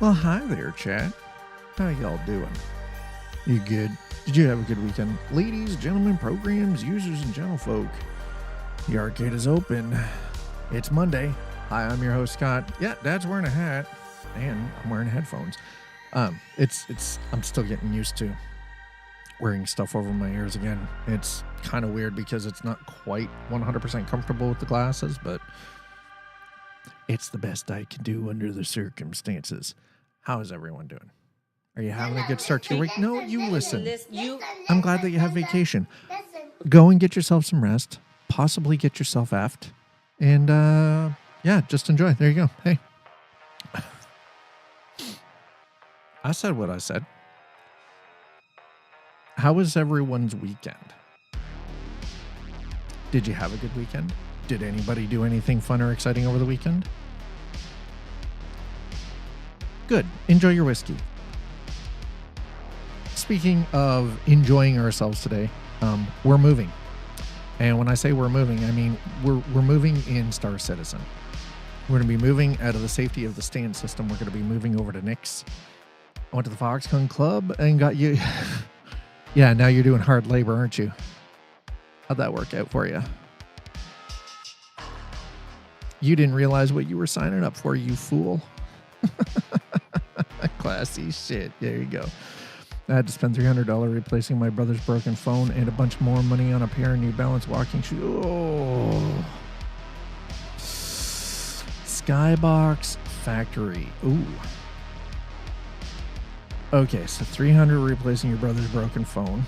Well, hi there, chat. How y'all doing? You good? Did you have a good weekend? Ladies, gentlemen, programs, users, and gentlefolk, the arcade is open. It's Monday. Hi, I'm your host, Scott. Yeah, Dad's wearing a hat, and I'm wearing headphones. I'm still getting used to wearing stuff over my ears again. It's kind of weird because it's not quite 100% comfortable with the glasses, but it's the best I can do under the circumstances. How is everyone doing? Are you having a good start to your week? No, you listen. I'm glad that you have vacation. Go and get yourself some rest. Possibly get yourself effed. And, yeah, just enjoy. There you go. Hey. I said what I said. How was everyone's weekend? Did you have a good weekend? Did anybody do anything fun or exciting over the weekend? Good. Enjoy your whiskey. Speaking of enjoying ourselves today, we're moving. And when I say we're moving, I mean we're moving in Star Citizen. We're going to be moving out of the safety of the stand system. We're going to be moving over to Nick's. I went to the Foxconn Club and got you. Yeah, now you're doing hard labor, aren't you? How'd that work out for you? You didn't realize what you were signing up for, you fool. Classy shit. There you go. I had to spend $300 replacing my brother's broken phone and a bunch more money on a pair of New Balance walking shoes. Oh. Skybox Factory. Ooh. Okay, so $300 replacing your brother's broken phone.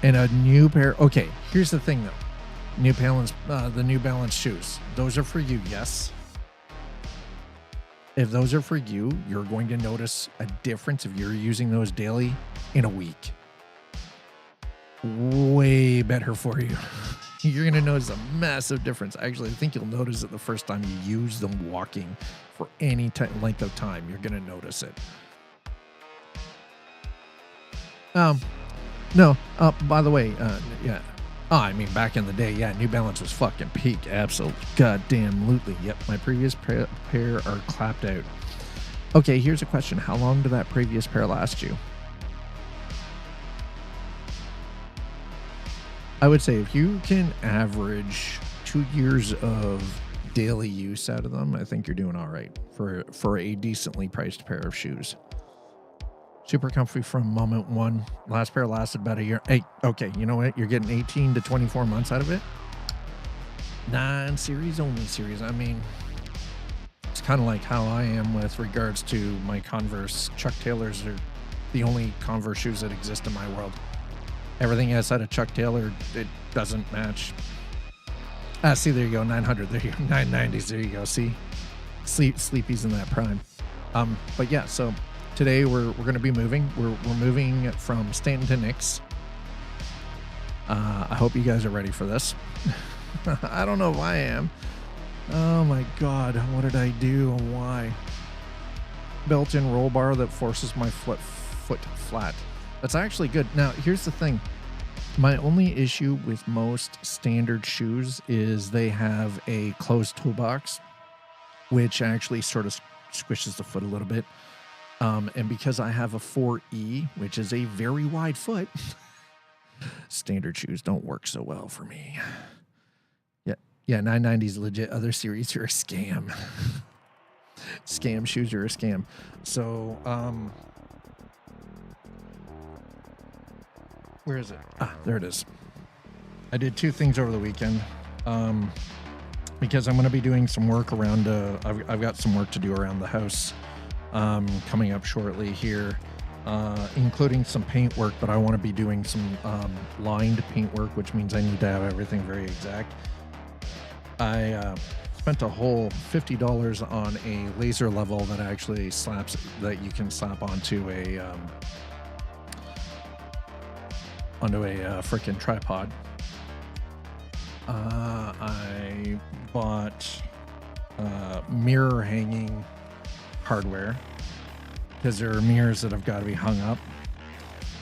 And a new pair. Okay, here's the thing though. New Balance, the New Balance shoes. Those are for you, yes. If those are for you, you're going to notice a difference if you're using those daily in a week. Way better for you. You're going to notice a massive difference. Actually, I think you'll notice it the first time you use them walking for any length of time. You're going to notice it. No, by the way, yeah. Oh, I mean, back in the day, yeah, New Balance was fucking peak. Absolutely. Goddamn-lutely. Yep, my previous pair are clapped out. Okay, here's a question. How long did that previous pair last you? I would say if you can average 2 years of daily use out of them, I think you're doing all right for a decently priced pair of shoes. Super comfy from moment one. Last pair lasted about a year. Hey, okay, you know what? You're getting 18 to 24 months out of it. 9 series, only series. I mean, it's kind of like how I am with regards to my Converse. Chuck Taylors are the only Converse shoes that exist in my world. Everything outside of Chuck Taylor, it doesn't match. See, there you go. 900. There you go. 990s. There you go. See? Sleepy's in that prime. But yeah, so today we're going to be moving. We're moving from Stanton to Nick's. I hope you guys are ready for this. I don't know if I am. Oh my God, what did I do and why? Built-in roll bar that forces my foot flat. That's actually good. Now, here's the thing. My only issue with most standard shoes is they have a closed toolbox, which actually sort of squishes the foot a little bit. And because I have a 4E, which is a very wide foot, standard shoes don't work so well for me. Yeah, 990s legit. Other series are a scam. Scam shoes are a scam. So, where is it? Ah, there it is. I did 2 things over the weekend. Because I'm going to be doing some work around, I've got some work to do around the house. Coming up shortly here, including some paint work, but I want to be doing some lined paint work, which means I need to have everything very exact. I spent a whole $50 on a laser level that actually slaps, that you can slap onto a freaking tripod. I bought mirror hanging hardware because there are mirrors that have got to be hung up.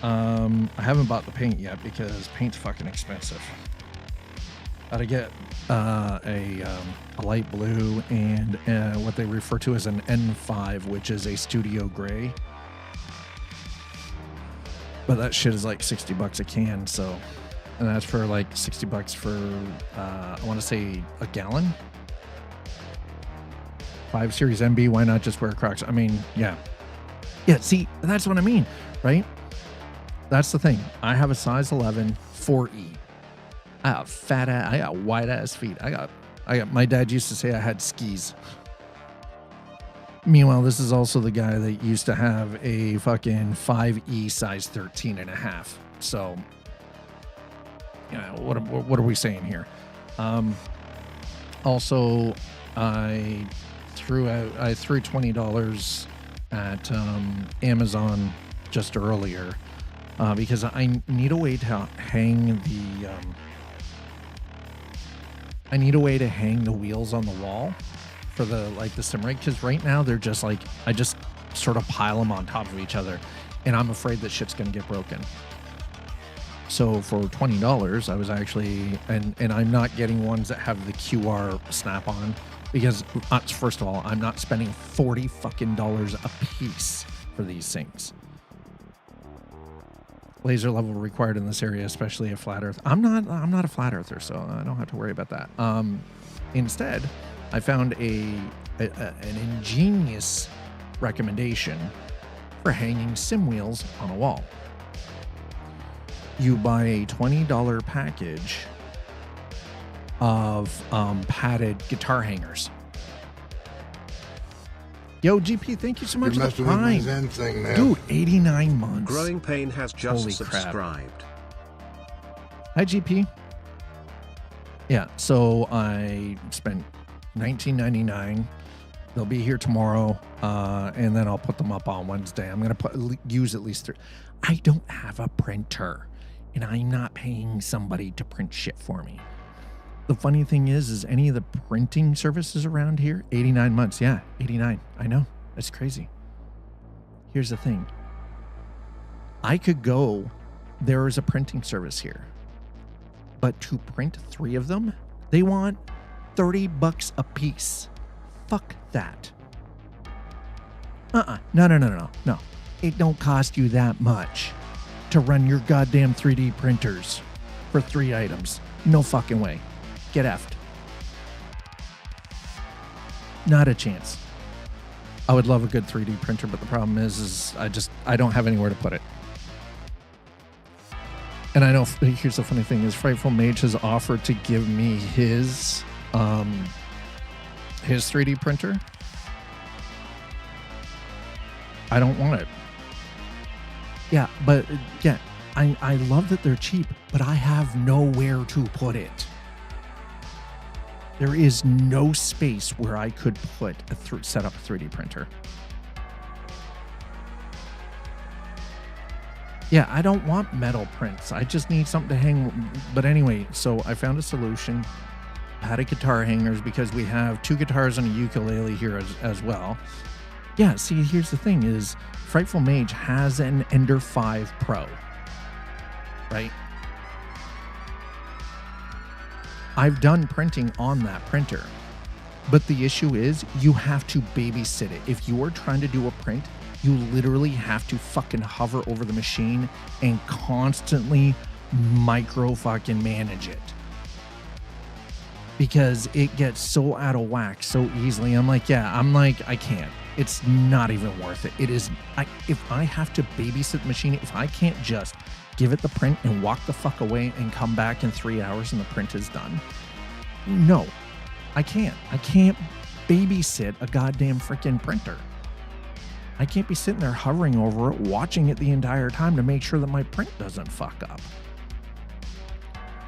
I haven't bought the paint yet because paint's fucking expensive. a light blue, and what they refer to as an N5, which is a studio gray. But that shit is like $60 a can, so, and that's for like $60 for I want to say a gallon. 5 Series MB, why not just wear Crocs? I mean, yeah. Yeah, see, that's what I mean, right? That's the thing. I have a size 11 4E. I got fat ass, I got wide ass feet. I got, my dad used to say I had skis. Meanwhile, this is also the guy that used to have a fucking 5E size 13.5. So, you know, what are we saying here? Also, I threw $20 at Amazon just earlier because I need a way to hang the wheels on the wall for the sim rig, because right now they're just like, I just sort of pile them on top of each other, and I'm afraid that shit's gonna get broken. So for $20, I was actually, and I'm not getting ones that have the QR snap on, because first of all, I'm not spending $40 fucking a piece for these things. Laser level required in this area, especially a flat earth. I'm not a flat earther, so I don't have to worry about that. Instead, I found an ingenious recommendation for hanging sim wheels on a wall. You buy a $20 package of padded guitar hangers. Yo, GP, thank you so much for the Prime. Thing, man. Dude, 89 months. Growing Pain has just subscribed. Hi, GP. Yeah, so I spent $19.99. They'll be here tomorrow, and then I'll put them up on Wednesday. I'm going to use at least 3. I don't have a printer, and I'm not paying somebody to print shit for me. The funny thing is any of the printing services around here, 89 months. Yeah, 89. I know. That's crazy. Here's the thing. I could go, there is a printing service here, but to print 3 of them, they want $30 a piece. Fuck that. No. It don't cost you that much to run your goddamn 3D printers for 3 items. No fucking way. Get effed. Not a chance. I would love a good 3D printer, but the problem is I don't have anywhere to put it. And I know, here's the funny thing, is Frightful Mage has offered to give me his 3D printer. I don't want it. Yeah, but yeah, I love that they're cheap, but I have nowhere to put it. There is no space where I could put set up a 3D printer. Yeah, I don't want metal prints. I just need something to hang. But anyway, so I found a solution. Padded guitar hangers, because we have 2 guitars and a ukulele here as well. Yeah, see, here's the thing is Frightful Mage has an Ender 5 Pro, right? I've done printing on that printer, but the issue is you have to babysit it. If you are trying to do a print, you literally have to fucking hover over the machine and constantly micro fucking manage it, because it gets so out of whack so easily. I can't. It's not even worth it. It is. If I have to babysit the machine, if I can't just give it the print and walk the fuck away and come back in 3 hours and the print is done, no, I can't. I can't babysit a goddamn freaking printer. I can't be sitting there hovering over it, watching it the entire time to make sure that my print doesn't fuck up.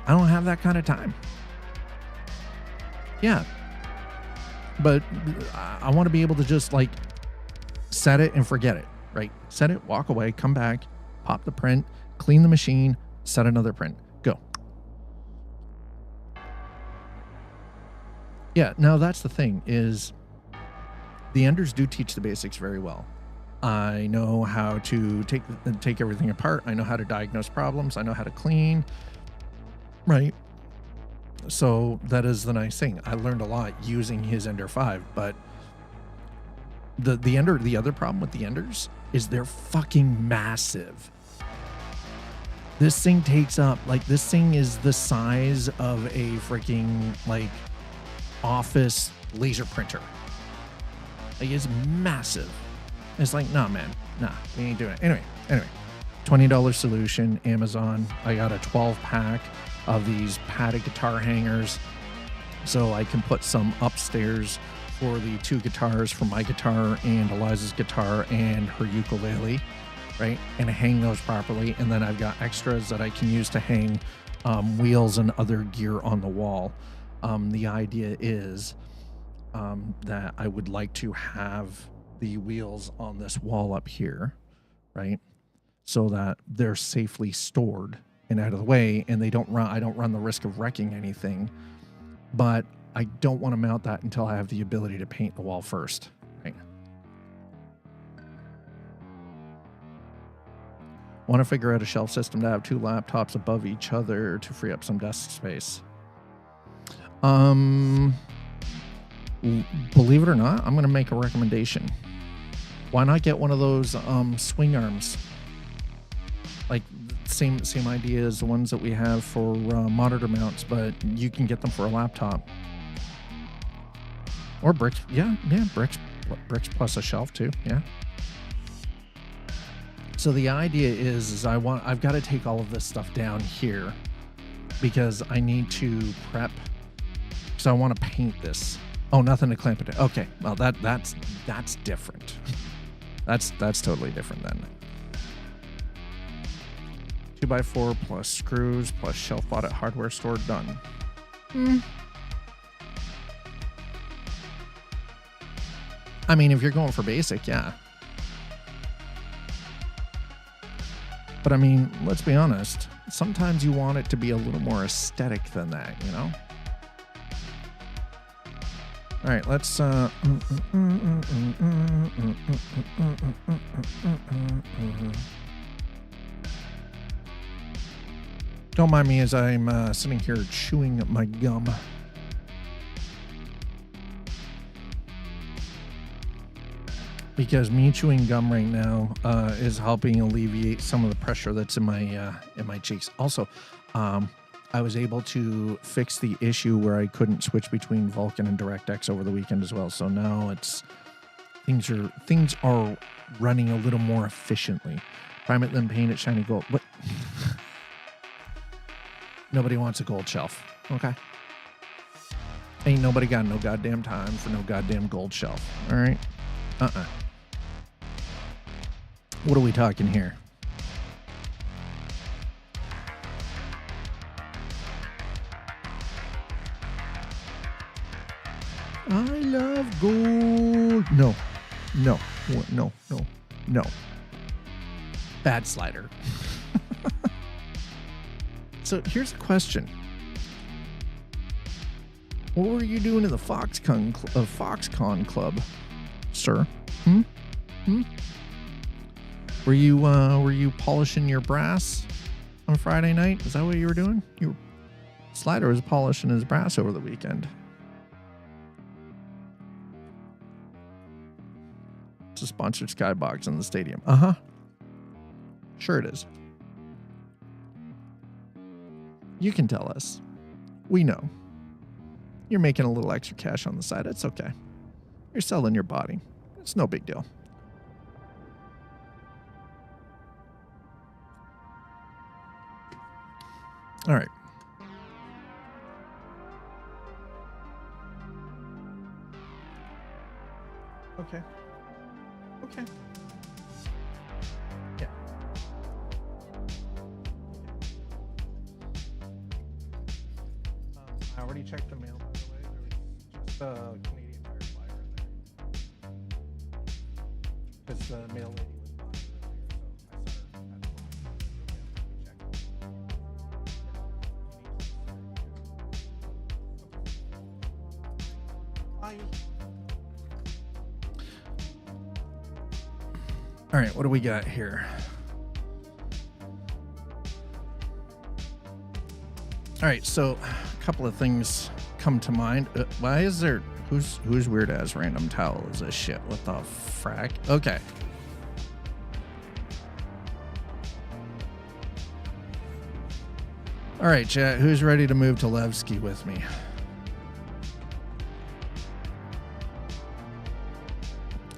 I don't have that kind of time. Yeah. But I want to be able to just set it and forget it, right? Set it, walk away, come back, pop the print, clean the machine, set another print, go. Yeah, now that's the thing is the Enders do teach the basics very well. I know how to take everything apart. I know how to diagnose problems. I know how to clean, right? So that is the nice thing. I learned a lot using his Ender 5, but the other problem with the Enders is they're fucking massive. This thing takes up, like, this thing is the size of a freaking, like, office laser printer. Like, it's massive. It's like, nah, man, nah, we ain't doing it. Anyway, $20 solution, Amazon. I got a 12-pack of these padded guitar hangers, so I can put some upstairs for the 2 guitars for my guitar and Eliza's guitar and her ukulele, right? And hang those properly. And then I've got extras that I can use to hang wheels and other gear on the wall. The idea is that I would like to have the wheels on this wall up here, right? So that they're safely stored and out of the way, and they don't run. I don't run the risk of wrecking anything, but I don't want to mount that until I have the ability to paint the wall first, right? Want to figure out a shelf system to have 2 laptops above each other to free up some desk space. Believe it or not, I'm going to make a recommendation. Why not get one of those swing arms? Like, same idea as the ones that we have for monitor mounts, but you can get them for a laptop. Or bricks. Yeah, bricks plus a shelf too. Yeah. So the idea is I've got to take all of this stuff down here because I need to prep. So I want to paint this. Oh, nothing to clamp it. Okay, well that's different. That's totally different then. 2x4 plus screws plus shelf bought at hardware store done. I mean, if you're going for basic, yeah. But I mean, let's be honest. Sometimes you want it to be a little more aesthetic than that, you know? All right, let's don't mind me as I'm sitting here chewing my gum. Because me chewing gum right now is helping alleviate some of the pressure that's in my cheeks. Also, I was able to fix the issue where I couldn't switch between Vulkan and DirectX over the weekend as well. So now things are running a little more efficiently. Prime it, then paint it shiny gold. What? Nobody wants a gold shelf. Okay. Ain't nobody got no goddamn time for no goddamn gold shelf. All right. What are we talking here? I love gold. No. Bad slider. So here's a question. What were you doing in the Foxconn Club, sir? Were you polishing your brass on Friday night? Is that what you were doing? Slider was polishing his brass over the weekend. It's a sponsored skybox in the stadium. Sure it is. You can tell us. We know. You're making a little extra cash on the side. It's okay. You're selling your body. It's no big deal. All right. Okay. Yeah. I already checked the mail, by the way. There was just a Canadian Tire flyer in there. Because the mail lady was behind earlier, so I saw her at the check. All right, what do we got here? All right, so a couple of things come to mind. Why is there... Who's weird as random towel is this shit? What the frack? Okay. All right, chat. Who's ready to move to Levski with me?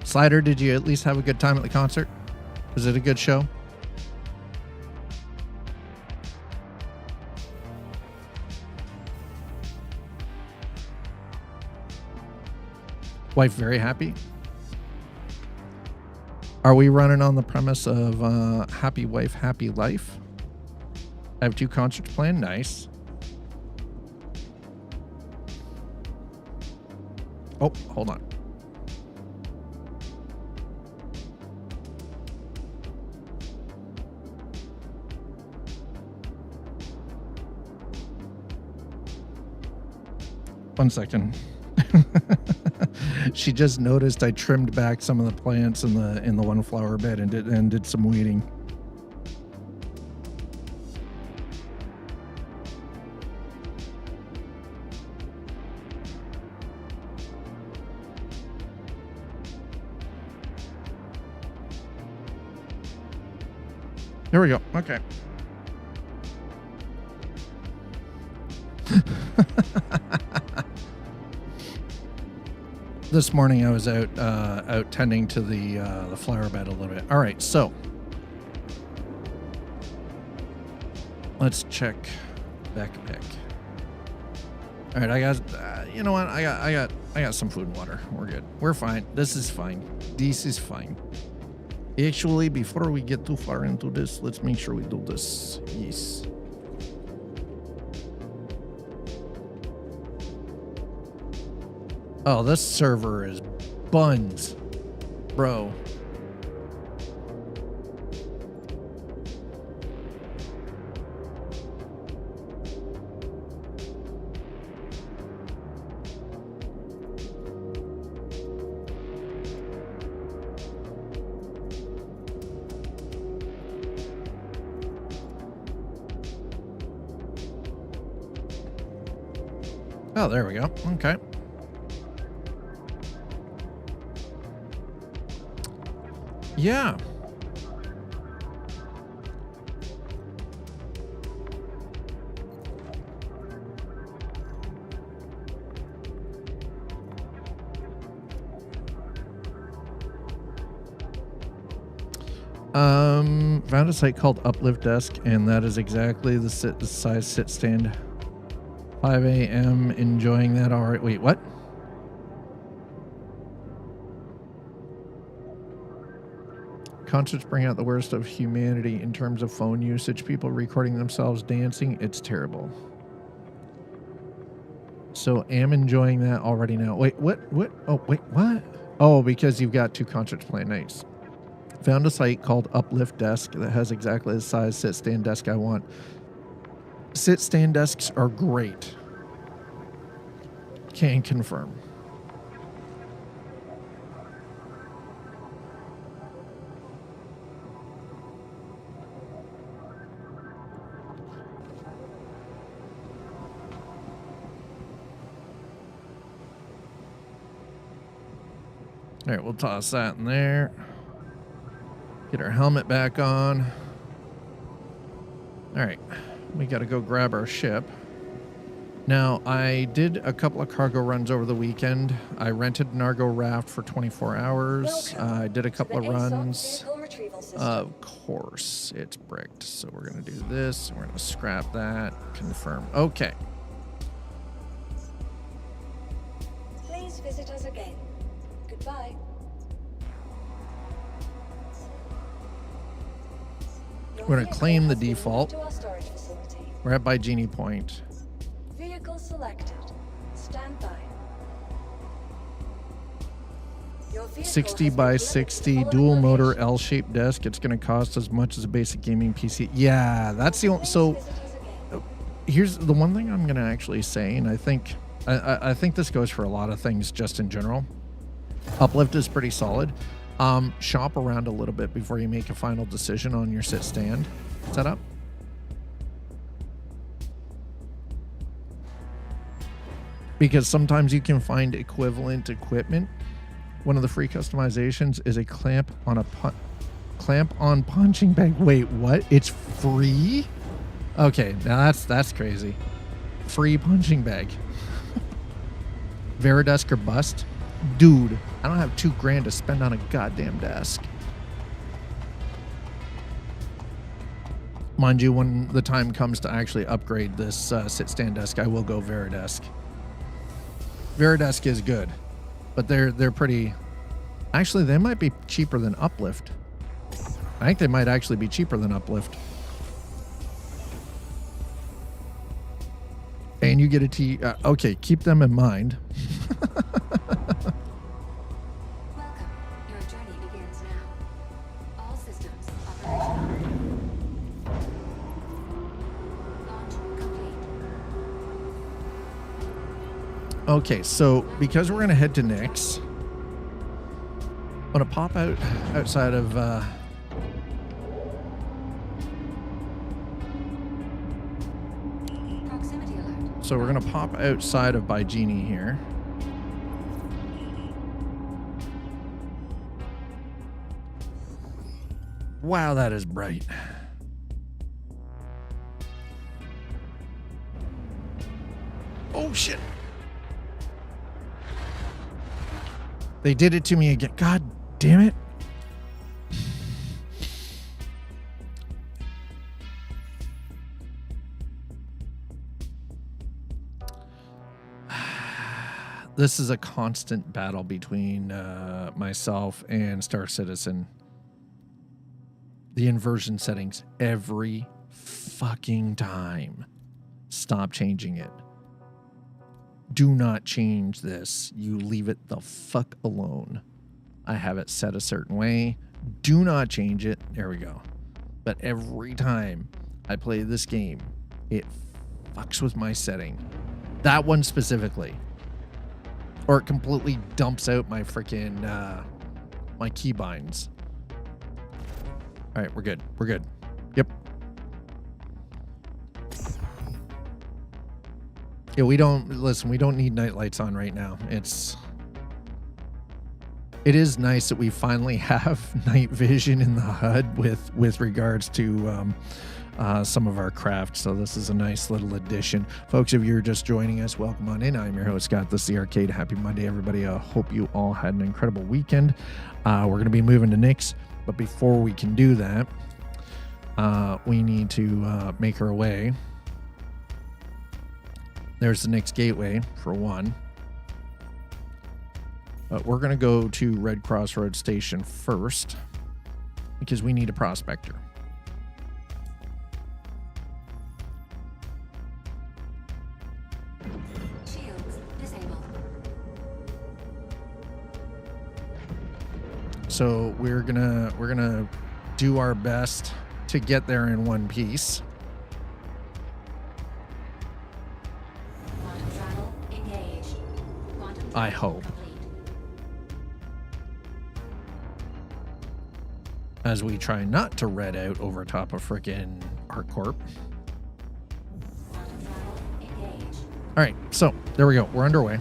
Slider, did you at least have a good time at the concert? Was it a good show? Wife very happy? Are we running on the premise of happy wife, happy life? I have 2 concerts planned. Nice. Oh, hold on. One second. She just noticed I trimmed back some of the plants in the one flower bed and did some weeding. There we go. Okay. This morning I was out tending to the flower bed a little bit. All right, so let's check backpack. All right, I got you know what? I got some food and water. We're good. We're fine. This is fine. This is fine. Actually, before we get too far into this, let's make sure we do this. Yes. Oh, this server is buns, bro. Oh, there we go. Okay. Yeah. Found a site called Uplift Desk, and that is exactly the size sit stand. 5 a.m. enjoying that. All right. Wait, what? Concerts bring out the worst of humanity in terms of phone usage. People recording themselves dancing. It's terrible. So am enjoying that already now. Wait, what? Oh, wait, what? Oh, because you've got 2 concerts planned. Nice. Found a site called Uplift Desk that has exactly the size sit stand desk I want. Sit stand desks are great. Can confirm. All right, we'll toss that in there. Get our helmet back on. All right, we got to go grab our ship. Now, I did a couple of cargo runs over the weekend. I rented an Argo RAFT for 24 hours. I did a couple of runs. Of course, it's bricked. So we're going to do this. We're going to scrap that. Confirm. Okay. Please visit us again. Goodbye. We're going to claim the default. We're at by Genie Point. Vehicle selected. Stand by. 60 by 60 dual motor L-shaped desk. It's going to cost as much as a basic gaming PC. Yeah, that's the only. So here's the one thing I'm going to actually say, and I think this goes for a lot of things just in general. Uplift is pretty solid. Shop around a little bit before you make a final decision on your sit stand setup. because sometimes you can find equivalent equipment. One of the free customizations is a clamp on punching bag. Wait, what? It's free? Okay, now that's crazy. Free punching bag. Veridesk or bust? Dude, I don't have $2,000 to spend on a goddamn desk. Mind you, when the time comes to actually upgrade this sit-stand desk, I will go Veridesk. Veridesk is good, but they're pretty... Actually, they might be cheaper than Uplift. I think they might actually be cheaper than Uplift. And you get a okay, keep them in mind. Welcome. Your journey begins now. All systems operational. Launch complete. Okay, so because we're going to head to Nyx, I'm going to pop outside of... Proximity alert. So we're going to pop outside of Bygenie here. Wow, that is bright. Oh, shit. They did it to me again. God damn it. This is a constant battle between myself and Star Citizen. The inversion settings every fucking time. Stop changing it. Do not change this. You leave it the fuck alone. I have it set a certain way. Do not change it. There we go. But every time I play this game, it fucks with my setting. That one specifically. Or it completely dumps out my freaking my keybinds. All right, we're good. We're good. Yep. Yeah, we don't need night lights on right now. It is nice that we finally have night vision in the HUD with regards to some of our craft. So this is a nice little addition. Folks, if you're just joining us, welcome on in. I'm your host, Scott. This is the Arcade. Happy Monday, everybody. I hope you all had an incredible weekend. We're going to be moving to Nyx, but before we can do that, we need to make our way. There's the Nyx gateway, for one. But we're going to go to Red Crossroads Station first, because we need a prospector. Shields disabled. So we're gonna do our best to get there in one piece. Quantum travel engaged. Quantum I travel hope. complete. As we try not to red out over top of frickin' ArcCorp. Quantum travel engaged. All right, so there we go. We're underway.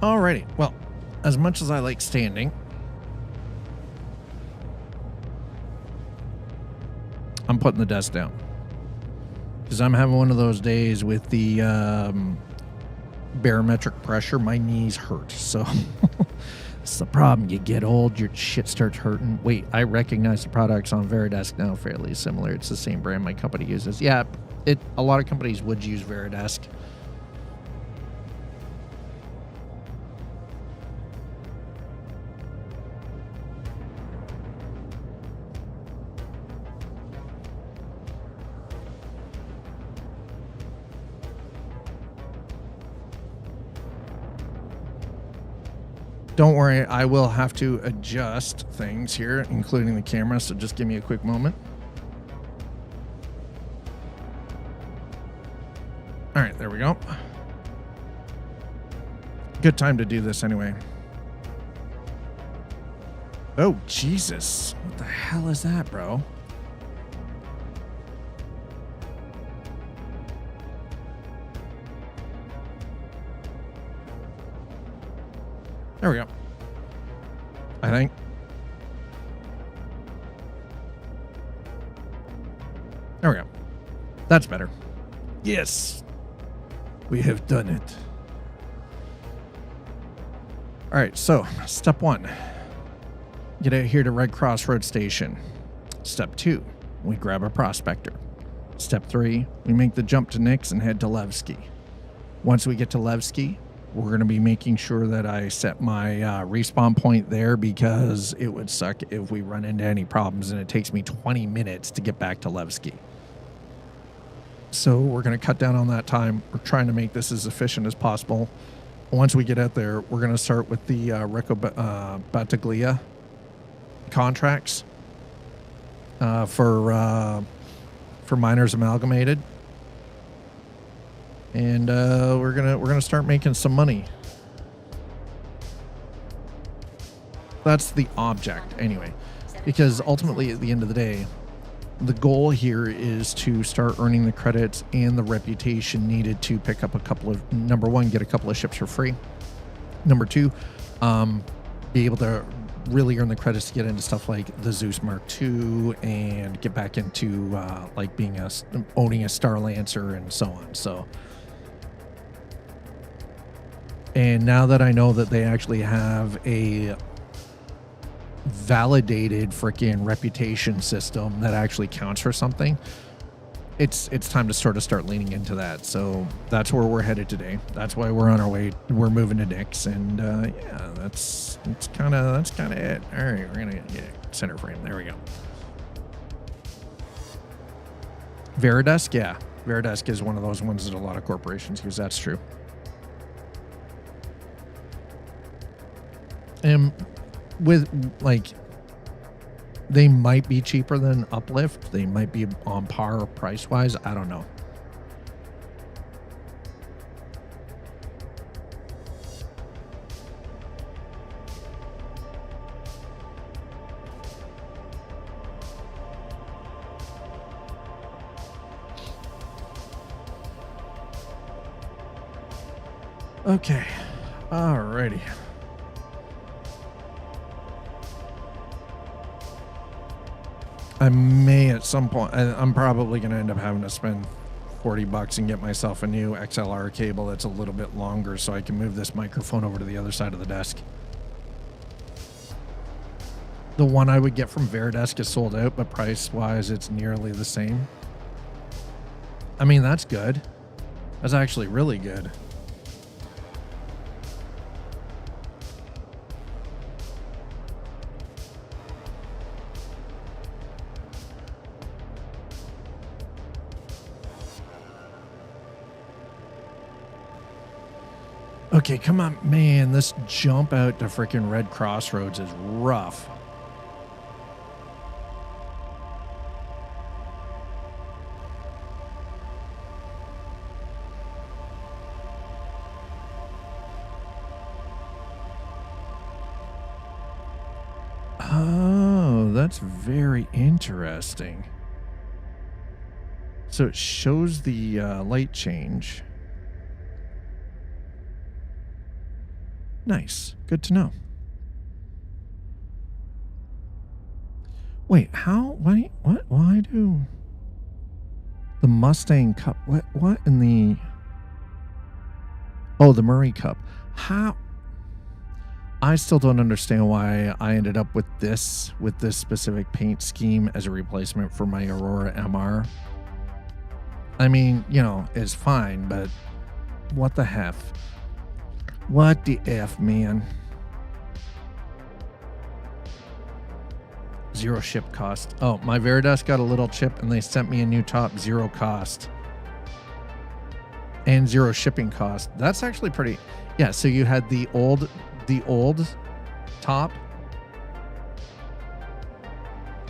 Alrighty, well, as much as I like standing, I'm putting the desk down. Because I'm having one of those days with the barometric pressure, my knees hurt. So it's the problem. You get old, your shit starts hurting. Wait, I recognize the products on Veridesk now, fairly similar. It's the same brand my company uses. Yeah, a lot of companies would use Veridesk. Don't worry, I will have to adjust things here, including the camera, so just give me a quick moment. All right, there we go. Good time to do this anyway. Oh, Jesus. What the hell is that, bro? There we go. I think. There we go. That's better. Yes. We have done it. All right, so step 1. Get out here to Red Crossroad Station. Step 2, we grab a prospector. Step 3, we make the jump to Nix and head to Levski. Once we get to Levski, we're going to be making sure that I set my respawn point there, because it would suck if we run into any problems and it takes me 20 minutes to get back to Levski. So we're going to cut down on that time. We're trying to make this as efficient as possible. Once we get out there, we're going to start with the Recco Battaglia contracts for Miners Amalgamated. And we're gonna start making some money. That's the object anyway, because ultimately at the end of the day, the goal here is to start earning the credits and the reputation needed to pick up a couple of, number 1, get a couple of ships for free. Number 2, be able to really earn the credits to get into stuff like the Zeus Mark II and get back into like owning a Star Lancer and so on. So. And now that I know that they actually have a validated freaking reputation system that actually counts for something, it's time to start leaning into that. So that's where we're headed today. That's why we're on our way. We're moving to Nix, and yeah, that's kind of it. All right, we're gonna get center frame. There we go. Veridesk, yeah, Veridesk is one of those ones that a lot of corporations use. That's true. And with, like, they might be cheaper than Uplift. They might be on par price-wise. I don't know. Okay. Alrighty. I may at some point, I'm probably going to end up having to spend $40 and get myself a new XLR cable that's a little bit longer so I can move this microphone over to the other side of the desk. The one I would get from Veridesk is sold out, but price-wise, it's nearly the same. I mean, that's good. That's actually really good. Okay, come on, man. This jump out to freaking Red Crossroads is rough. Oh, that's very interesting. So it shows the light change. Nice. Good to know. Wait, how? Wait, what? Why do the Mustang Cup? What in the? Oh, the Murray Cup. How? I still don't understand why I ended up with this specific paint scheme as a replacement for my Aurora MR. I mean, you know, it's fine, but what the heck? What the F, man? Zero ship cost. Oh, my Veridesk got a little chip and they sent me a new top, 0 cost. And 0 shipping cost. That's actually pretty... Yeah, so you had the old top.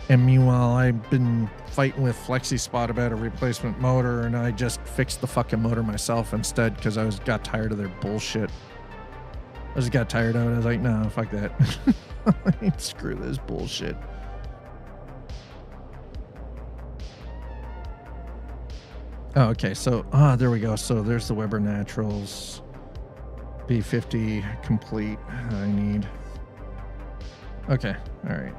And meanwhile, I've been fighting with FlexiSpot about a replacement motor, and I just fixed the fucking motor myself instead because I got tired of their bullshit. I just got tired of it. I was like, no, fuck that. Screw this bullshit. Oh, okay, so, there we go. So there's the Weber Naturals. B50 complete. I need. Okay, all right.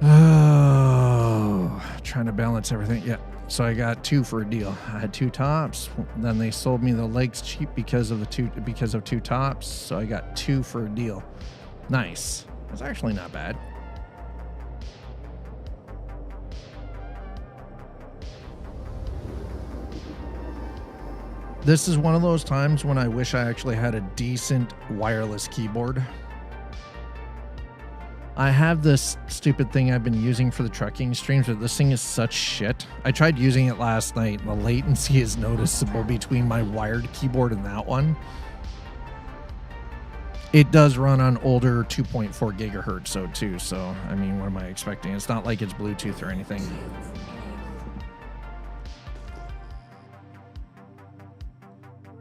Oh, trying to balance everything. Yeah, so I got 2 for a deal. I had 2 tops. Then they sold me the legs cheap because of 2 tops. So I got 2 for a deal. Nice. That's actually not bad. This is one of those times when I wish I actually had a decent wireless keyboard. I have this stupid thing I've been using for the trucking streams, but this thing is such shit. I tried using it last night, and the latency is noticeable between my wired keyboard and that one. It does run on older 2.4 gigahertz, so too. So, I mean, what am I expecting? It's not like it's Bluetooth or anything.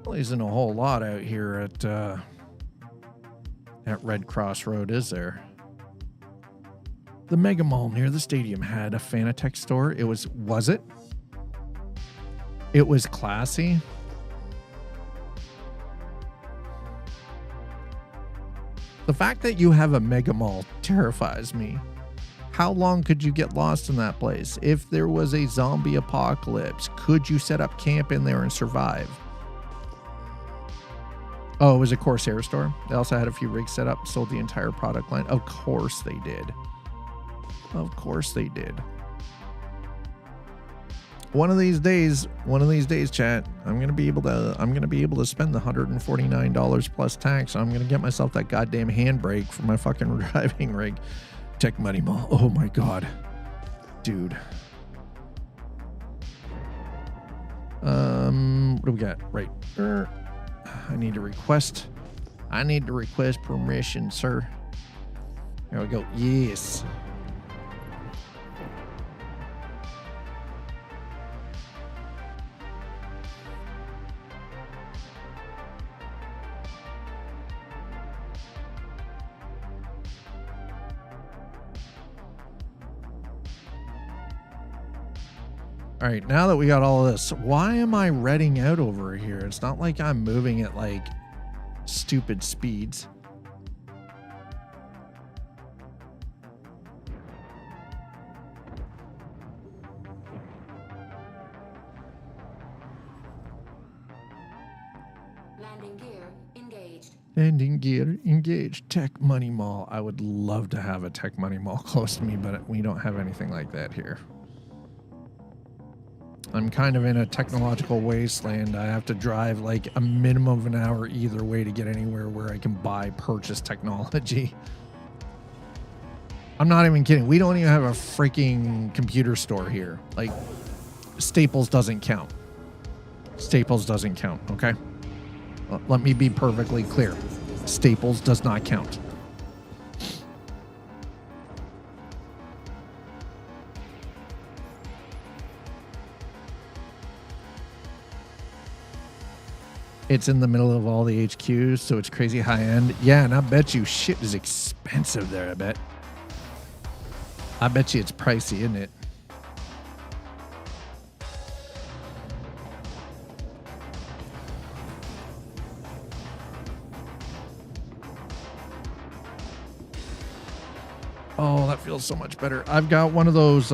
Well, isn't a whole lot out here at Red Cross Road, is there? The Mega Mall near the stadium had a Fanatec store. Was it? It was classy. The fact that you have a Mega Mall terrifies me. How long could you get lost in that place? If there was a zombie apocalypse, could you set up camp in there and survive? Oh, it was a Corsair store. They also had a few rigs set up, sold the entire product line. Of course they did. Of course they did. One of these days, chat, I'm gonna be able to spend the $149 plus tax. I'm gonna get myself that goddamn handbrake for my fucking driving rig. Tech Money Mall. Oh my god, dude. What do we got? Right. I need to request permission, sir. There we go. Yes. All right, now that we got all of this, why am I redding out over here? It's not like I'm moving at like stupid speeds. Landing gear engaged. Landing gear engaged. Tech Money Mall. I would love to have a Tech Money Mall close to me, but we don't have anything like that here. I'm kind of in a technological wasteland. I have to drive like a minimum of an hour either way to get anywhere where I can purchase technology. I'm not even kidding. We don't even have a freaking computer store here. Like, Staples doesn't count. Staples doesn't count, okay? Let me be perfectly clear. Staples does not count. It's in the middle of all the HQs, so it's crazy high end. Yeah, and I bet you shit is expensive there, I bet. I bet you it's pricey, isn't it? Oh, that feels so much better. I've got one of those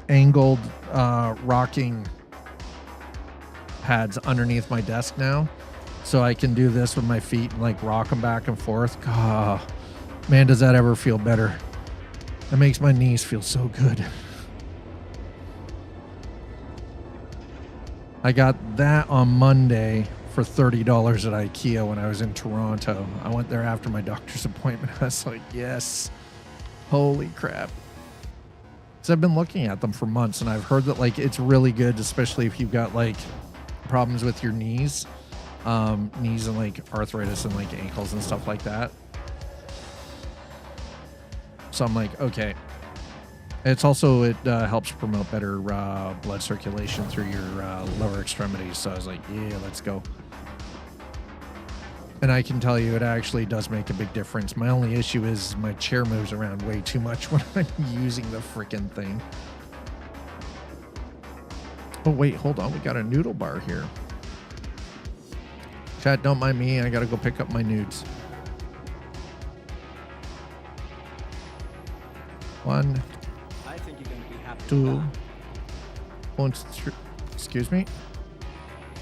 angled rocking pads underneath my desk now, so I can do this with my feet and like rock them back and forth. Oh, man, does that ever feel better? That makes my knees feel so good. I got that on Monday for $30 at IKEA when I was in Toronto. I went there after my doctor's appointment. I was like, yes, holy crap. So I've been looking at them for months, and I've heard that like it's really good, especially if you've got like problems with your knees. knees and like arthritis and like ankles and stuff like that. So I'm like, okay. It's also, it helps promote better blood circulation through your lower extremities. So I was like, yeah, let's go. And I can tell you it actually does make a big difference. My only issue is my chair moves around way too much when I'm using the freaking thing. Oh, wait, hold on. We got a noodle bar here. Chat, don't mind me. I got to go pick up my nudes. 1, 2, 1, 3. Excuse me.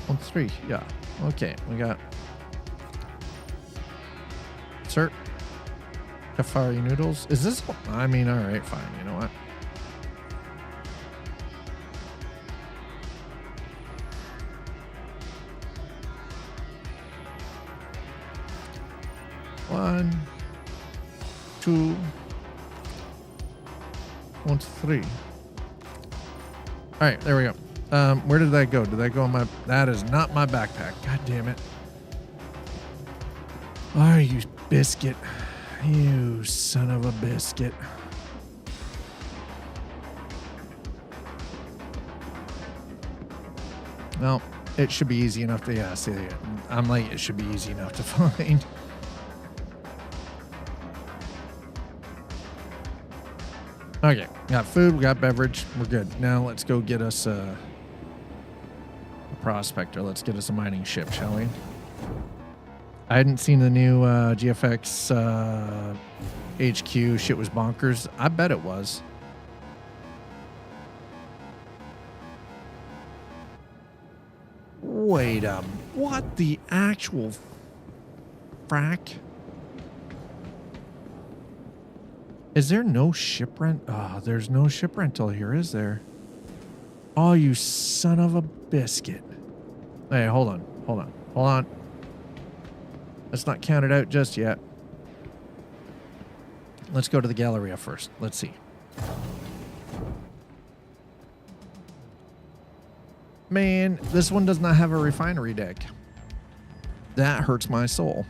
1, 3. Yeah. Okay. We got. Sir. Kafari noodles. Is this? I mean, all right, fine. You know what? One, 2, 1, 3. All right, there we go. Where did that go? Did that go in my? That is not my backpack. God damn it! Oh, you biscuit! You son of a biscuit! Well, it should be easy enough to. Yeah, see, I'm like, it should be easy enough to find. Okay, got food, we got beverage, we're good. Now let's go get us a prospector. Let's get us a mining ship, shall we? I hadn't seen the new GFX HQ. Shit was bonkers. I bet it was. Wait a minute. What the actual frack? Is there no ship rent? Oh, there's no ship rental here, is there? Oh, you son of a biscuit. Hey, hold on. Hold on. Hold on. Let's not count it out just yet. Let's go to the Galleria first. Let's see. Man, this one does not have a refinery deck. That hurts my soul.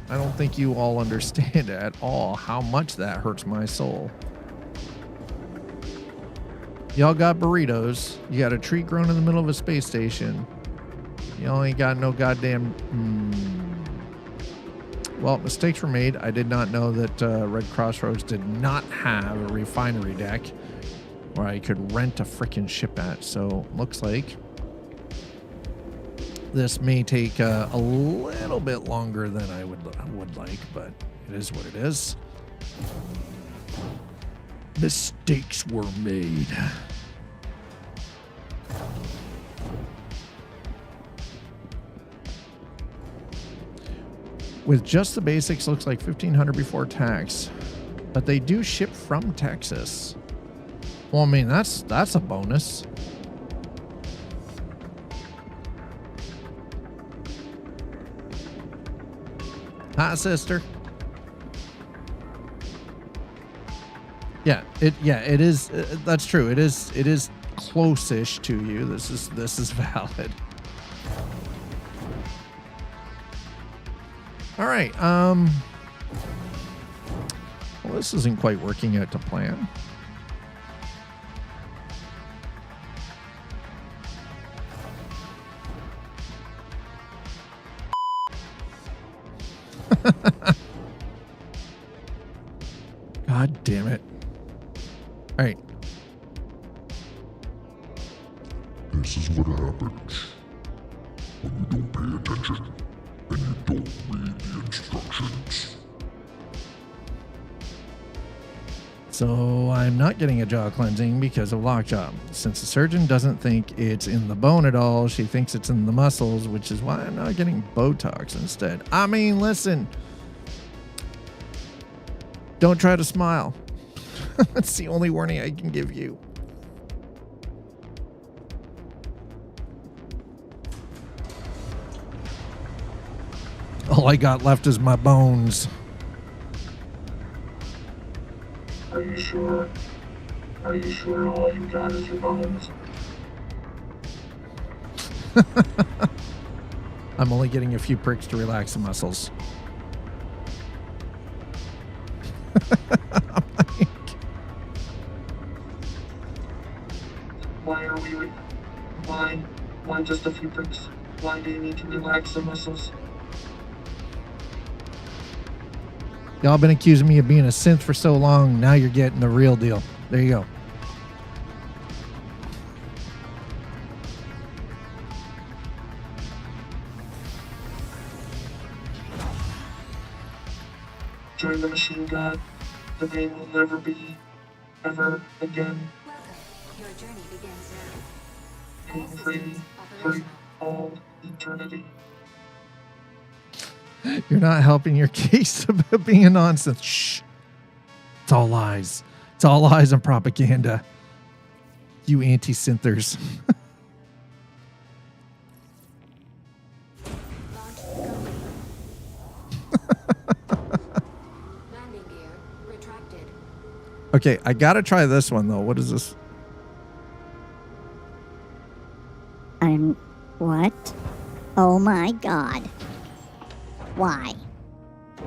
I don't think you all understand at all how much that hurts my soul. Y'all got burritos. You got a tree growing in the middle of a space station. Y'all ain't got no goddamn... Well, mistakes were made. I did not know that Red Crossroads did not have a refinery deck where I could rent a freaking ship at. So, looks like this may take a little bit longer than I would like, but it is what it is. Mistakes were made. With just the basics, looks like $1,500 before tax, but they do ship from Texas. Well, I mean, that's a bonus. Hi, sister. Yeah, it is. That's true. It is close-ish to you. This is valid. All right. Well, this isn't quite working out to plan. God damn it. All right. This is what happens when you don't pay attention and you don't read the instructions. So I'm not getting a jaw cleansing because of lockjaw. Since the surgeon doesn't think it's in the bone at all, she thinks it's in the muscles, which is why I'm not getting Botox instead. I mean, listen. Don't try to smile. That's the only warning I can give you. All I got left is my bones. Are you sure? Are you sure all you got is your bones? I'm only getting a few pricks to relax the muscles. Why are we... Why just a few pricks? Why do you need to relax the muscles? Y'all been accusing me of being a synth for so long. Now you're getting the real deal. There you go. Join the machine god. The pain will never be, ever again, Welcome. Your journey begins now. pain-free for all eternity. You're not helping your case about being a nonsense. Shh. It's all lies. It's all lies and propaganda. You anti-synthers. Landing gear retracted. Okay, I gotta try this one though. What is this? What? Oh my god. Why?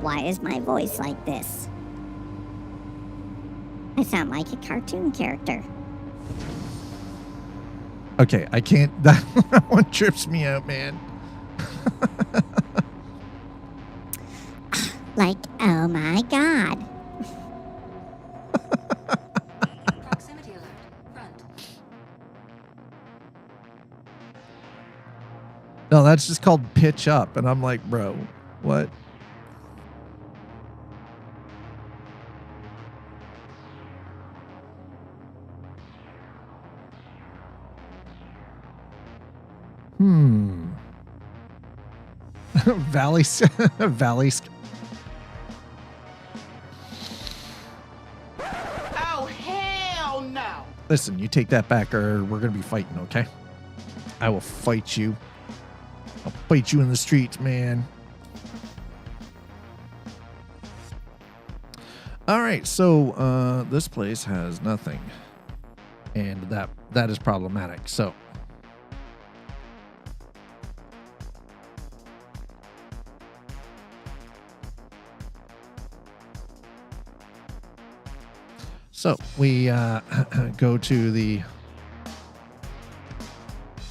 Why is my voice like this? I sound like a cartoon character. Okay, I can't. That one trips me out, man. Like, oh my god. Proximity alert. Front. No, that's just called pitch up. And I'm like, bro, what? Valleys. Oh, hell no! Listen, you take that back or we're going to be fighting, okay? I will fight you. I'll fight you in the streets, man. All right, so this place has nothing. And that is problematic. So we go to the...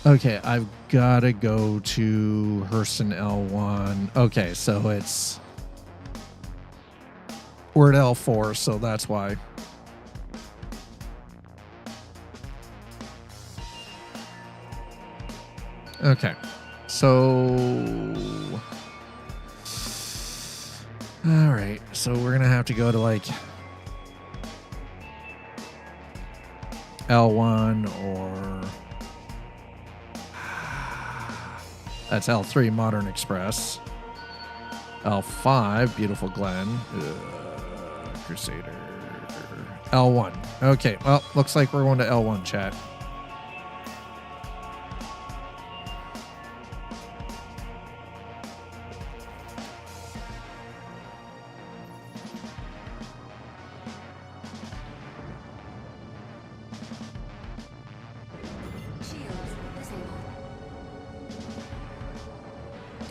Okay, I've got to go to Herson L1. Okay, so it's... We're at L4, so that's why. Okay, so... All right, so we're going to have to go to, like... L1 or... That's L3, Modern Express. L5, Beautiful Glen. Crusader. L1. Okay, well, looks like we're going to L1, chat.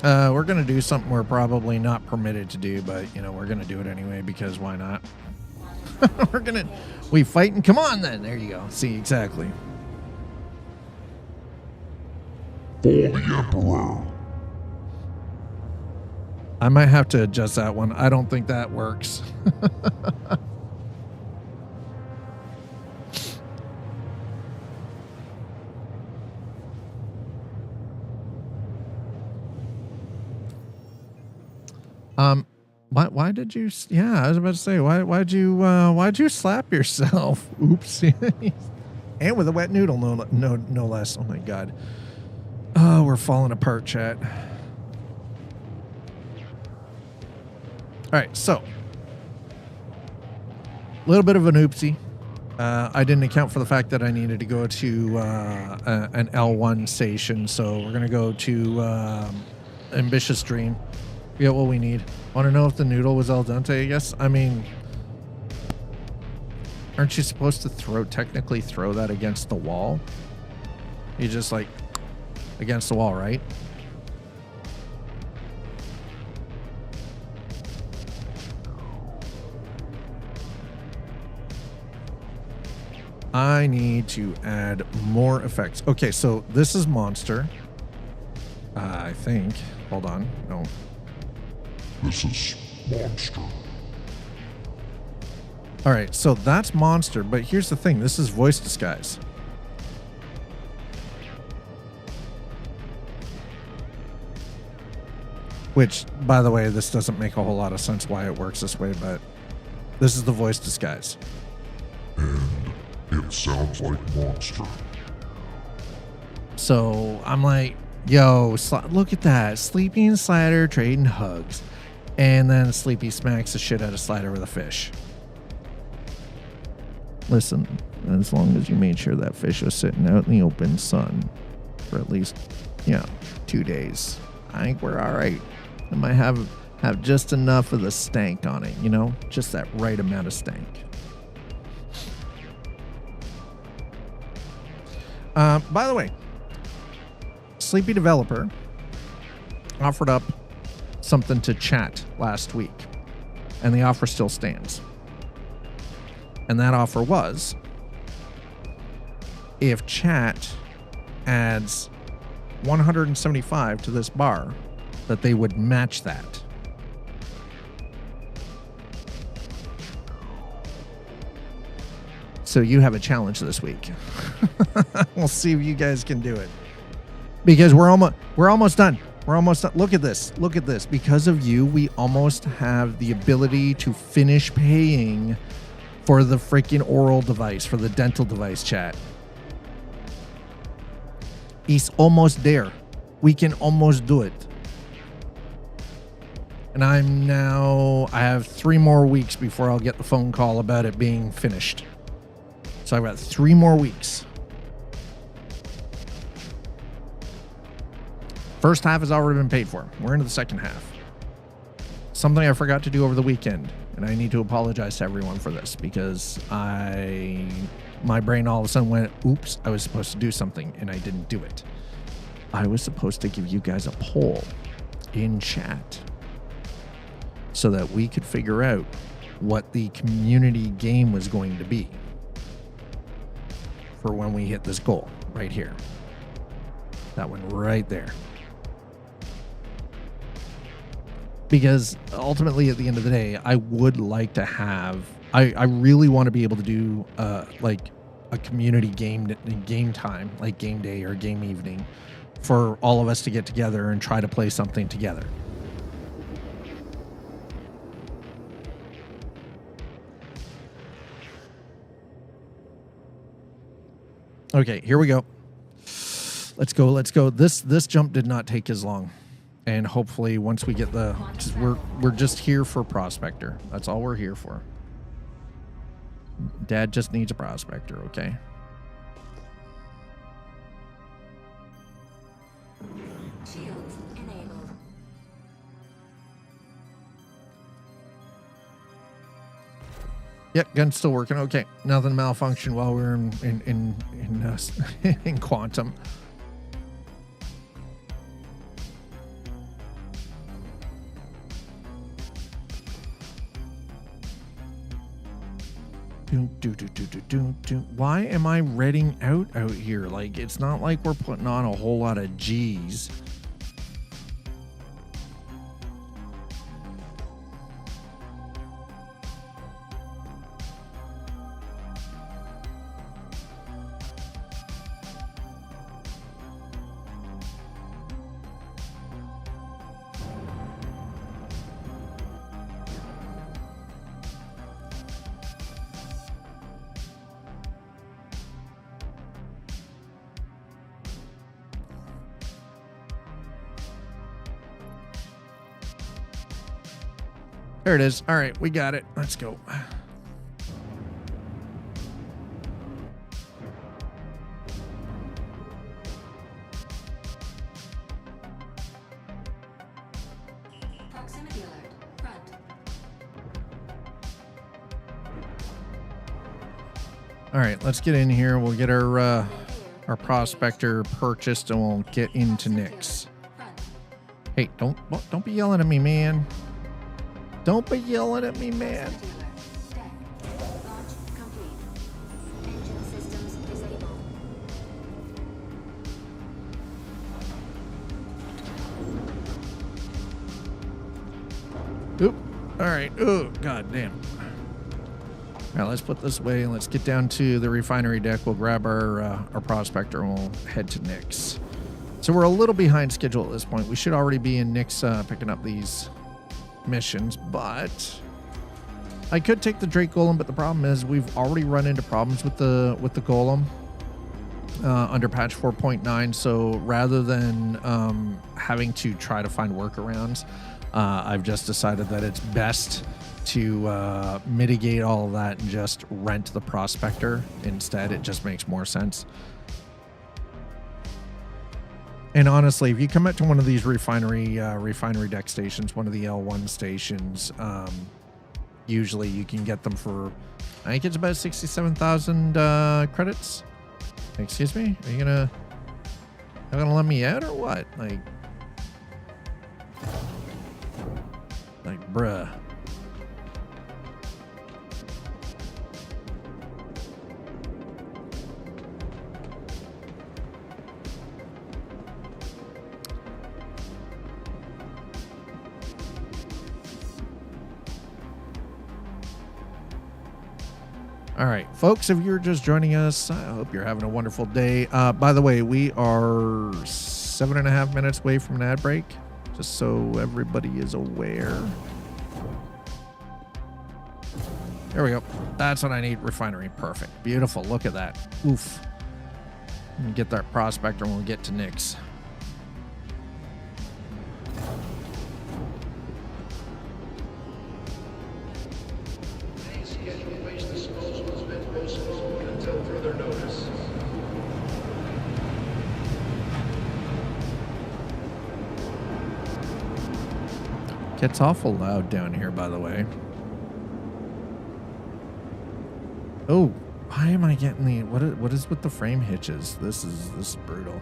We're going to do something we're probably not permitted to do, but, you know, we're going to do it anyway because why not? We fighting? Come on then. There you go. See, exactly. For the Emperor. I might have to adjust that one. I don't think that works. Why did you? Yeah, I was about to say, why'd you slap yourself? Oops. And with a wet noodle, no less. Oh my God. Oh, we're falling apart, chat. All right, so a little bit of an oopsie. I didn't account for the fact that I needed to go to an L1 station, so we're gonna go to Ambitious Dream. Get what we need. Want to know if the noodle was al dente? I guess. I mean, aren't you supposed to technically throw that against the wall? You just like against the wall, right? I need to add more effects. Okay, so this is monster. I think. Hold on. No. This is monster. All right, so that's monster, but here's the thing. This is voice disguise. Which, by the way, this doesn't make a whole lot of sense why it works this way, but this is the voice disguise. And it sounds like monster. So I'm like, yo, look at that. Sleepy and Slider trading hugs. And then Sleepy smacks the shit out of Slider with a fish. Listen, as long as you made sure that fish was sitting out in the open sun for at least, 2 days, I think we're all right. I might have just enough of the stank on it, just that right amount of stank. By the way, Sleepy Developer offered up something to chat last week, and the offer still stands. And that offer was, if chat adds 175 to this bar, that they would match that. So you have a challenge this week. We'll see if you guys can do it. Because we're almost done. We're almost done. Look at this. Look at this. Because of you, we almost have the ability to finish paying for the freaking oral device, for the dental device, chat. It's almost there. We can almost do it. And I have 3 more weeks before I'll get the phone call about it being finished. So I've got 3 more weeks. First half has already been paid for. We're into the second half. Something I forgot to do over the weekend, and I need to apologize to everyone for this because my brain all of a sudden went, oops, I was supposed to do something, and I didn't do it. I was supposed to give you guys a poll in chat so that we could figure out what the community game was going to be for when we hit this goal right here. That one right there. Because ultimately, at the end of the day, I would like to have, I really want to be able to do like a community game time, like game day or game evening, for all of us to get together and try to play something together. Okay, here we go. Let's go. Let's go. This jump did not take as long. And hopefully once we get we're just here for Prospector. That's all we're here for. Dad just needs a Prospector, okay? Shields enabled. Yep, gun's still working. Okay, nothing malfunctioned while we were in quantum. Why am I redding out here? Like, it's not like we're putting on a whole lot of G's. There it is. All right, we got it. Let's go. Proximity alert. Front. All right, let's get in here. We'll get our Prospector purchased, and we'll get into Nyx. Front. Hey, don't be yelling at me, man. Don't be yelling at me, man. Proximity alert. Deck. Launch complete. Engine system Oop. All right. Oh, god damn. All right, let's put this away and let's get down to the refinery deck. We'll grab our prospector and we'll head to Nyx. So we're a little behind schedule at this point. We should already be in Nyx picking up these missions, but I could take the Drake Golem, but the problem is we've already run into problems with the Golem under patch 4.9. So rather than having to try to find workarounds, I've just decided that it's best to mitigate all of that and just rent the prospector instead. It just makes more sense. And honestly, if you come up to one of these refinery deck stations, one of the L1 stations, usually you can get them for, I think it's about 67,000 credits. Excuse me? Are you gonna let me out or what? Like bruh. All right, folks, if you're just joining us, I hope you're having a wonderful day. By the way, we are 7.5 minutes away from an ad break, just so everybody is aware. There we go. That's what I need. Refinery. Perfect. Beautiful. Look at that. Oof. Let me get that prospector when we get to Nyx. Gets awful loud down here, by the way. Oh, why am I getting the what is with the frame hitches? This is brutal.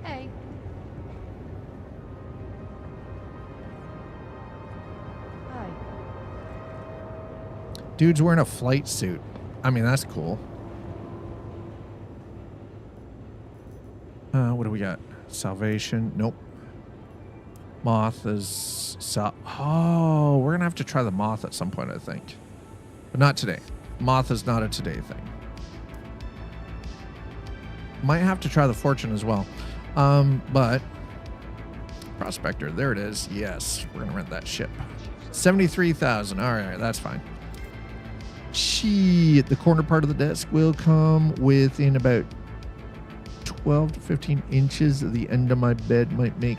Hey. Hi. Dude's wearing a flight suit. I mean, that's cool. What do we got? Salvation. Nope. Moth is... Oh, we're going to have to try the Moth at some point, I think. But not today. Moth is not a today thing. Might have to try the Fortune as well. But... Prospector. There it is. Yes. We're going to rent that ship. 73,000. All right. That's fine. Shit. The corner part of the desk will come within about 12 to 15 inches of the end of my bed. Might make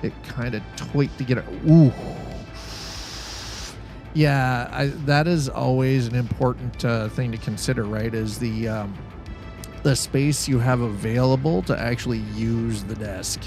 it kind of tight to get it. Ooh. Yeah, that is always an important thing to consider, right? Is the space you have available to actually use the desk.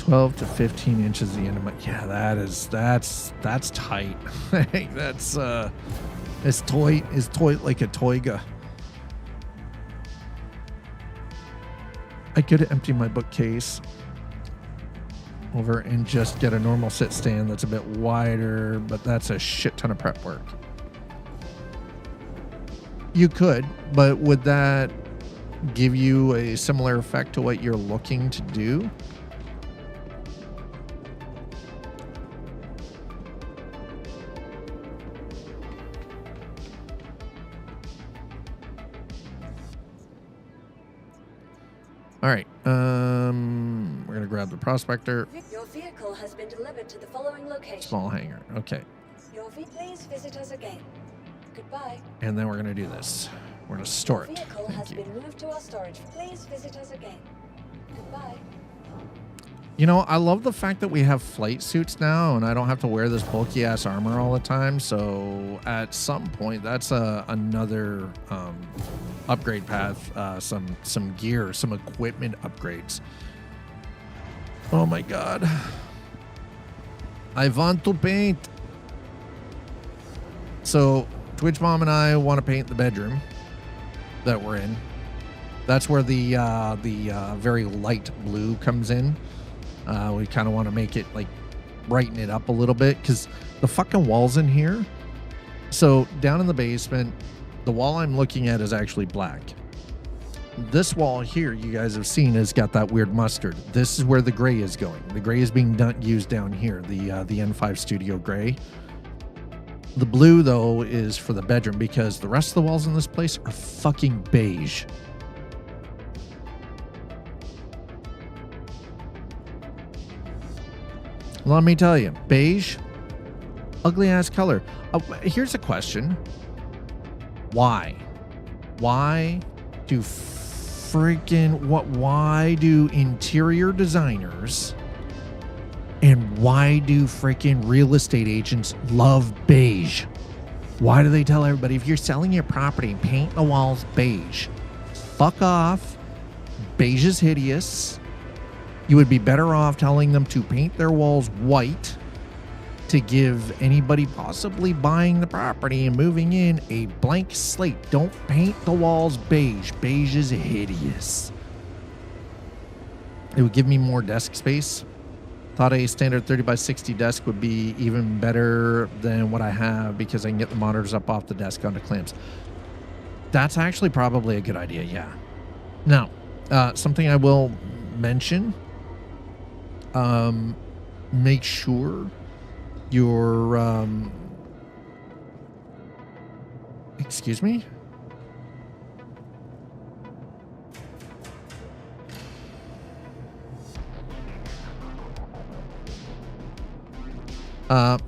12 to 15 inches the end of my... Yeah, that's tight. I think that's it's tight like a toiga. I could empty my bookcase over and just get a normal sit stand that's a bit wider, but that's a shit ton of prep work. You could, but would that give you a similar effect to what you're looking to do? All right, we're gonna grab the prospector. Your vehicle has been delivered to the following location. Small hangar. Okay. Please visit us again. Goodbye. And then we're gonna do this. We're gonna store it. Vehicle has been moved to our storage. Please visit us again. Goodbye. You know, I love the fact that we have flight suits now, and I don't have to wear this bulky ass armor all the time. So at some point, that's another upgrade path. Some gear, some equipment upgrades. Oh my god! I want to paint. So Twitch Mom and I want to paint the bedroom that we're in. That's where the very light blue comes in. We kind of want to make it like brighten it up a little bit because the fucking walls in here. So down in the basement, the wall I'm looking at is actually black. This wall here, you guys have seen, has got that weird mustard. This is where the gray is going. The gray is being used down here, the N5 Studio gray. The blue, though, is for the bedroom because the rest of the walls in this place are fucking beige. Let me tell you, beige, ugly ass color. Here's a question. Why? Why do why do interior designers and why do freaking real estate agents love beige? Why do they tell everybody, if you're selling your property, paint the walls beige? Fuck off. Beige is hideous. You would be better off telling them to paint their walls white to give anybody possibly buying the property and moving in a blank slate. Don't paint the walls beige. Beige is hideous. It would give me more desk space. Thought a standard 30 by 60 desk would be even better than what I have because I can get the monitors up off the desk onto clamps. That's actually probably a good idea, yeah. Now, something I will mention, make sure your excuse me,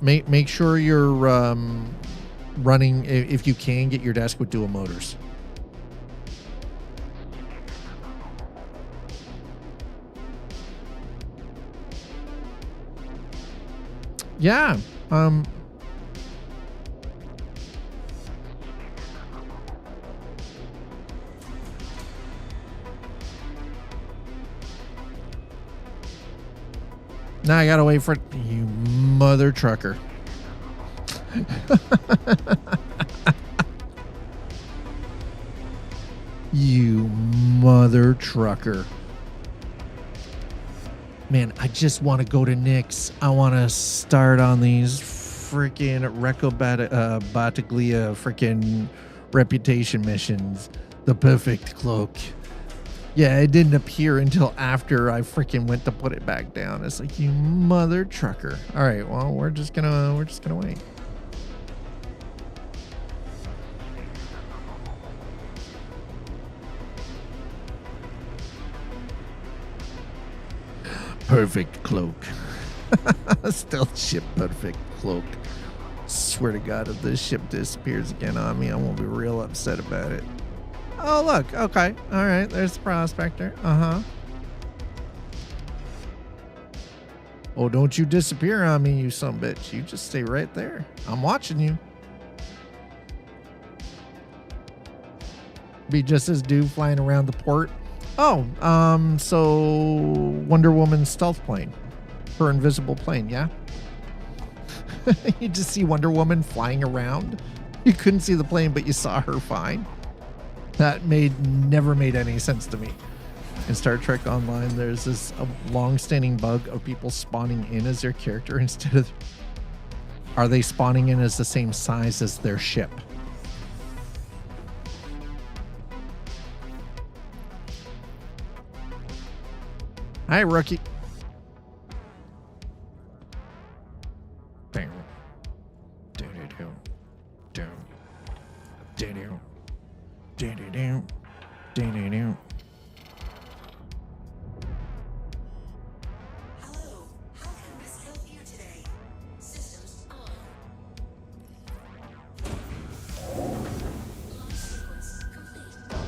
make sure you're running, if you can, get your desk with dual motors. Yeah. Now I gotta wait for it. You mother trucker. You mother trucker. Man, I just want to go to Nick's. I want to start on these freaking Recco Battaglia freaking reputation missions. The perfect cloak. Yeah, it didn't appear until after I freaking went to put it back down. It's like, you mother trucker. All right, well, we're just gonna wait. Perfect cloak. Still ship perfect cloak. Swear to God, if this ship disappears again on me, I won't be real upset about it. Oh, look. Okay. All right. There's the Prospector. Uh-huh. Oh, don't you disappear on me, you sumbitch. You just stay right there. I'm watching you. Be just as dude flying around the port. Oh, so Wonder Woman's stealth plane. Her invisible plane, yeah? You just see Wonder Woman flying around. You couldn't see the plane, but you saw her fine. That never made any sense to me. In Star Trek Online, there's this long-standing bug of people spawning in as their character instead of... Are they spawning in as the same size as their ship? Hi, rookie.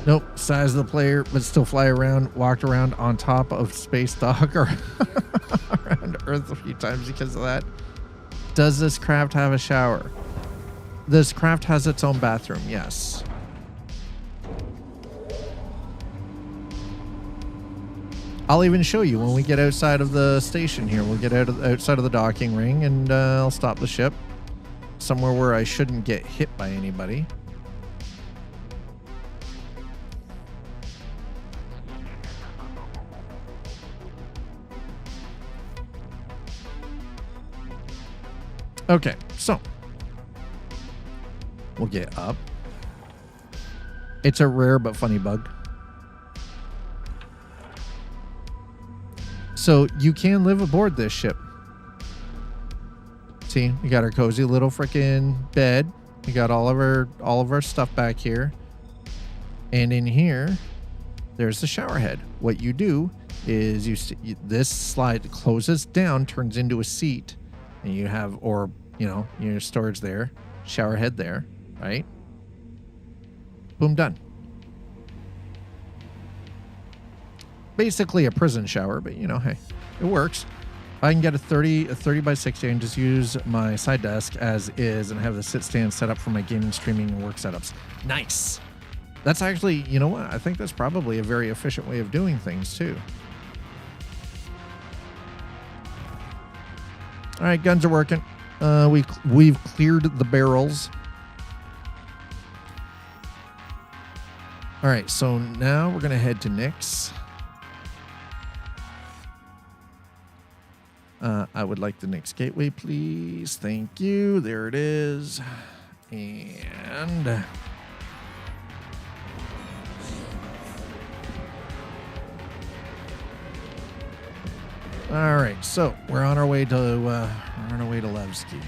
Nope, size of the player, but still fly around, walked around on top of space dock or around Earth a few times because of that. Does this craft have a shower? This craft has its own bathroom, yes. I'll even show you when we get outside of the station here. We'll get outside of the docking ring and I'll stop the ship. somewhere where I shouldn't get hit by anybody. Okay, so we'll get up. It's a rare but funny bug. So you can live aboard this ship. See, we got our cozy little freaking bed. We got all of our stuff back here. And in here, there's the shower head. What you do is this slide closes down, turns into a seat, and you have, or you know, your storage there, shower head there, right? Boom, done. Basically a prison shower, but you know, hey, it works. I can get a 30 by 60 and just use my side desk as is and have the sit stand set up for my gaming, streaming, and work setups. Nice. That's actually, you know what? I think that's probably a very efficient way of doing things too. All right, guns are working. We've cleared the barrels. All right, so now we're gonna head to Nick's. I would like the Nick's gateway, please. Thank you. There it is. And all right, so we're on our way to Levski.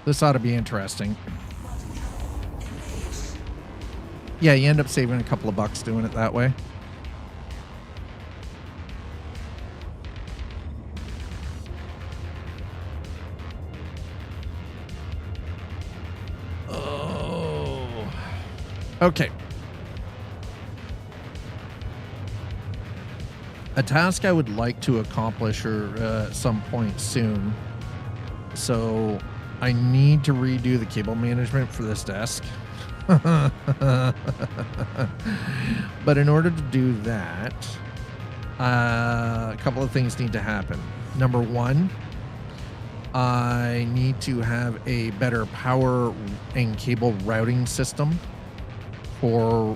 This ought to be interesting. Yeah, you end up saving a couple of bucks doing it that way. Oh. Okay. A task I would like to accomplish at some point soon. So I need to redo the cable management for this desk. But in order to do that, a couple of things need to happen. Number one, I need to have a better power and cable routing system for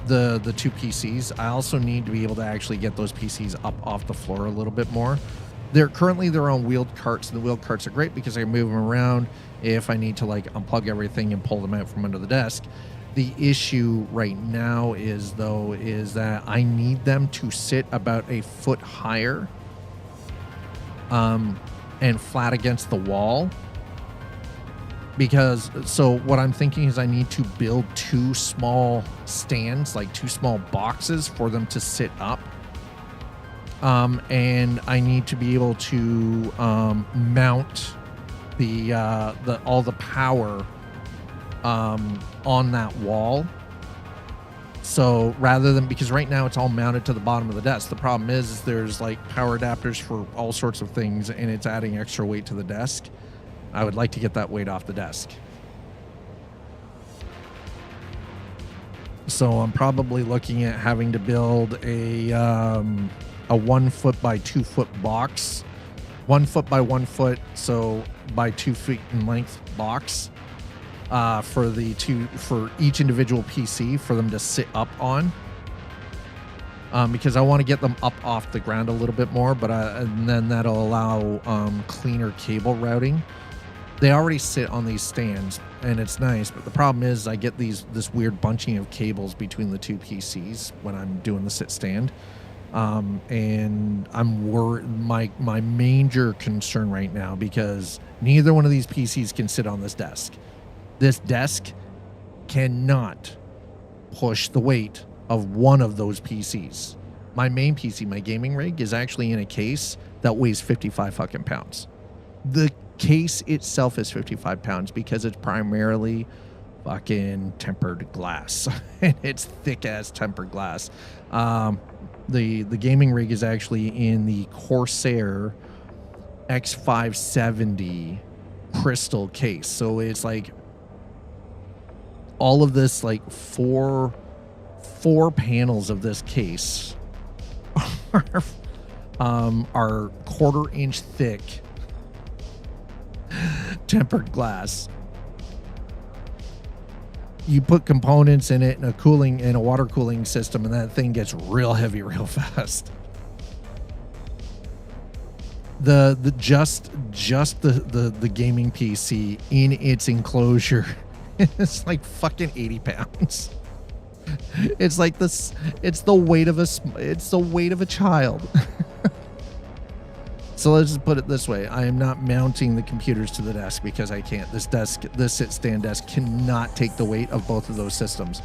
the two PCs. I also need to be able to actually get those PCs up off the floor a little bit more. They're on wheeled carts, and the wheeled carts are great because I move them around if I need to like unplug everything and pull them out from under the desk. The issue right now is that I need them to sit about a foot higher and flat against the wall. Because, so what I'm thinking is I need to build two small stands, like two small boxes for them to sit up. And I need to be able to mount all the power on that wall. So rather than, because right now it's all mounted to the bottom of the desk. The problem is there's like power adapters for all sorts of things, and it's adding extra weight to the desk. I would like to get that weight off the desk. So I'm probably looking at having to build a 1 foot by 2 foot box, 1 foot by 1 foot, so by 2 feet in length box for each individual PC for them to sit up on. Because I want to get them up off the ground a little bit more, and then that'll allow cleaner cable routing. They already sit on these stands, and it's nice, but the problem is I get this weird bunching of cables between the two PCs when I'm doing the sit stand. And I'm worried. My major concern right now, because neither one of these PCs can sit on this desk. This desk cannot push the weight of one of those PCs. My main PC, my gaming rig, is actually in a case that weighs 55 fucking pounds. The case itself is 55 pounds because it's primarily fucking tempered glass. And it's thick as tempered glass. The gaming rig is actually in the Corsair X570 crystal case. So it's like all of this, like four panels of this case are 1/4 inch thick tempered glass. You put components in it in a water cooling system, and that thing gets real heavy real fast. The gaming PC in its enclosure is like fucking 80 pounds. It's like this. It's the weight of a child. So let's just put it this way. I am not mounting the computers to the desk because I can't. This sit-stand desk cannot take the weight of both of those systems.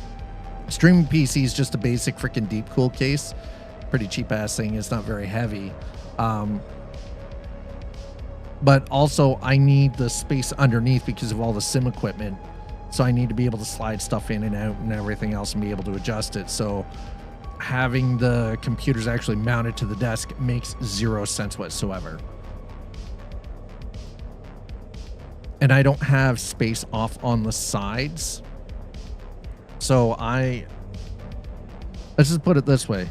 Streaming PC is just a basic freaking deep cool case. Pretty cheap ass thing. It's not very heavy. But also I need the space underneath because of all the sim equipment. So I need to be able to slide stuff in and out and everything else and be able to adjust it. So having the computers actually mounted to the desk makes zero sense whatsoever. And I don't have space off on the sides. So let's just put it this way.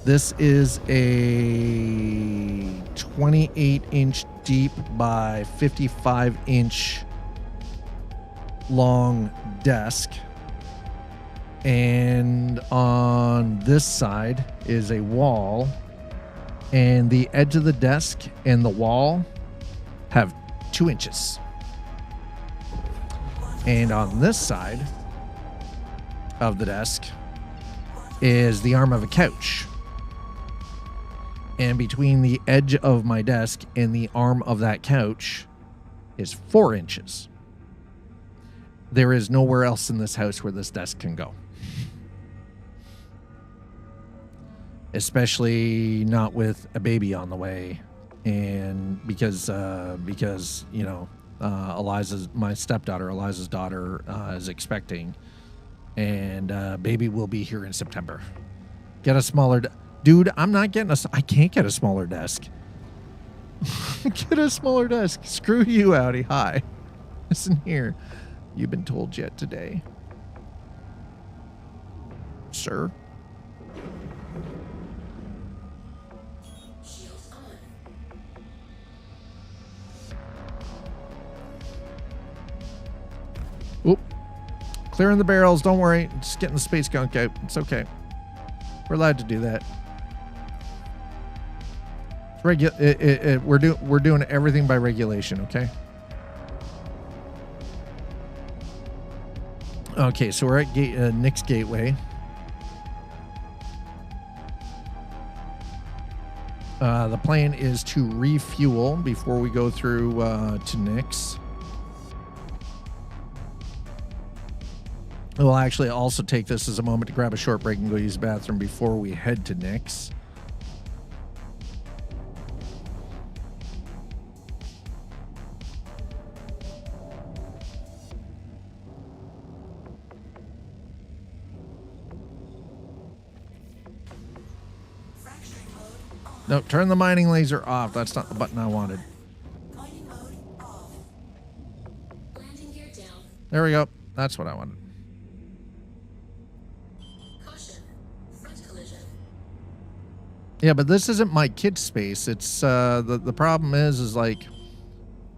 This is a 28-inch deep by 55-inch long desk. And on this side is a wall. And the edge of the desk and the wall have 2 inches. And on this side of the desk is the arm of a couch. And between the edge of my desk and the arm of that couch is 4 inches. There is nowhere else in this house where this desk can go. Especially not with a baby on the way. And because you know, my stepdaughter, Eliza's daughter, is expecting. And baby will be here in September. Get a smaller... Dude, I'm not getting I can't get a smaller desk. Get a smaller desk. Screw you, Audi. Hi. Listen here. You've been told yet today. Sir? Oop. Clearing the barrels. Don't worry. Just getting the space gunk out. It's okay. We're allowed to do that. We're doing everything by regulation, okay? Okay, so we're at Nick's Gateway. The plan is to refuel before we go through to Nick's. We'll actually also take this as a moment to grab a short break and go use the bathroom before we head to Nick's. No, turn the mining laser off. That's not the button I wanted. Mining mode off. Landing gear down. There we go. That's what I wanted. Caution. Front collision. Yeah, but this isn't my kid's space. It's the problem is like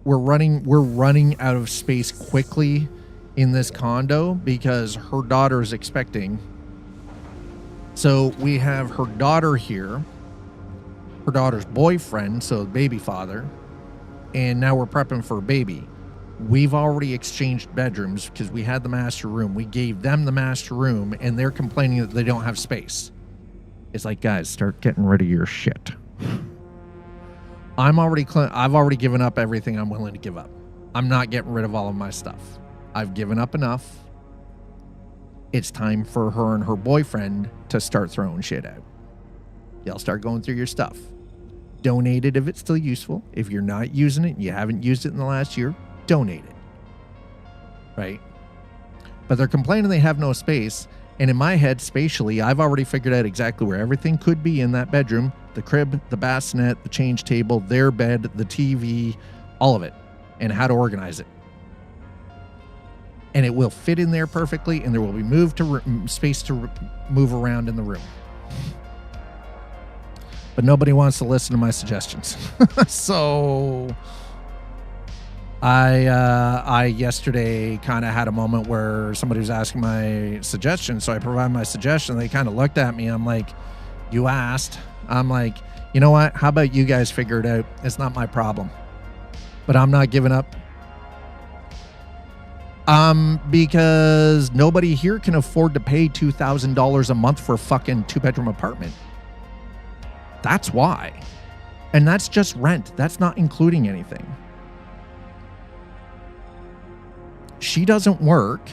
we're running out of space quickly in this condo because her daughter is expecting. So we have her daughter here. Her daughter's boyfriend, so baby father, and now we're prepping for a baby. We've already exchanged bedrooms because we had the master room. We gave them the master room, and they're complaining that they don't have space. It's like, guys, start getting rid of your shit. I've already given up everything I'm willing to give up. I'm not getting rid of all of my stuff. I've given up enough. It's time for her and her boyfriend to start throwing shit out. Y'all start going through your stuff. Donate it if it's still useful. If you're not using it and you haven't used it in the last year, donate it. Right? But they're complaining they have no space. And in my head, spatially, I've already figured out exactly where everything could be in that bedroom. The crib, the bassinet, the change table, their bed, the TV, all of it. And how to organize it. and it will fit in there perfectly, and there will be space to move around in the room. But nobody wants to listen to my suggestions. So I yesterday kind of had a moment where somebody was asking my suggestion, so I provided my suggestion. They kind of looked at me. I'm like, you asked. I'm like, you know what? How about you guys figure it out? It's not my problem. But I'm not giving up. Because nobody here can afford to pay $2,000 a month for a fucking 2-bedroom apartment. That's why. And that's just rent. That's not including anything. She doesn't work.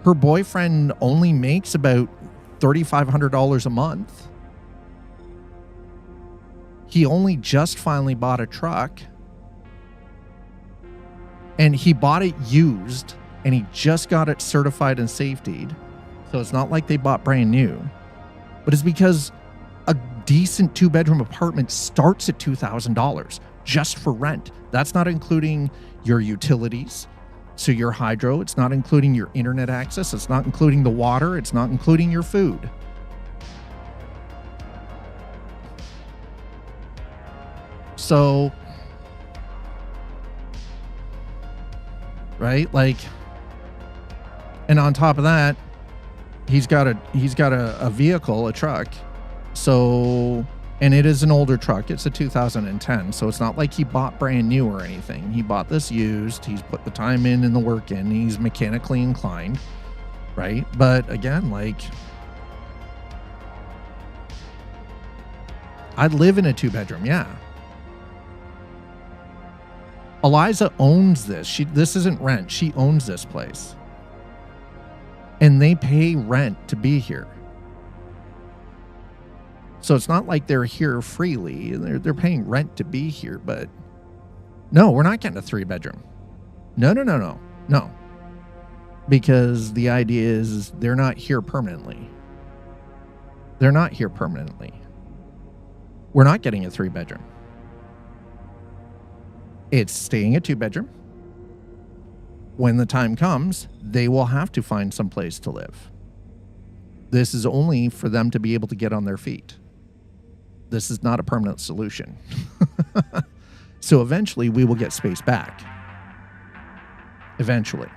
Her boyfriend only makes about $3,500 a month. He only just finally bought a truck. And he bought it used, and he just got it certified and safetied. So it's not like they bought brand new. But it's because a decent 2-bedroom apartment starts at $2,000 just for rent. That's not including your utilities. So your hydro, it's not including your internet access. It's not including the water. It's not including your food. So, right? Like, and on top of that, he's got a vehicle, a truck. So, and it is an older truck. It's a 2010. So it's not like he bought brand new or anything. He bought this used. He's put the time in and the work in. He's mechanically inclined, right? But again, like, I'd live in a 2-bedroom. Yeah. Eliza owns this. This isn't rent. She owns this place. And they pay rent to be here. So it's not like they're here freely. They're paying rent to be here, but no, we're not getting a 3-bedroom. No. Because the idea is they're not here permanently. We're not getting a 3-bedroom. It's staying a 2-bedroom. When the time comes, they will have to find some place to live. This is only for them to be able to get on their feet. This is not a permanent solution. So eventually we will get space back. Eventually.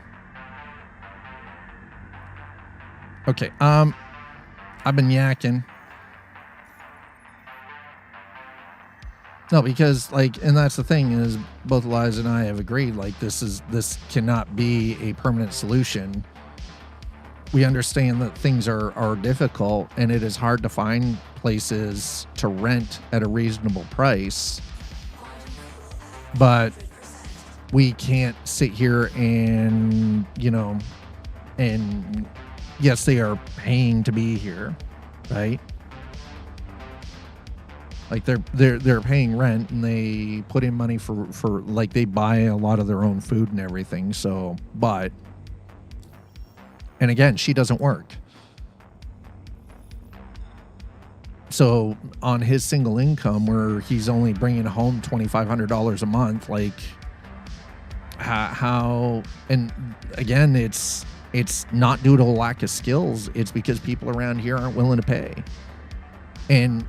Okay, I've been yakking. No, because like, and that's the thing is both Eliza and I have agreed, like this cannot be a permanent solution. We understand that things are difficult and it is hard to find places to rent at a reasonable price, but we can't sit here and, and yes, they are paying to be here, right? Like they're paying rent and they put in money for like they buy a lot of their own food and everything. So, but, and again, she doesn't work. So on his single income where he's only bringing home $2,500 a month, like how, and again, it's not due to a lack of skills. It's because people around here aren't willing to pay. And,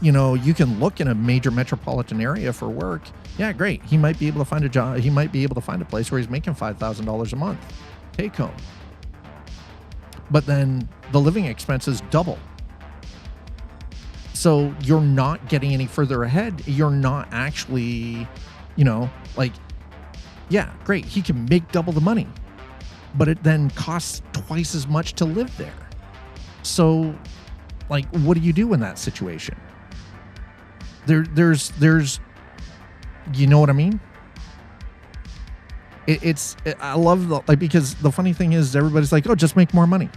you can look in a major metropolitan area for work. Yeah, great. He might be able to find a job. He might be able to find a place where he's making $5,000 a month take home. But then the living expenses double. So you're not getting any further ahead. You're not actually, like, yeah, great. He can make double the money, but it then costs twice as much to live there. So, like, what do you do in that situation? There's, you know what I mean? I love because the funny thing is everybody's like, oh, just make more money.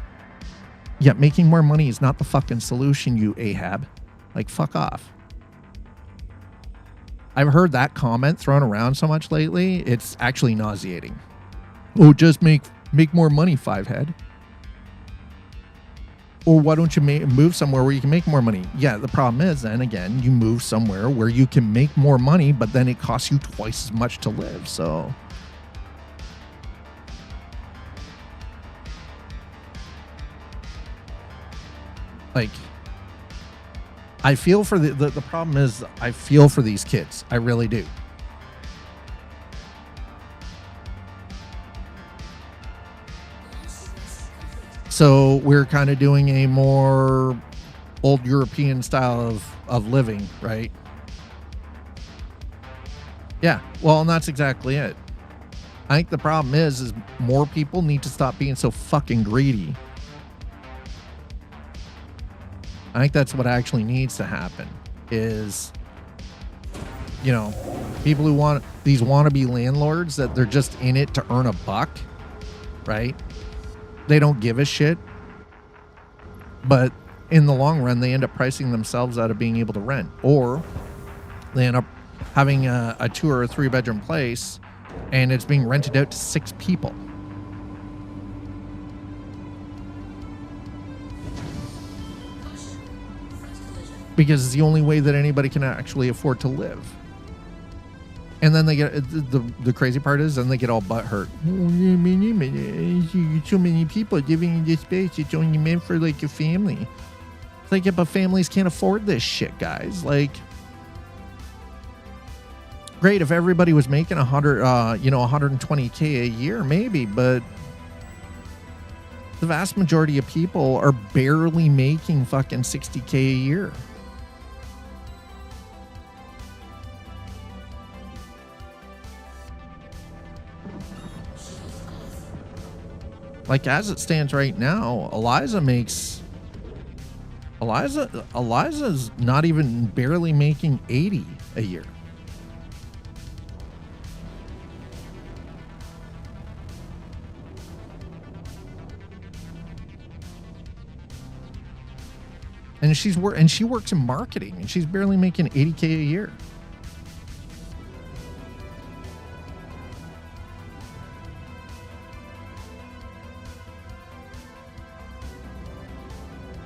Yeah, making more money is not the fucking solution, you Ahab. Like, fuck off. I've heard that comment thrown around so much lately, it's actually nauseating. Oh, just make more money, Fivehead. Or why don't you move somewhere where you can make more money? Yeah, the problem is then again, you move somewhere where you can make more money, but then it costs you twice as much to live. So Like, I feel for the problem is I feel for these kids. I really do. So we're kind of doing a more old European style of living, right? Yeah, well, and that's exactly it. I think the problem is more people need to stop being so fucking greedy. I think that's what actually needs to happen is, you know, people who want these wannabe landlords that they're just in it to earn a buck, right? They don't give a shit. But in the long run, they end up pricing themselves out of being able to rent, or they end up having a 2 or a 3 bedroom place and it's being rented out to 6 people. Because it's the only way that anybody can actually afford to live. And then they get the crazy part is then they get all butthurt. So many people living in this space. It's only meant for like a family. It's like, yeah, but families can't afford this shit, guys. Like, great if everybody was making 120K a year, maybe, but the vast majority of people are barely making fucking 60K a year. Like, as it stands right now, Eliza's not even barely making 80 a year. And she works in marketing and she's barely making 80K a year.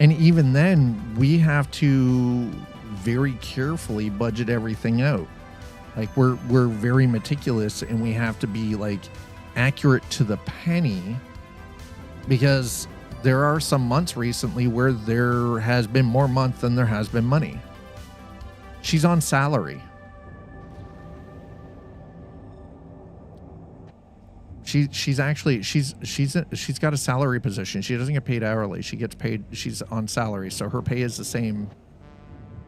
And even then, we have to very carefully budget everything out. Like, we're very meticulous and we have to be like accurate to the penny, because there are some months recently where there has been more month than there has been money. She's on salary. She's got a salary position. She doesn't get paid hourly. She gets paid. She's on salary, so her pay is the same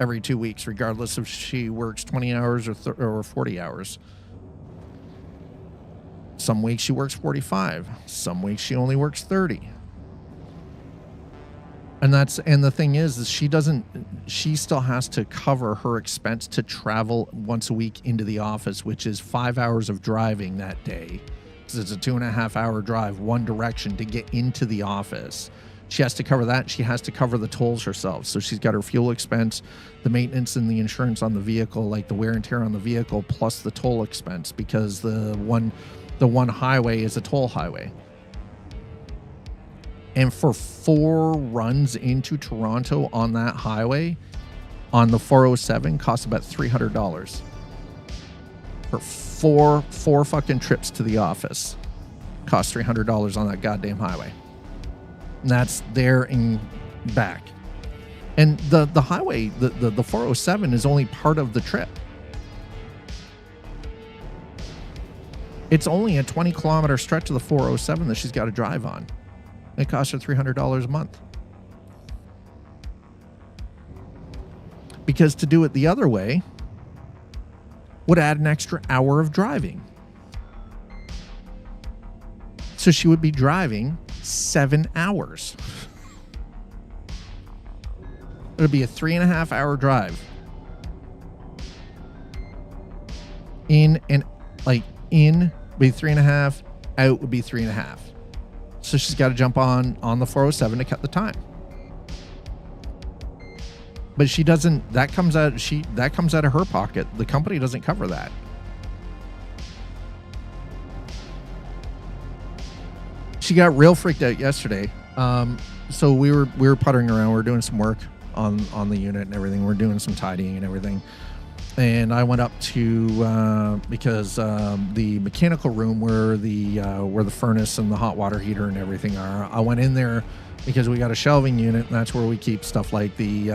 every 2 weeks, regardless if she works 20 hours or 40 hours. Some weeks she works 45. Some weeks she only works 30. And the thing is she still has to cover her expense to travel once a week into the office, which is 5 hours of driving that day. It's a 2.5 hour drive one direction to get into the office. She has to cover that. She has to cover the tolls herself. So she's got her fuel expense, the maintenance and the insurance on the vehicle, like the wear and tear on the vehicle, plus the toll expense, because the one highway is a toll highway. And for 4 runs into Toronto on that highway, on the 407, costs about $300. For four fucking trips to the office, costs $300 on that goddamn highway. And that's there and back. And the highway, the 407 is only part of the trip. It's only a 20-kilometer stretch of the 407 that she's got to drive on. It costs her $300 a month. Because to do it the other way would add an extra hour of driving. So she would be driving 7 hours. It would be a 3.5 hour drive. In would be 3.5, out would be 3.5. So she's got to jump on the 407 to cut the time. But she doesn't. That comes out of her pocket. The company doesn't cover that. She got real freaked out yesterday. So we were puttering around. We were doing some work on the unit and everything. We're doing some tidying and everything. And I went up to because the mechanical room where the furnace and the hot water heater and everything are. I went in there because we got a shelving unit, and that's where we keep stuff like the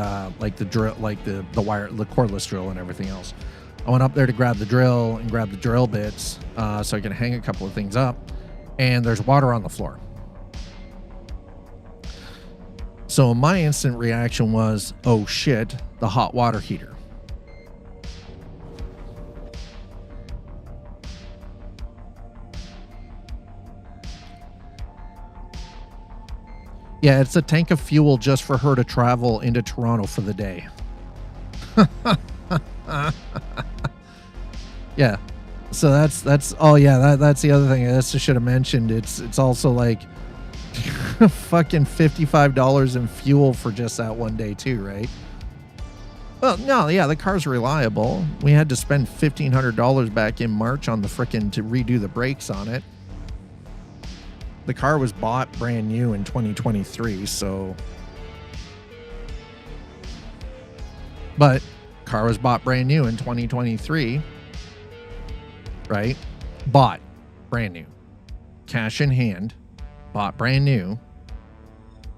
drill, like the wire, the cordless drill, and everything else. I went up there to grab the drill and grab the drill bits so I can hang a couple of things up, and there's water on the floor. So my instant reaction was, oh shit, the hot water heater. Yeah, it's a tank of fuel just for her to travel into Toronto for the day. Yeah. So that's oh yeah, that's the other thing I should have mentioned. It's also like fucking $55 in fuel for just that one day too, right? Well, no, yeah, the car's reliable. We had to spend $1,500 back in March on the frickin' to redo the brakes on it. The car was bought brand new in 2023, so. But car was bought brand new in 2023, right? Bought brand new. Cash in hand, bought brand new.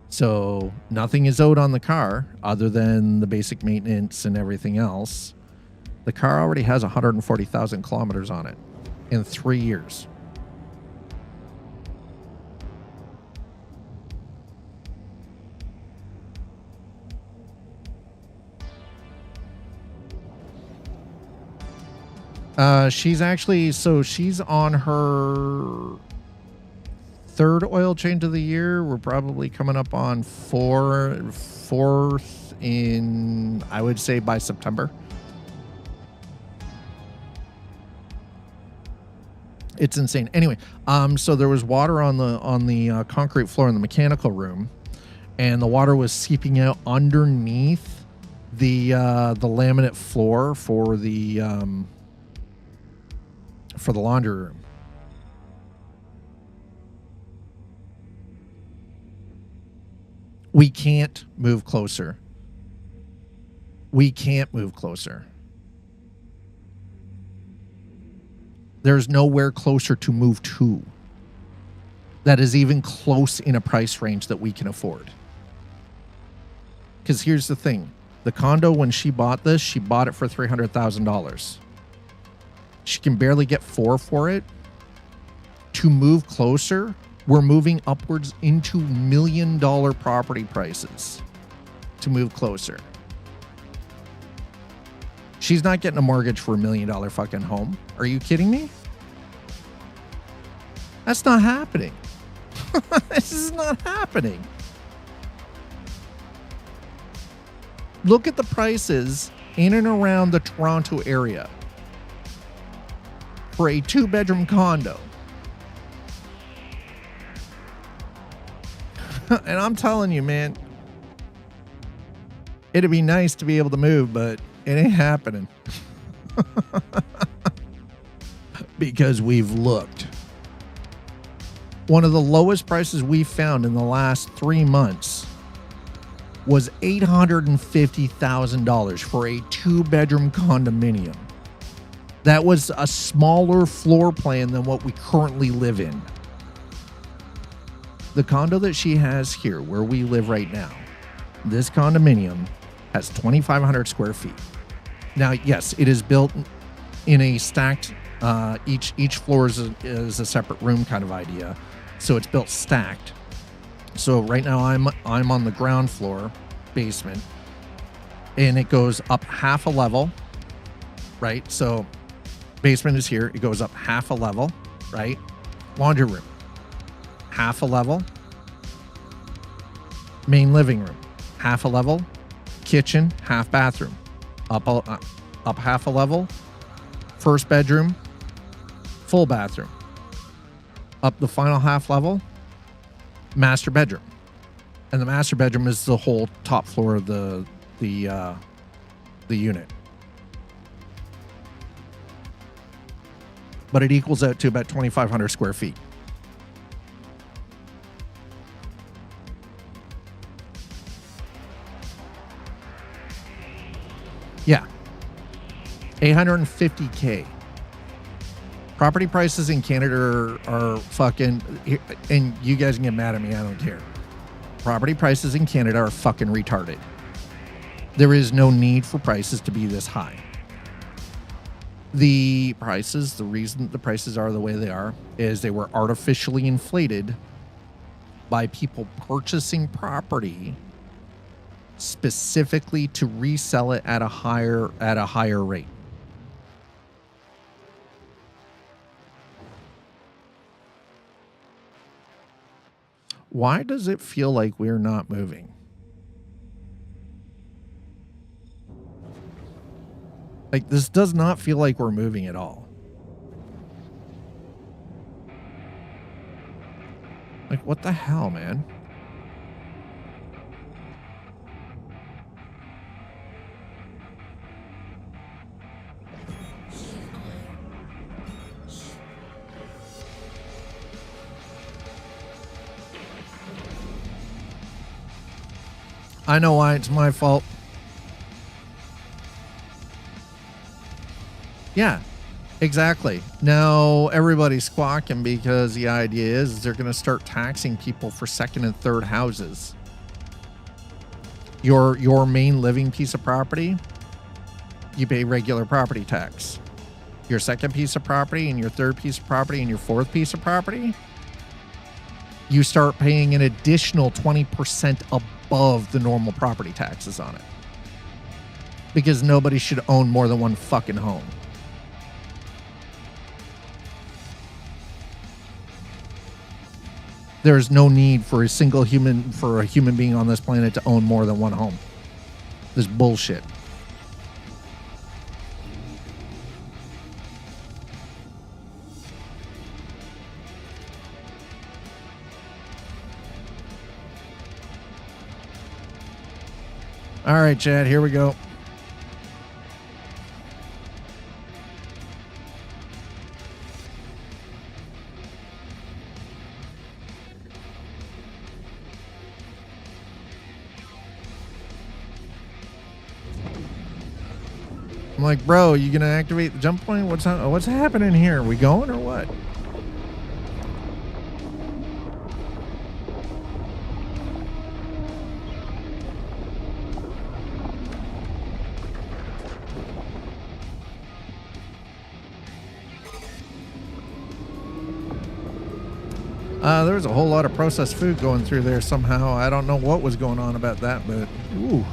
So nothing is owed on the car other than the basic maintenance and everything else. The car already has 140,000 kilometers on it in 3 years. She's on her third oil change of the year. We're probably coming up on fourth in, I would say, by September. It's insane. Anyway, so there was water on the concrete floor in the mechanical room, and the water was seeping out underneath the laminate floor for the laundry room. We can't move closer. We can't move closer. There's nowhere closer to move to that is even close in a price range that we can afford. Because here's the thing. The condo, when she bought this, she bought it for $300,000. She can barely get $4 for it. To move closer, we're moving upwards into $1 million property prices to move closer. She's not getting a mortgage for $1 million fucking home. Are you kidding me? That's not happening. This is not happening. Look at the prices in and around the Toronto area for a 2-bedroom condo. And I'm telling you, man, it'd be nice to be able to move, but it ain't happening. Because we've looked. One of the lowest prices we found in the last 3 months was $850,000 for a 2-bedroom condominium. That was a smaller floor plan than what we currently live in. The condo that she has here, where we live right now, this condominium has 2,500 square feet. Now, yes, it is built in a stacked, each floor is a separate room kind of idea. So it's built stacked. So right now I'm on the ground floor, basement, and it goes up half a level, right? So basement is here. It goes up half a level, right? Laundry room, half a level. Main living room, half a level. Kitchen, half bathroom. Up half a level. First bedroom, full bathroom. Up the final half level, master bedroom. And the master bedroom is the whole top floor of the unit. But it equals out to about 2,500 square feet. Yeah. $850K. Property prices in Canada are fucking, and you guys can get mad at me, I don't care. Property prices in Canada are fucking retarded. There is no need for prices to be this high. The reason the prices are the way they are is they were artificially inflated by people purchasing property specifically to resell it at a higher rate. Why does it feel like we're not moving? Like, this does not feel like we're moving at all. Like, what the hell, man? I know why it's my fault. Yeah, exactly. Now everybody's squawking because the idea is they're going to start taxing people for second and third houses. Your main living piece of property, you pay regular property tax. Your second piece of property and your third piece of property and your fourth piece of property, you start paying an additional 20% above the normal property taxes on it. Because nobody should own more than one fucking home. There's no need for a human being on this planet to own more than one home. This bullshit. All right, Chad, here we go. I'm like, bro, you gonna activate the jump point? What's happening here? Are we going or what? There was a whole lot of processed food going through there somehow. I don't know what was going on about that, but ooh.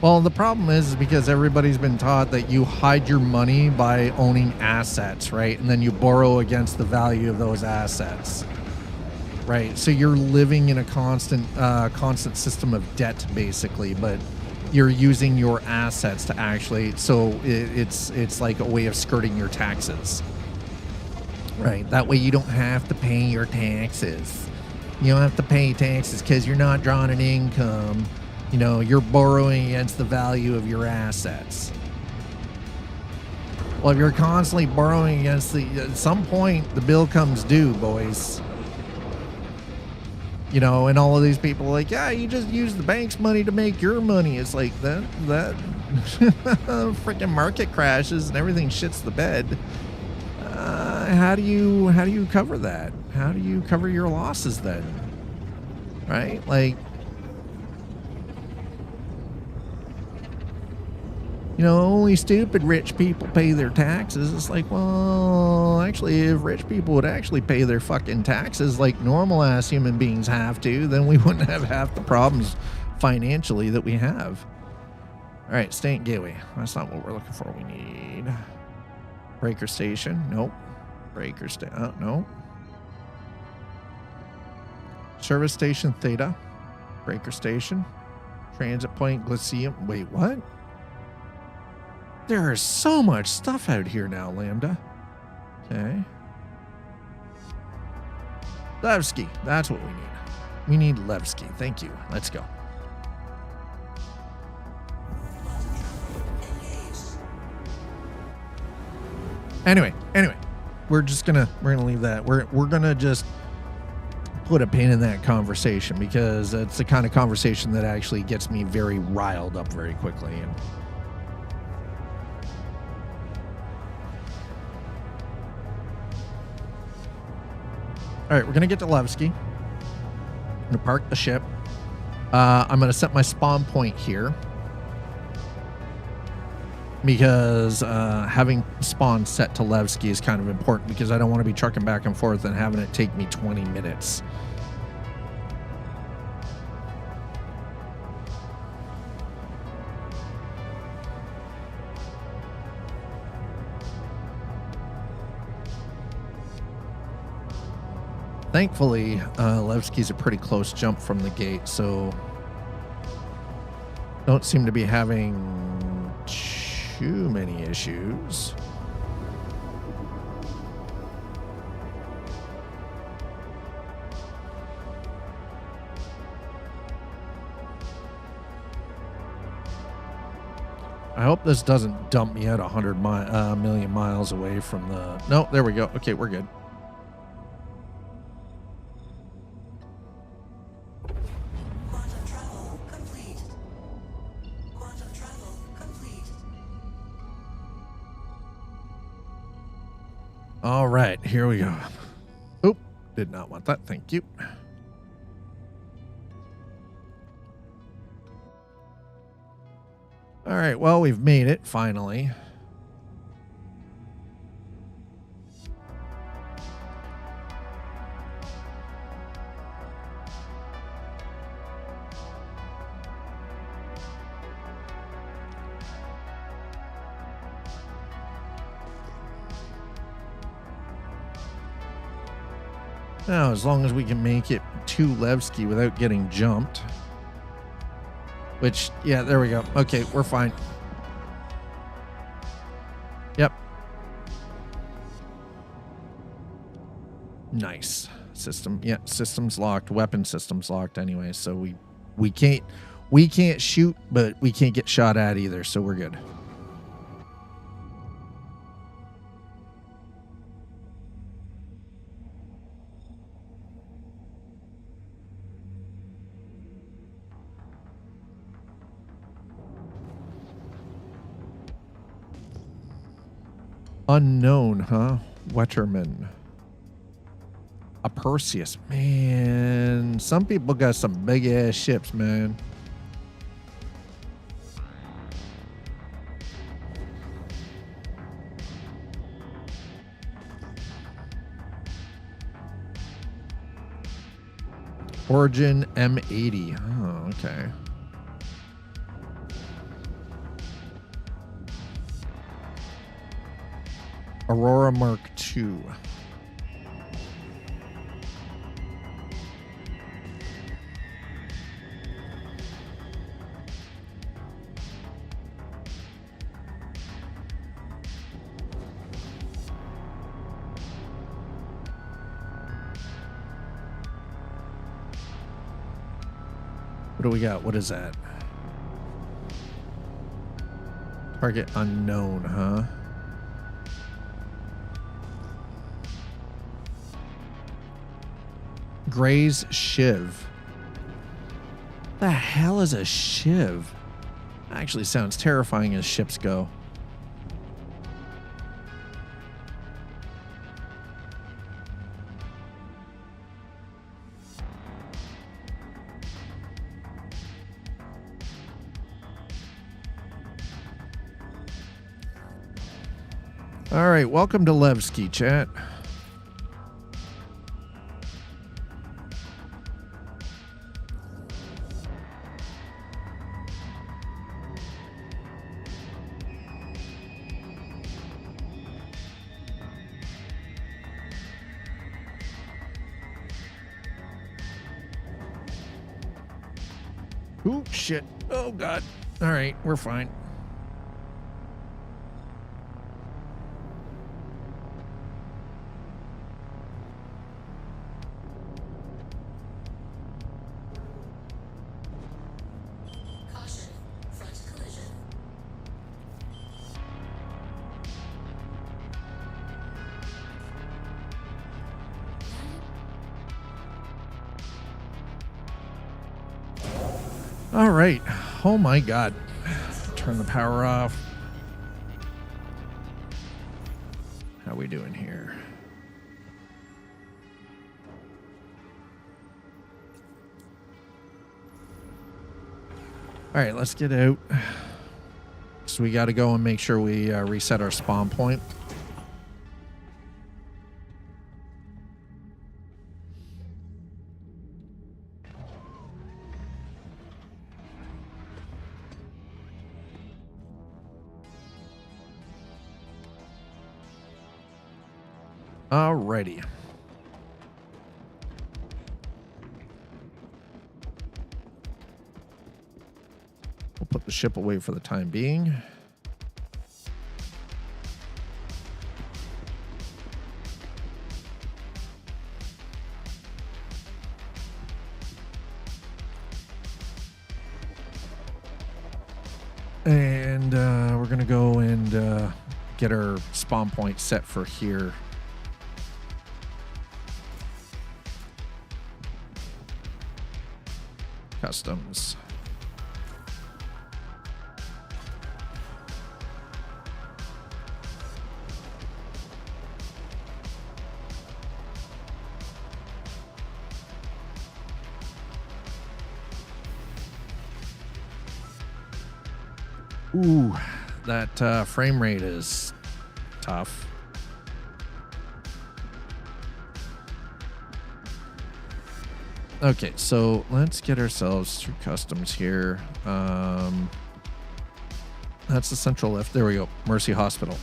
Well, the problem is because everybody's been taught that you hide your money by owning assets, right? And then you borrow against the value of those assets, right? So you're living in a constant system of debt, basically, but you're using your assets to actually, so it's like a way of skirting your taxes, right? That way you don't have to pay your taxes. You don't have to pay taxes because you're not drawing an income. You know, you're borrowing against the value of your assets. Well, if you're constantly borrowing against at some point, the bill comes due, boys. You know, and all of these people are like, yeah, you just use the bank's money to make your money. It's like that freaking market crashes and everything shits the bed. How do you cover that? How do you cover your losses then? Right? Like, you know, only stupid rich people pay their taxes. It's like, well, actually, if rich people would actually pay their fucking taxes like normal ass human beings have to, then we wouldn't have half the problems financially that we have. All right, Stanton Gateway. That's not what we're looking for. We need breaker station. Nope. Breaker station. Oh, no. Service station Theta. Breaker station. Transit point Glaciem. Wait, what? There is so much stuff out here now, Lambda. Okay. Levski. That's what we need. We need Levski. Thank you. Let's go. Anyway. We're gonna leave that. We're gonna just put a pin in that conversation because it's the kind of conversation that actually gets me very riled up very quickly. And all right, we're going to get to Levski. I'm going to park the ship. I'm going to set my spawn point here because having spawn set to Levski is kind of important because I don't want to be trucking back and forth and having it take me 20 minutes. Thankfully, Levski's a pretty close jump from the gate, so don't seem to be having too many issues. I hope this doesn't dump me at 100 million miles away from the... No, there we go. Okay, we're good. All right, here we go. Oop, did not want that. Thank you. All right, well, we've made it finally. Now, as long as we can make it to Levski without getting jumped. Which, yeah, there we go. Okay, we're fine. Yep. Nice. System, yeah, system's locked. Weapon system's locked anyway, so we can't shoot, but we can't get shot at either, so we're good. Unknown, huh? Wetterman. A Perseus. Man, some people got some big ass ships, man. Origin M80. Oh, okay. Aurora Mark II. What do we got? What is that? Target unknown, huh? Gray's Shiv. The hell is a Shiv? Actually sounds terrifying as ships go. All right, welcome to Levski, chat. Ooh, shit. Oh, God. All right, we're fine. All right. Oh my God. Turn the power off. How we doing here? All right, let's get out. So we got to go and make sure we reset our spawn point. Alrighty. We'll put the ship away for the time being. And we're going to go and get our spawn point set for here. Customs. Ooh, that frame rate is tough. Okay, so let's get ourselves through customs here. That's the central lift. There we go. Mercy Hospital.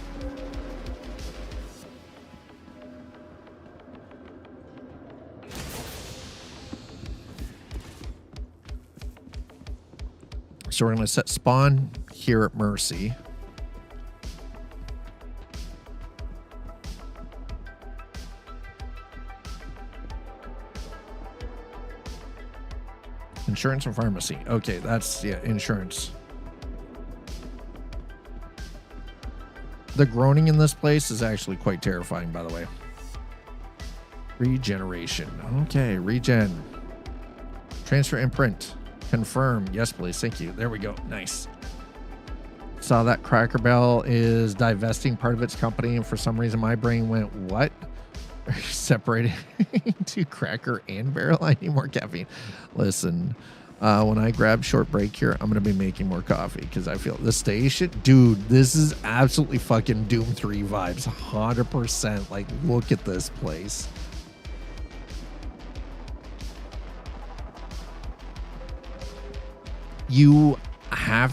So we're going to set spawn here at Mercy. Insurance and pharmacy. Okay, that's, yeah, insurance. The groaning in this place is actually quite terrifying, by the way. Regeneration. Okay, regen. Transfer imprint. Confirm. Yes, please. Thank you. There we go. Nice. Saw that Cracker Barrel is divesting part of its company, and for some reason my brain went, what? Separated into Cracker and Barrel? I need more caffeine. Listen, when I grab short break here, I'm going to be making more coffee because I feel the station, dude, this is absolutely fucking Doom 3 vibes. 100%. Like, look at this place. You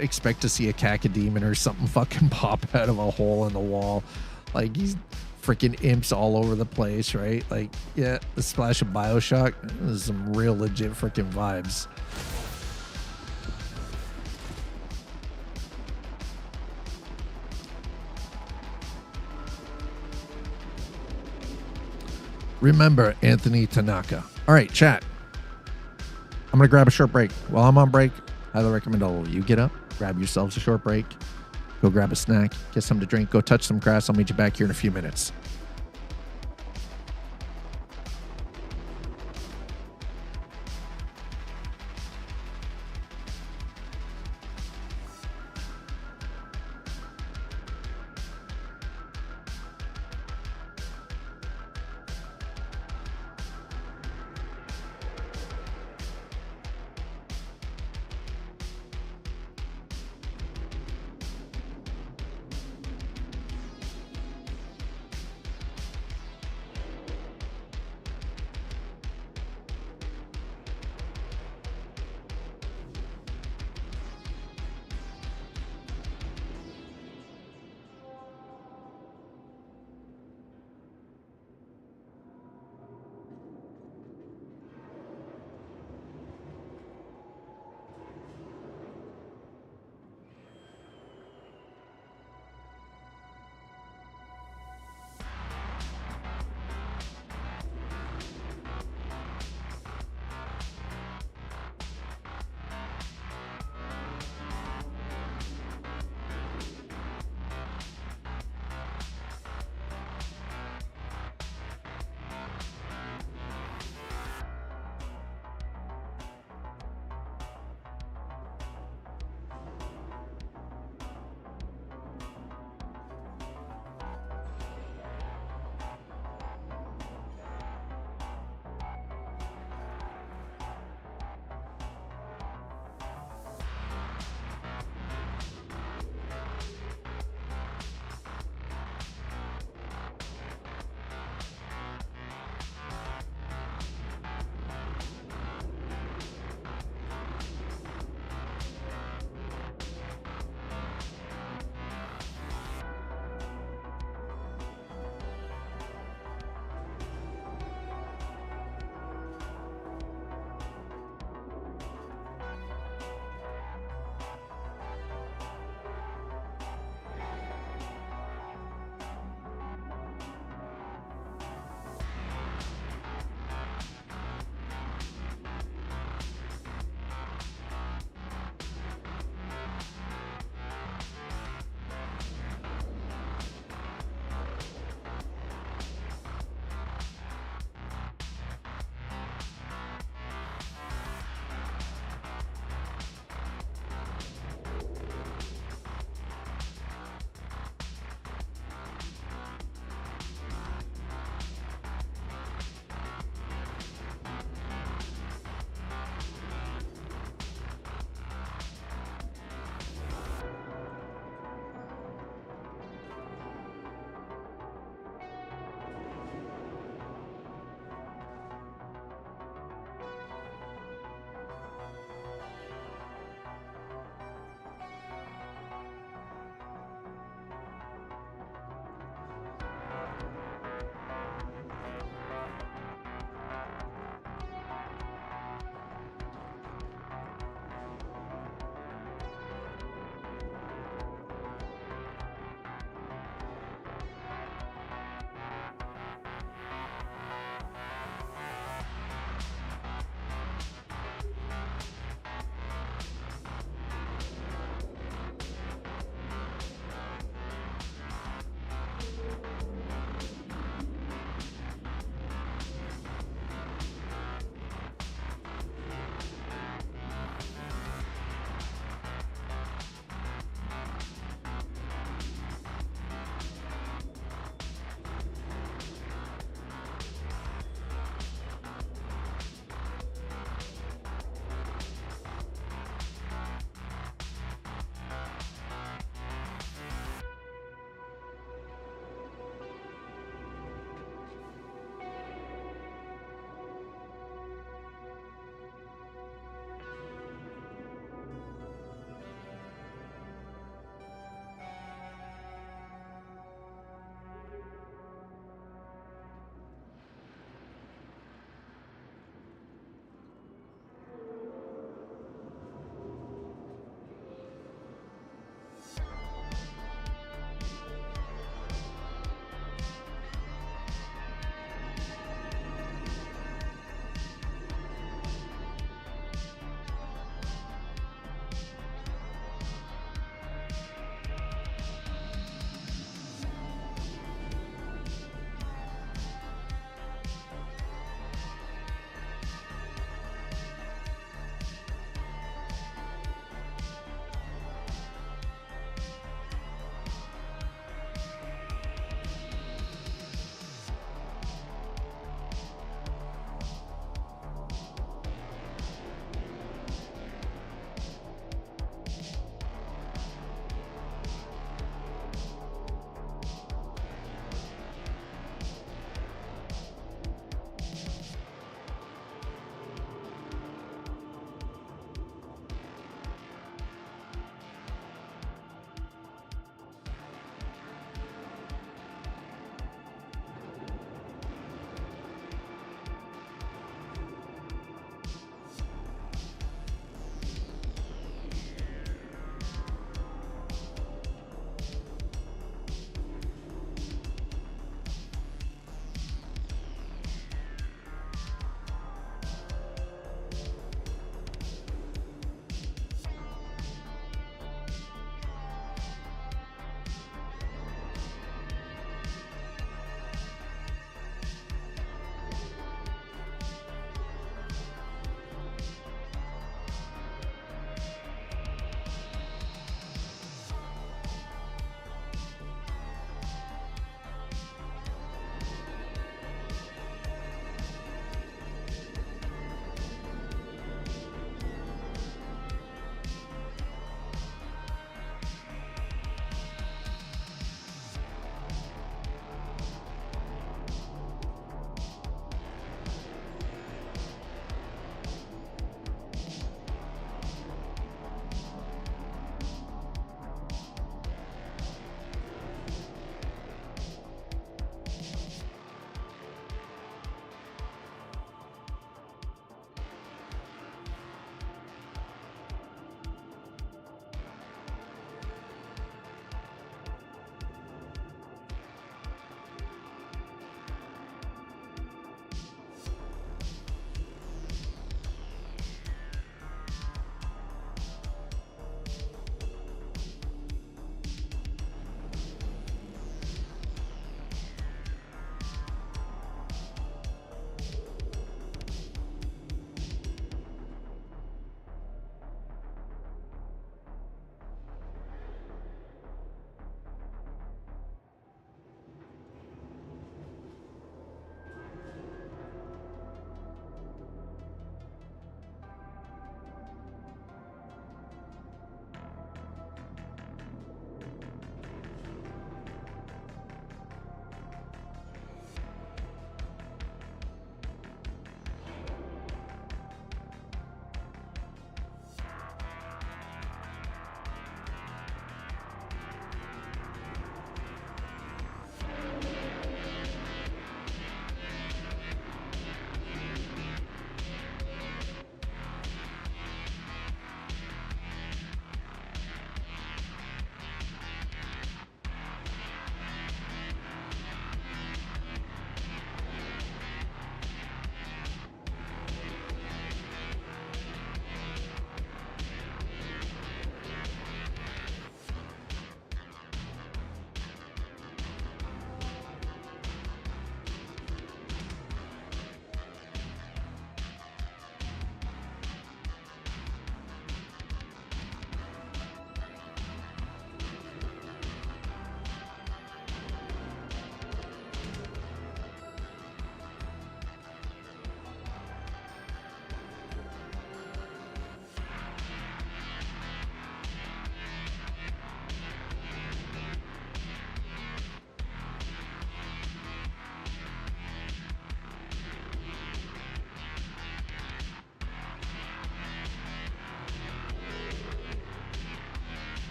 expect to see a cacodemon or something fucking pop out of a hole in the wall. Like, he's freaking imps all over the place, right? Like, yeah, the splash of Bioshock. This is some real legit freaking vibes. Remember Anthony Tanaka. All right, chat. I'm going to grab a short break. While I'm on break, I highly recommend all of you get up, grab yourselves a short break, go grab a snack, get something to drink, go touch some grass. I'll meet you back here in a few minutes.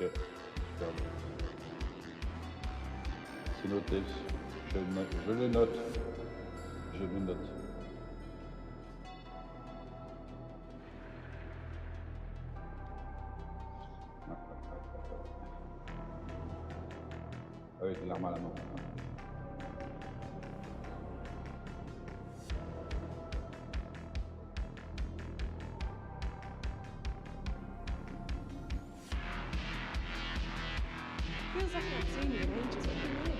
Ok, super bien. C'est noté. Je le note. Je le note. Ah oui, j'ai l'arme à la main. Feels like I've seen you in ages. What are you doing?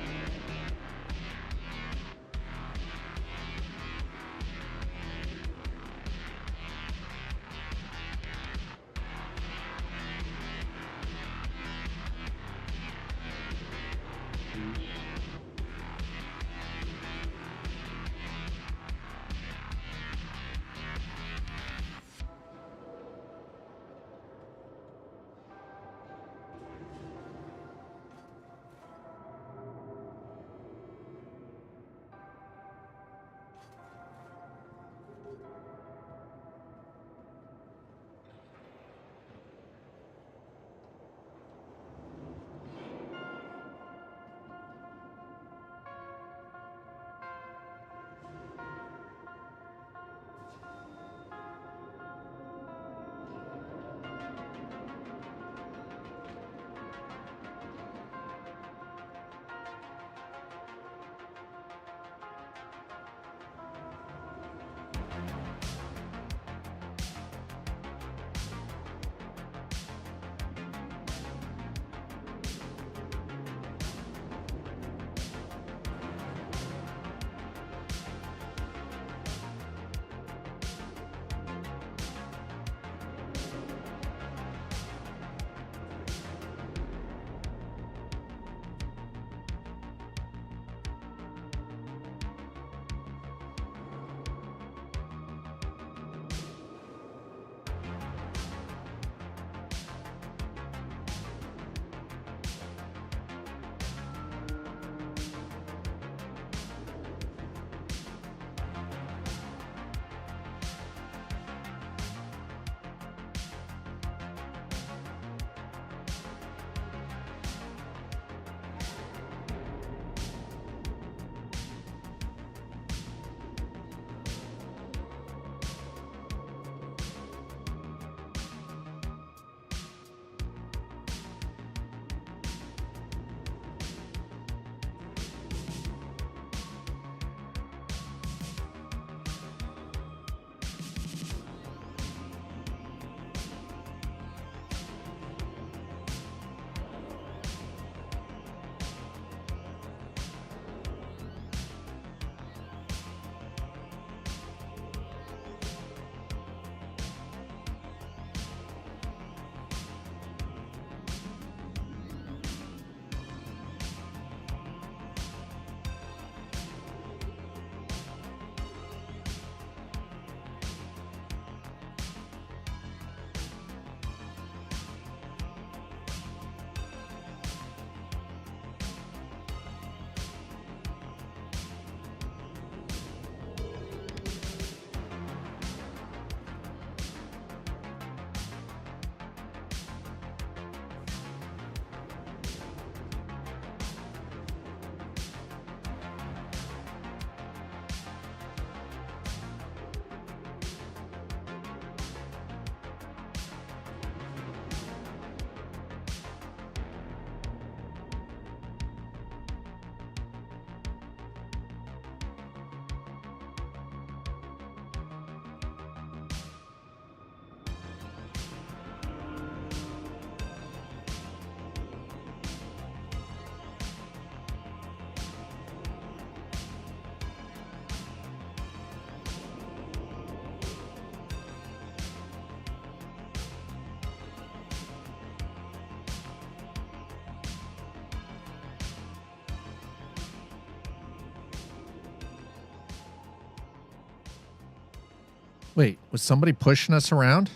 Wait, was somebody pushing us around?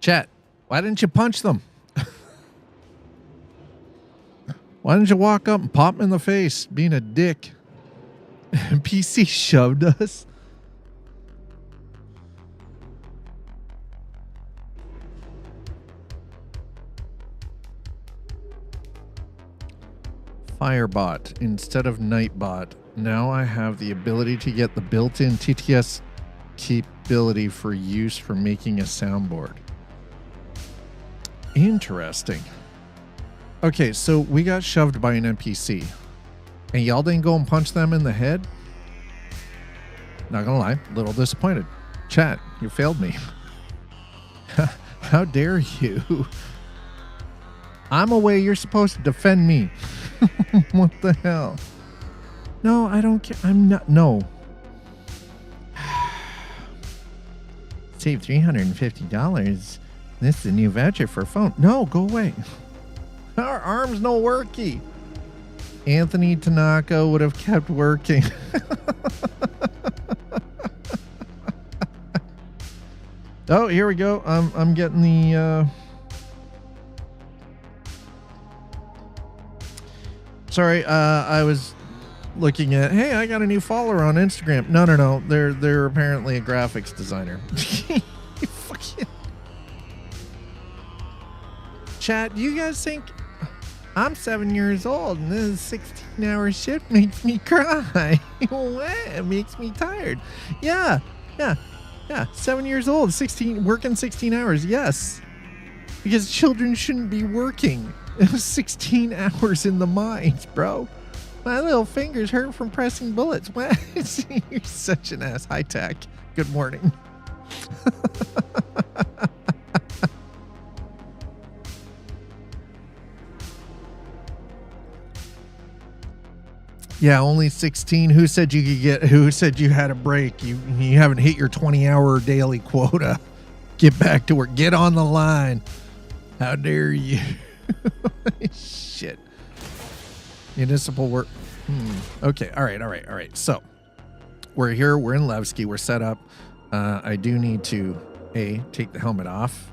Chat, why didn't you punch them? Why didn't you walk up and pop him in the face, being a dick? PC shoved us. Firebot instead of Nightbot. Now I have the ability to get the built-in TTS capability for use for making a soundboard. Interesting. Okay, so we got shoved by an NPC. And y'all didn't go and punch them in the head? Not gonna lie, a little disappointed. Chat, you failed me. How dare you? I'm away, you're supposed to defend me. What the hell? No, I don't care. I'm not. No. Save $350. This is a new voucher for a phone. No, go away. Our arm's no worky. Anthony Tanaka would have kept working. Oh, here we go. I'm getting the sorry, I was looking at, hey, I got a new follower on Instagram. No. They're apparently a graphics designer. Fuck you. Chat, do you guys think I'm 7 years old and this 16-hour shift makes me cry? What? It makes me tired. Yeah. 7 years old, 16, working 16 hours. Yes. Because children shouldn't be working 16 hours in the mines, bro. My little fingers hurt from pressing bullets. What? You're such an ass. High tech. Good morning. Yeah, only 16. Who said you could get? Who said you had a break? You haven't hit your 20-hour daily quota. Get back to work. Get on the line. How dare you? Shit. Municipal work. Okay. All right. So we're here. We're in Levski. We're set up. I do need to take the helmet off.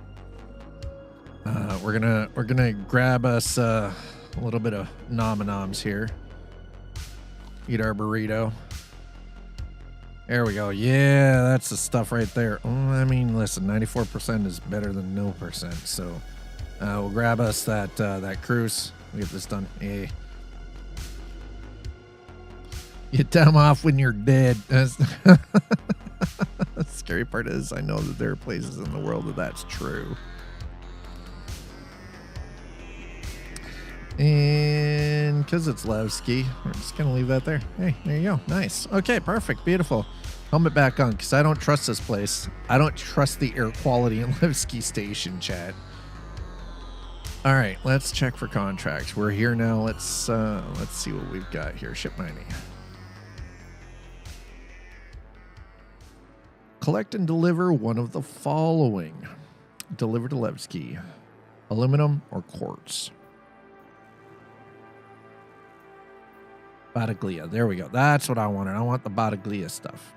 We're gonna grab us a little bit of nom-noms here. Eat our burrito. There we go. Yeah, that's the stuff right there. I mean, listen, 94% is better than 0%. So we'll grab us that cruise. We'll get this done. Hey. You dumb off when you're dead. The scary part is I know that there are places in the world that that's true. And because it's Levski, we're just going to leave that there. Hey, there you go. Nice. Okay, perfect. Beautiful. Helmet back on because I don't trust this place. I don't trust the air quality in Levski Station, chat. All right, let's check for contracts. We're here now. Let's see what we've got here. Ship mining. Collect and deliver one of the following. Deliver to Levski. Aluminum or quartz. Battaglia. There we go. That's what I wanted. I want the Battaglia stuff.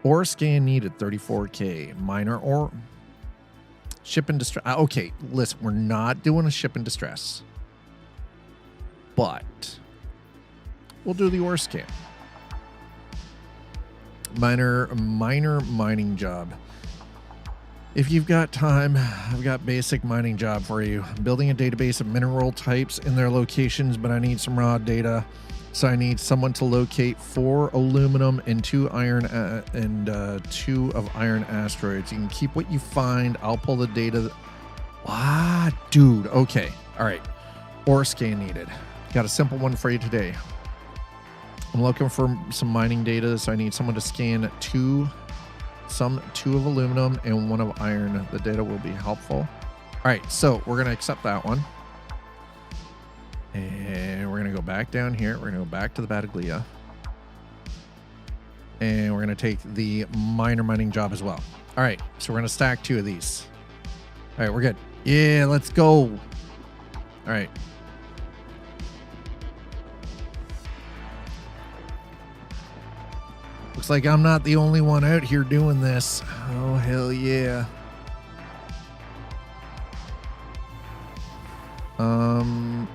Ore scan needed 34K. Miner ore. Ship in distress. Okay, listen, we're not doing a ship in distress. But we'll do the ore scan. Minor mining job. If you've got time, I've got basic mining job for you. I'm building a database of mineral types in their locations, but I need some raw data. So I need someone to locate 4 aluminum and 2 iron and 2 of iron asteroids. You can keep what you find. I'll pull the data. Ah, dude. Okay. All right. Ore scan needed. Got a simple one for you today. I'm looking for some mining data, so I need someone to scan 2 of aluminum and 1 of iron. The data will be helpful. All right. So we're going to accept that one. And we're going to go back down here. We're going to go back to the Battaglia. And we're going to take the mining job as well. All right. So we're going to stack 2 of these. All right. We're good. Yeah, let's go. All right. Looks like I'm not the only one out here doing this. Oh, hell yeah.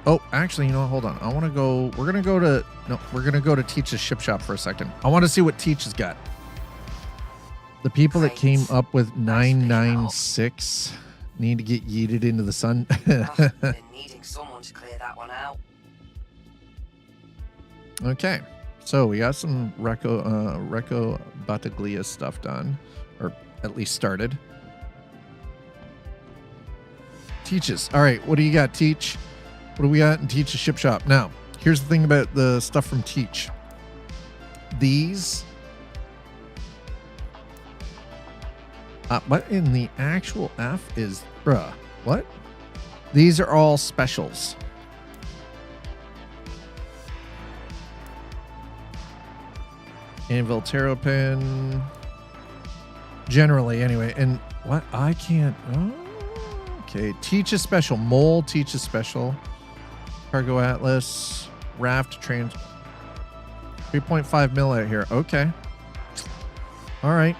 Oh, actually, you know what? Hold on. I want to go. We're going to go to Teach's ship shop for a second. I want to see what Teach has got. The people that came up with 996 need to get yeeted into the sun. Been needing someone to clear that one out. Okay, so we got some Recco Battaglia stuff done, or at least started. Teaches. All right, what do you got, Teach? What do we got in Teach's ship shop? Now, here's the thing about the stuff from Teach. These... what in the actual F is... Bruh, what? These are all specials. Anvil Terrapin. Generally, anyway. And what? I can't... Oh, okay. Teach a special. Mole Teach a special. Argo Atlas. Raft trans... 3.5 mil out here. Okay. All right.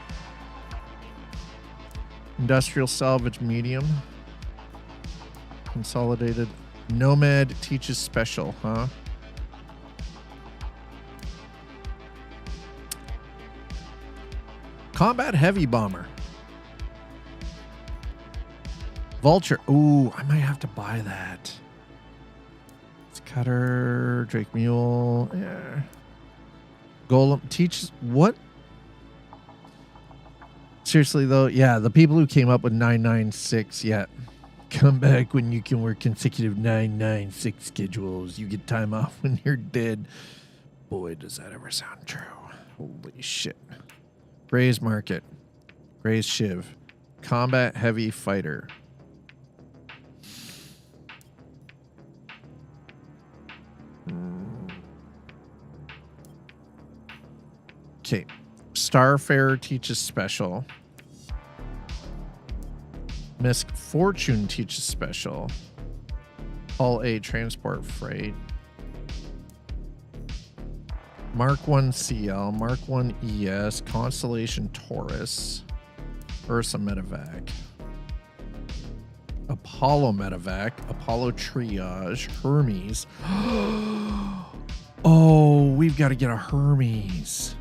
Industrial salvage medium. Consolidated. Nomad Teaches special, huh? Combat heavy bomber. Vulture. Ooh, I might have to buy that. It's cutter. Drake mule. Yeah. Golem teaches what? Seriously though, yeah, the people who came up with 996, yeah. Come back when you can work consecutive 996 schedules. You get time off when you're dead. Boy, does that ever sound true. Holy shit. Gray's Market. Gray's Shiv. Combat Heavy Fighter. Okay. Starfarer Teaches special. MISC Fortune Teaches special. All A Transport Freight. Mark 1 CL, Mark 1 ES, Constellation Taurus, Ursa Medevac, Apollo Medevac, Apollo Triage, Hermes. Oh, we've got to get a Hermes.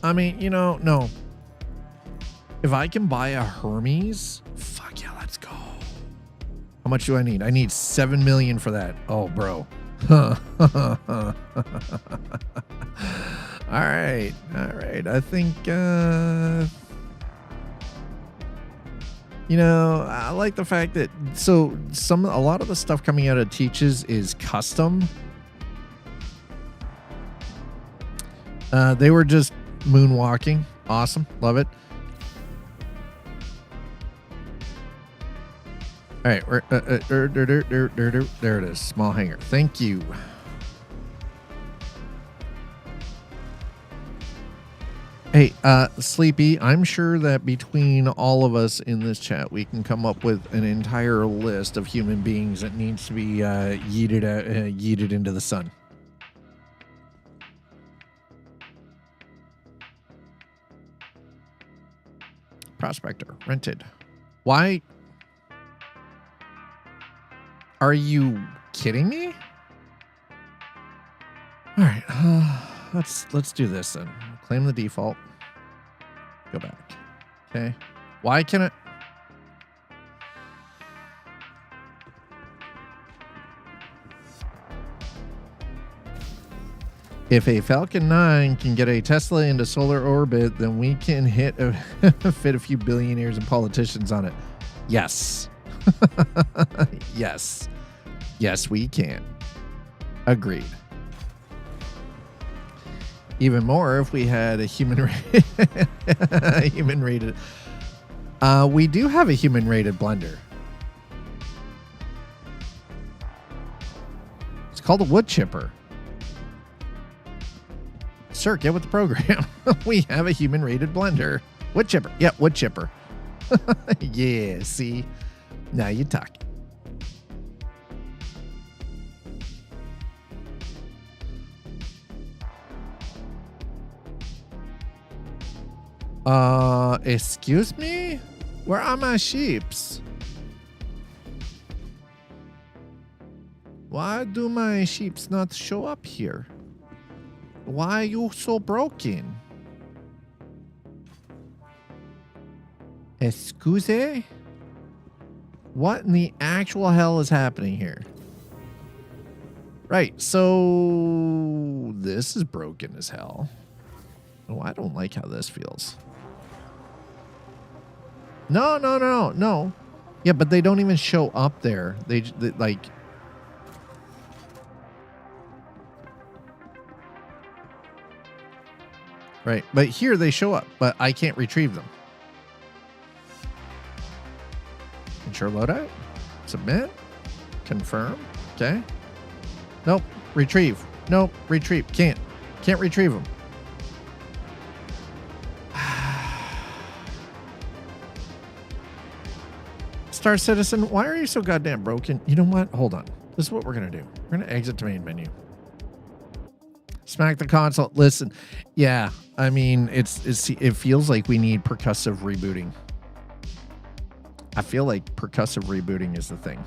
I mean, you know, no. If I can buy a Hermes, fuck yeah, let's go. How much do I need? I need 7 million for that. Oh, bro. All right. All right. I think, you know, I like the fact that, so a lot of the stuff coming out of Teaches is custom. They were just moonwalking. Awesome. Love it. All right, there it is. Small hangar. Thank you. Hey, Sleepy, I'm sure that between all of us in this chat, we can come up with an entire list of human beings that needs to be yeeted into the sun. Prospector, rented. Why? Are you kidding me? All right, let's do this then. Claim the default. Go back. Okay. Why can it? If a Falcon 9 can get a Tesla into solar orbit, then we can fit a few billionaires and politicians on it. Yes. Yes. Yes, we can. Agreed. Even more if we had a human rated. We do have a human rated blender. It's called a wood chipper. Sir, get with the program. We have a human rated blender. Wood chipper. Yeah, wood chipper. Yeah, see? Now you talk. Excuse me? Where are my sheeps? Why do my sheeps not show up here? Why are you so broken? Excuse? What in the actual hell is happening here? Right, so this is broken as hell. Oh, I don't like how this feels. No, no, no, no. Yeah, but they don't even show up there. They like... Right, but here they show up, but I can't retrieve them. Ensure loadout. Submit. Confirm. Okay. Nope. Retrieve. Nope. Retrieve. Can't retrieve them. Star Citizen, why are you so goddamn broken? You know what? Hold on. This is what we're going to do. We're going to exit to main menu. Smack the console. Listen. Yeah. I mean, it feels like we need percussive rebooting. I feel like percussive rebooting is the thing.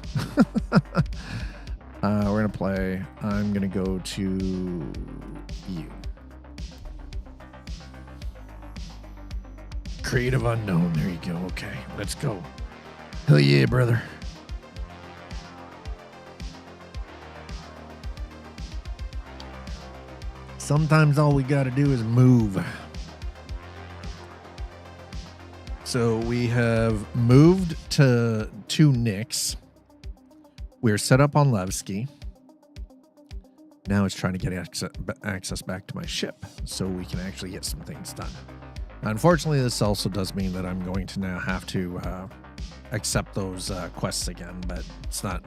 We're going to play. I'm going to go to you. Creative unknown. There you go. Okay, let's go. Hell yeah, brother. Sometimes all we got to do is move. So we have moved to Nix. We're set up on Levski. Now it's trying to get access back to my ship so we can actually get some things done. Unfortunately, this also does mean that I'm going to now have to accept those quests again, but it's not...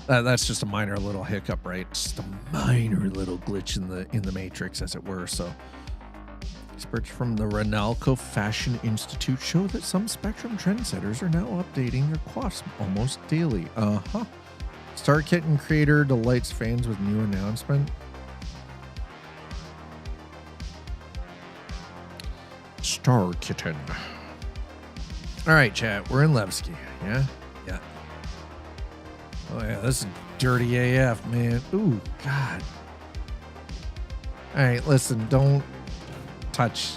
that's just a minor little hiccup, right? Just a minor little glitch in the matrix, as it were, so... Experts from the Ronalco Fashion Institute show that some Spectrum trendsetters are now updating their quests almost daily. Star Kitten creator delights fans with new announcement. Star Kitten. All right, chat. We're in Levski. Yeah? Yeah. Oh, yeah. This is dirty AF, man. Ooh, God. All right, listen. Don't touch.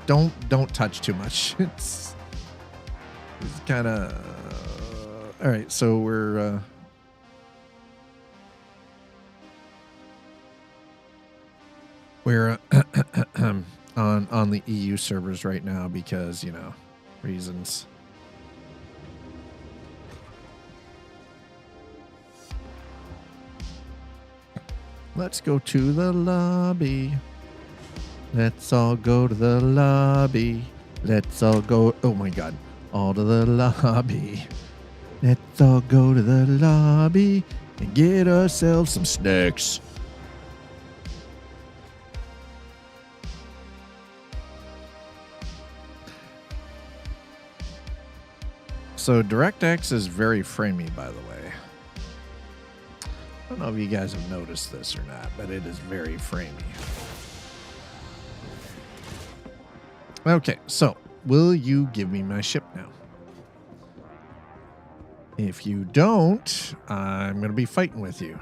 Don't touch too much. It's kind of... all right, so we're... we're on the EU servers right now because, you know, reasons. Let's go to the lobby. Let's all go to the lobby. Let's all go... oh my God. All to the lobby. Let's all go to the lobby and get ourselves some snacks. So DirectX is very framey, by the way. I don't know if you guys have noticed this or not, but it is very framey. Okay, so will you give me my ship now? If you don't, I'm going to be fighting with you.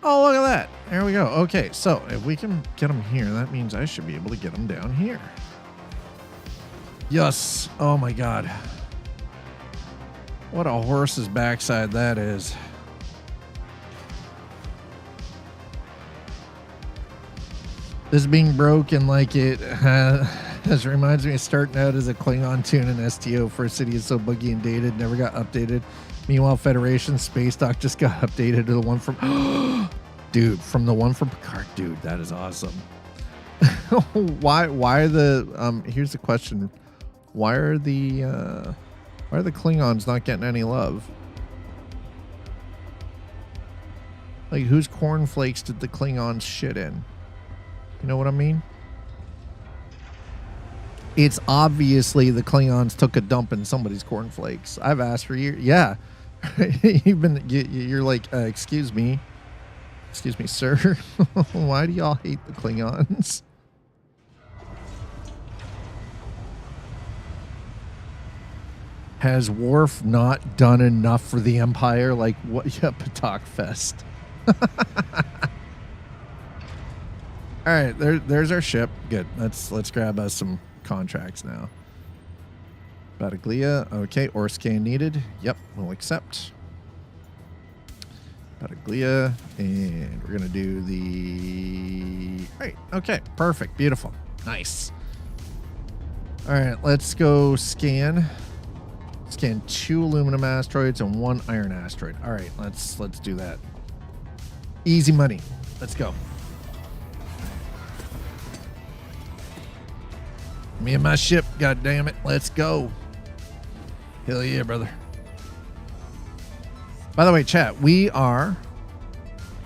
Oh, look at that. There we go. Okay, so if we can get them here, that means I should be able to get them down here. Yes. Oh, my God. What a horse's backside that is. This being broken like it this reminds me of starting out as a Klingon tune in STO. First city is so buggy and dated, never got updated. Meanwhile, Federation Space Dock just got updated to the one from... dude, from the one from Picard. Dude, that is awesome. Why are the... here's the question. Why are the Klingons not getting any love? Like, whose cornflakes did the Klingons shit in? You know what I mean? It's obviously the Klingons took a dump in somebody's cornflakes. I've asked for years. Yeah. You're like, excuse me, sir. Why do y'all hate the Klingons? Has Worf not done enough for the Empire? Like, what? Yeah, Patak Fest. All right, there's our ship. Good. Let's grab us some contracts now. Battaglia. Okay, ore scan needed. Yep, we'll accept. Battaglia, and we're gonna do the right. Okay, perfect, beautiful, nice. All right, let's go scan. Scan 2 aluminum asteroids and 1 iron asteroid. All right, let's do that. Easy money. Let's go. Me and my ship. God damn it. Let's go. Hell yeah, brother. By the way, chat, we are,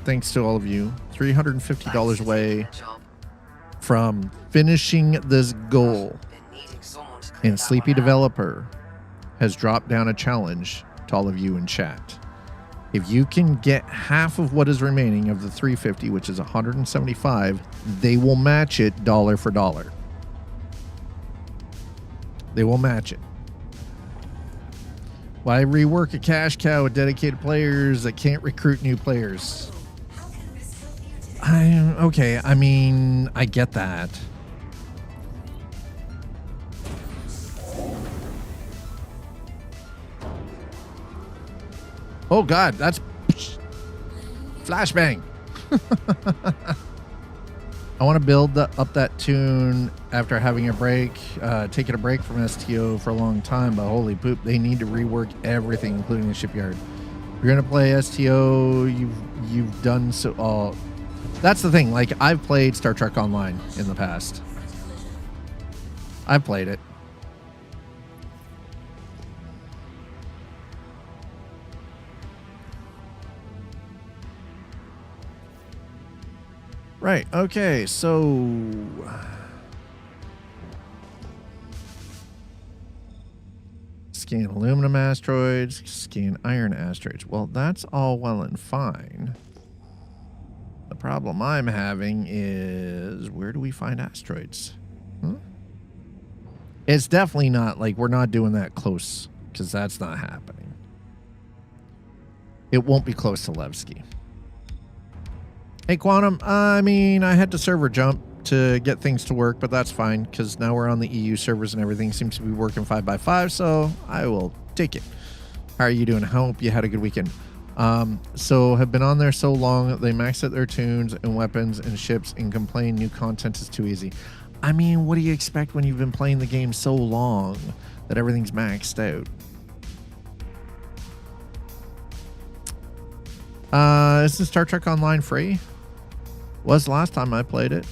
thanks to all of you, $350 away from finishing this goal. And Sleepy Developer has dropped down a challenge to all of you in chat. If you can get half of what is remaining of the 350, which is 175, they will match it dollar for dollar. They will match it. Why rework a cash cow with dedicated players that can't recruit new players? Okay, I mean, I get that. Oh God, that's flashbang. I want to build up that tune after having a break, taking a break from STO for a long time, but holy poop, they need to rework everything, including the shipyard. If you're gonna play STO, you've done so. That's the thing. Like, I've played Star Trek Online in the past. I've played it. Right, okay, so scan aluminum asteroids, scan iron asteroids. Well, that's all well and fine. The problem I'm having is, where do we find asteroids? Huh? It's definitely not, like, we're not doing that close, because that's not happening. It won't be close to Levski. Hey, Quantum, I mean, I had to server jump to get things to work, but that's fine, because now we're on the EU servers and everything seems to be working 5x5, so I will take it. How are you doing? I hope you had a good weekend. So have been on there so long, they max out their tunes and weapons and ships and complain new content is too easy. I mean, what do you expect when you've been playing the game so long that everything's maxed out? Isn't Star Trek Online free? Was last time I played it.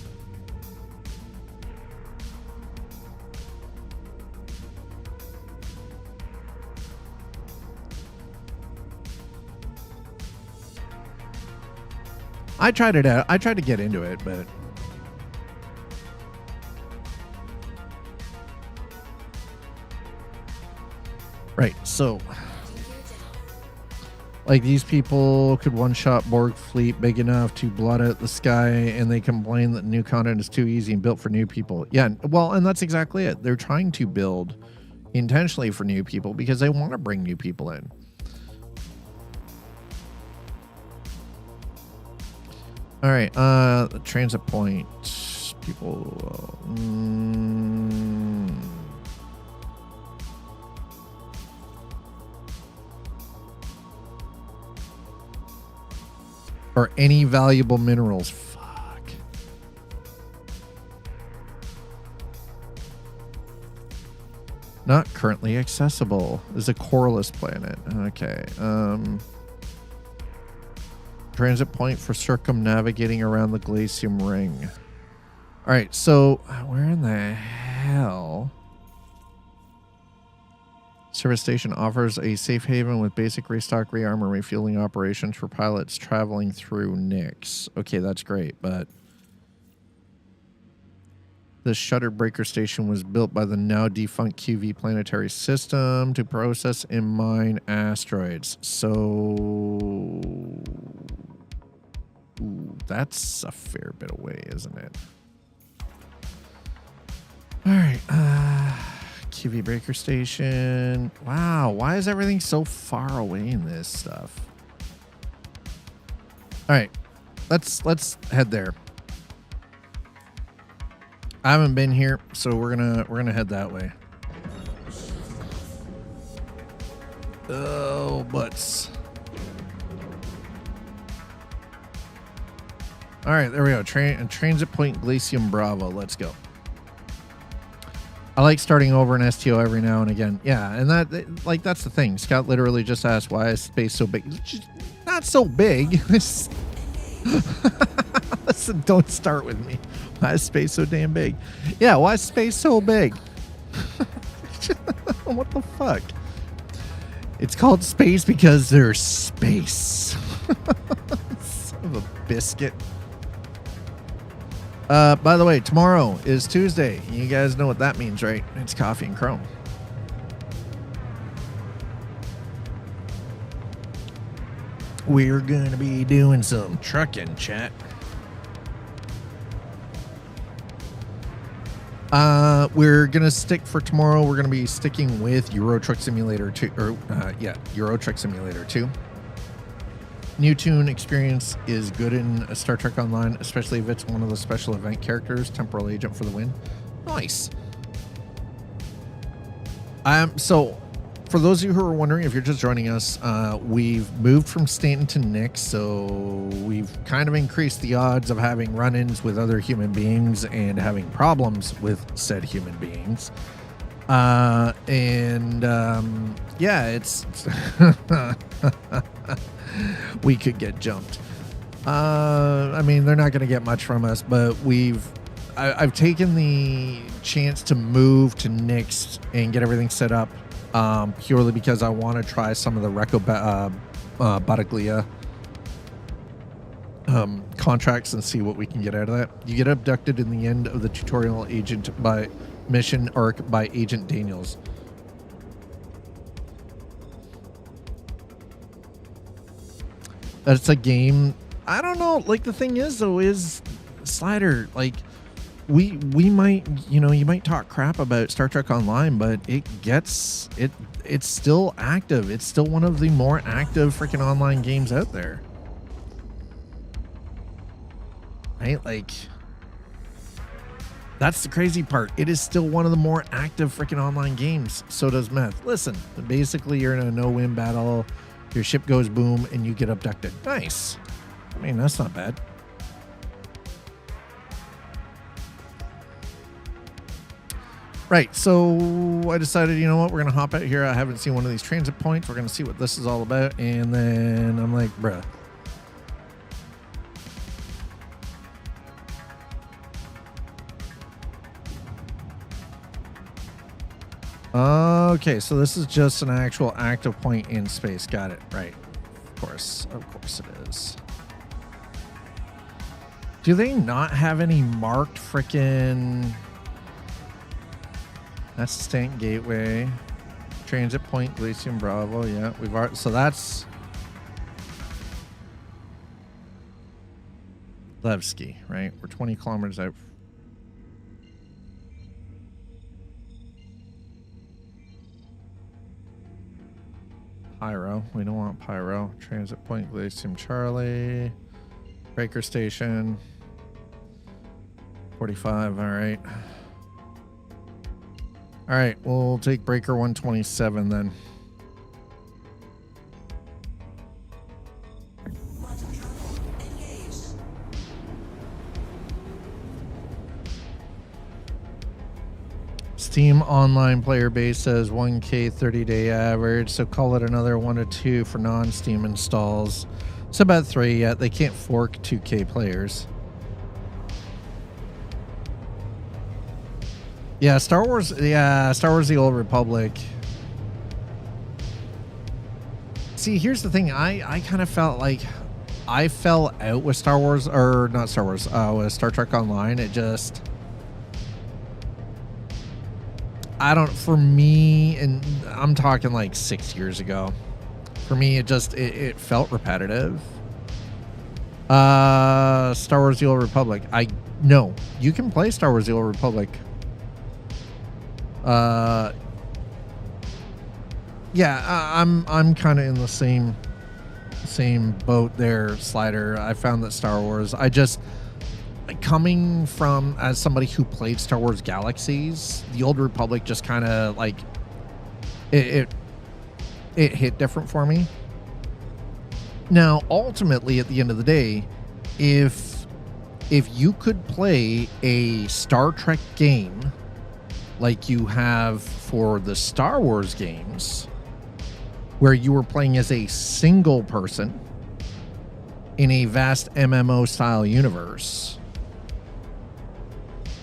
I tried it out. I tried to get into it, but right, so like, these people could one-shot Borg fleet big enough to blot out the sky, and they complain that new content is too easy and built for new people. Yeah, well, and that's exactly it. They're trying to build intentionally for new people because they want to bring new people in. All right, the transit point people. Or any valuable minerals. Fuck. Not currently accessible. This is a coreless planet. Okay. Transit point for circumnavigating around the Glaciem Ring. All right, so where in the hell? Service station offers a safe haven with basic restock, rearmor, refueling operations for pilots traveling through NICS. Okay, that's great, but the shutter breaker station was built by the now defunct QV planetary system to process and mine asteroids. So, ooh, that's a fair bit away, isn't it? All right, QV breaker station. Wow, why is everything so far away in this stuff? All right, let's head there. I haven't been here, so we're gonna head that way. Oh, butts. All right, there we go. Transit point Glaciem Bravo. Let's go. I like starting over an STO every now and again. Yeah, and that's the thing. Scott literally just asked, why is space so big? It's just not so big. Listen, don't start with me. Why is space so damn big? Yeah, why is space so big? What the fuck? It's called space because there's space. Son of a biscuit. By the way, tomorrow is Tuesday. You guys know what that means, right? It's coffee and chrome. We're gonna be doing some trucking, chat. We're gonna stick for tomorrow. We're gonna be sticking with Euro Truck Simulator 2, Euro Truck Simulator 2. New tune experience is good in a Star Trek Online, especially if it's one of the special event characters. Temporal agent for the win. Nice. So for those of you who are wondering, if you're just joining us, we've moved from Stanton to Nick, so we've kind of increased the odds of having run-ins with other human beings and having problems with said human beings. Yeah, it's we could get jumped. I mean, they're not going to get much from us, but I've taken the chance to move to Nick's and get everything set up purely because I want to try some of the Recco Battaglia contracts and see what we can get out of that. You get abducted in the end of the tutorial mission arc by Agent Daniels. That's a game. I don't know. Like, the thing is, though, is Slider, like, we might, you might talk crap about Star Trek Online, but it's still active. It's still one of the more active freaking online games out there. Right? Like, that's the crazy part. It is still one of the more active freaking online games. So does Meth. Listen, basically you're in a no-win battle. Your ship goes boom and you get abducted. Nice. I mean, that's not bad. Right, so I decided, you know what, we're going to hop out here. I haven't seen one of these transit points. We're going to see what this is all about. And then I'm like, bruh. Okay, so this is just an actual active point in space. Got it. Right. Of course it is. Do they not have any marked frickin'... That's Stanton Gateway. Transit point, Glaciem Bravo. Yeah, we've already... So that's... Levski, right? We're 20 kilometers out. Pyro. We don't want Pyro. Transit point, Glaciem Charlie. Breaker station. 45. All right. All right. We'll take Breaker 127 then. Steam online player base says 1K 30-day average, so call it another 1 to 2 for non-Steam installs. It's about 3 yet. They can't fork 2K players. Yeah, Star Wars. Yeah, Star Wars: The Old Republic. See, here's the thing. I kind of felt like I fell out with Star Wars, or not Star Wars, with Star Trek Online. It just... for me, and I'm talking like 6 years ago, for me, it felt repetitive. Star Wars: The Old Republic. No, you can play Star Wars: The Old Republic. Yeah, I'm kind of in the same boat there, Slider. I found that Star Wars, coming from as somebody who played Star Wars Galaxies, the Old Republic just kind of like it it hit different for me. Now, ultimately, at the end of the day, if you could play a Star Trek game like you have for the Star Wars games, where you were playing as a single person in a vast MMO style universe,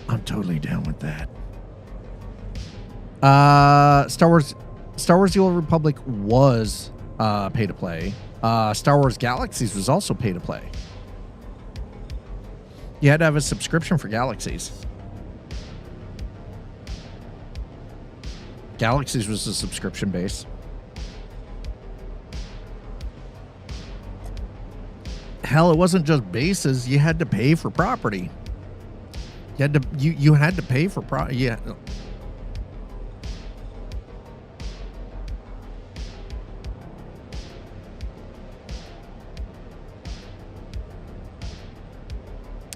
I'm totally down with that. Star Wars The Old Republic was pay to play. Star Wars Galaxies was also pay to play. You had to have a subscription for Galaxies. Galaxies was a subscription base. Hell, it wasn't just bases. You had to pay for property. You had to pay for yeah.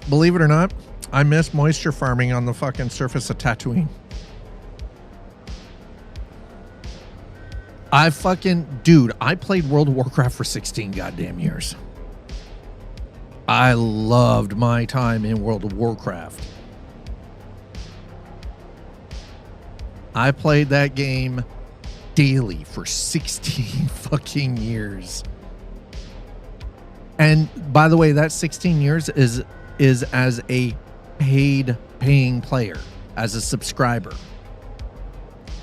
Believe it or not, I miss moisture farming on the fucking surface of Tatooine. I played World of Warcraft for 16 goddamn years. I loved my time in World of Warcraft. I played that game daily for 16 fucking years. And by the way, that 16 years is as a paying player, as a subscriber.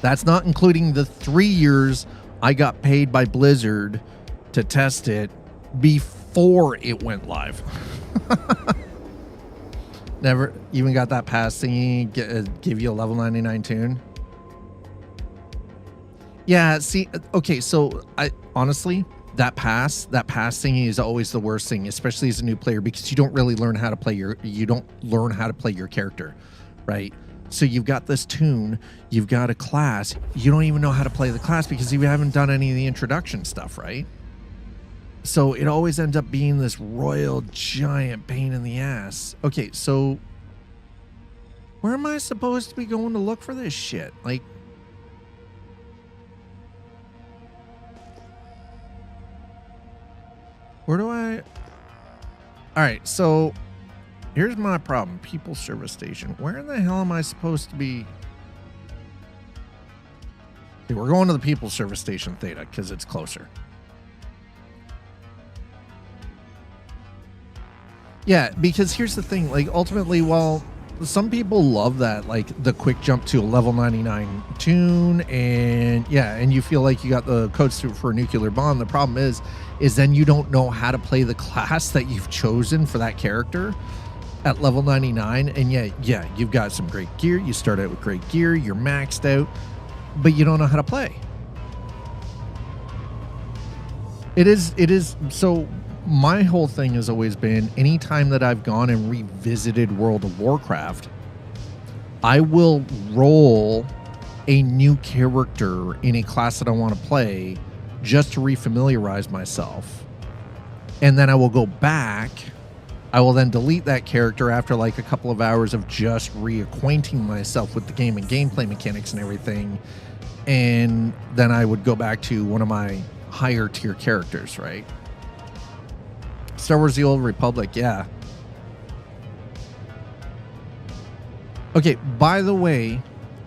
That's not including the 3 years I got paid by Blizzard to test it before it went live. Never even got that pass thingy, give you a level 99 tune. Yeah, see, okay, so I honestly, that pass thingy is always the worst thing, especially as a new player, because you don't really learn how to play your character, right? So you've got this tune, you've got a class, you don't even know how to play the class because you haven't done any of the introduction stuff, right? So it always ends up being this royal giant pain in the ass. Okay, so where am I supposed to be going to look for this shit? Like, where do I... All right, so here's my problem. People service station. Where in the hell am I supposed to be? Okay, we're going to the people service station Theta because it's closer. Yeah, because here's the thing. Like, ultimately, while some people love that, like the quick jump to a level 99 tune, and yeah, and you feel like you got the codes for a nuclear bomb. The problem is then you don't know how to play the class that you've chosen for that character at level 99. And yeah, you've got some great gear. You start out with great gear. You're maxed out, but you don't know how to play. It is so. My whole thing has always been, anytime that I've gone and revisited World of Warcraft, I will roll a new character in a class that I want to play just to refamiliarize myself. And then I will go back. I will then delete that character after like a couple of hours of just reacquainting myself with the game and gameplay mechanics and everything. And then I would go back to one of my higher tier characters, right? Star Wars The Old Republic, yeah. Okay, by the way,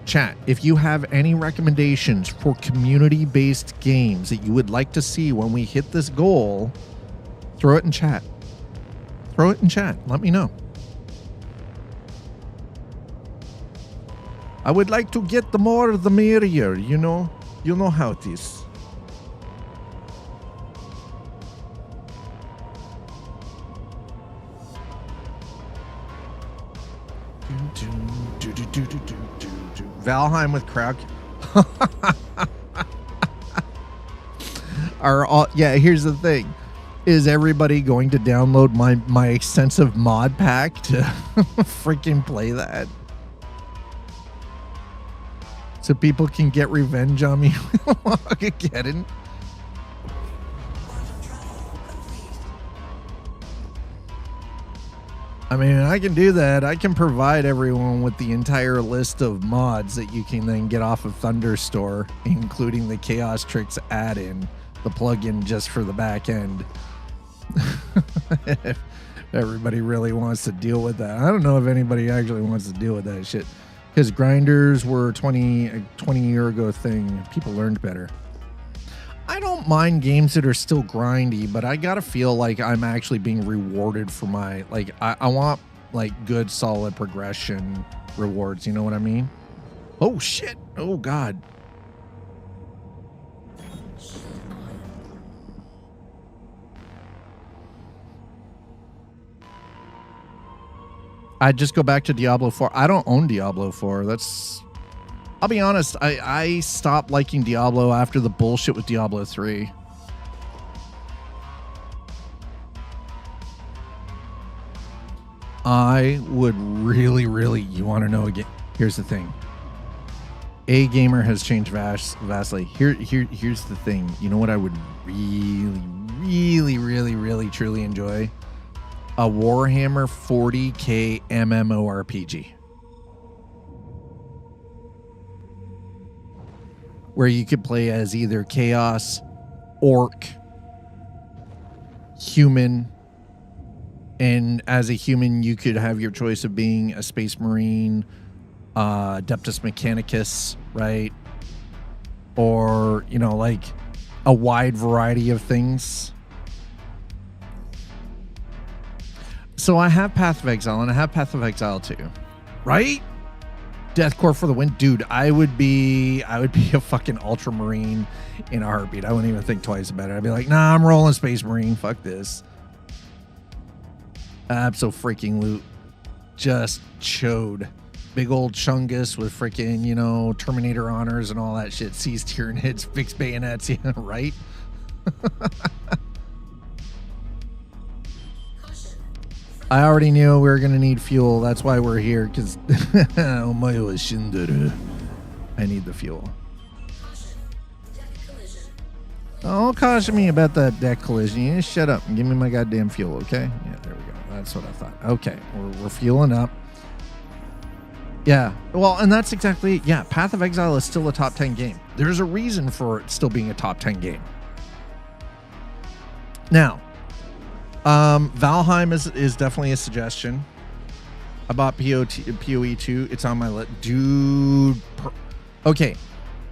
chat, if you have any recommendations for community-based games that you would like to see when we hit this goal, throw it in chat. Throw it in chat. Let me know. I would like to get the more the merrier, you know? You know how it is. Valheim with Krauk. Yeah, here's the thing. Is everybody going to download my extensive mod pack to freaking play that? So people can get revenge on me again. I mean, I can do that. I can provide everyone with the entire list of mods that you can then get off of Thunderstore, including the Chaos Tricks add-in, the plugin just for the back end. If everybody really wants to deal with that. I don't know if anybody actually wants to deal with that shit. Because grinders were a 20-year ago thing. People learned better. I don't mind games that are still grindy, but I gotta feel like I'm actually being rewarded for my, like, I want, like, good, solid progression rewards. You know what I mean? Oh, shit. Oh, God. I'd just go back to Diablo 4. I don't own Diablo 4. I'll be honest, I stopped liking Diablo after the bullshit with Diablo 3. I would really, you want to know again? Here's the thing. A gamer has changed vastly. Here's the thing. You know what I would really, truly enjoy? A Warhammer 40k MMORPG. Where you could play as either Chaos, Orc, Human, and as a human you could have your choice of being a Space Marine, Adeptus Mechanicus, right? Or, you know, like a wide variety of things. So I have Path of Exile and I have Path of Exile 2, right? Deathcore for the win. Dude, I would be a fucking Ultramarine in a heartbeat. I wouldn't even think twice about it. I'd be like, nah, I'm rolling Space Marine. Fuck this. Abso-freaking loot. Just chode. Big old Chungus with freaking, you know, Terminator honors and all that shit. Sees Tyranids, fixed bayonets, yeah, right? I already knew we were going to need fuel. That's why we're here, because I need the fuel. Don't caution me about that deck collision. You just shut up and give me my goddamn fuel, okay? Yeah, there we go. That's what I thought. Okay, we're fueling up. Yeah, well, and that's exactly it. Yeah, Path of Exile is still a top 10 game. There's a reason for it still being a top 10 game. Now, Valheim is definitely a suggestion. I bought PoE 2. It's on my list. Dude. Okay.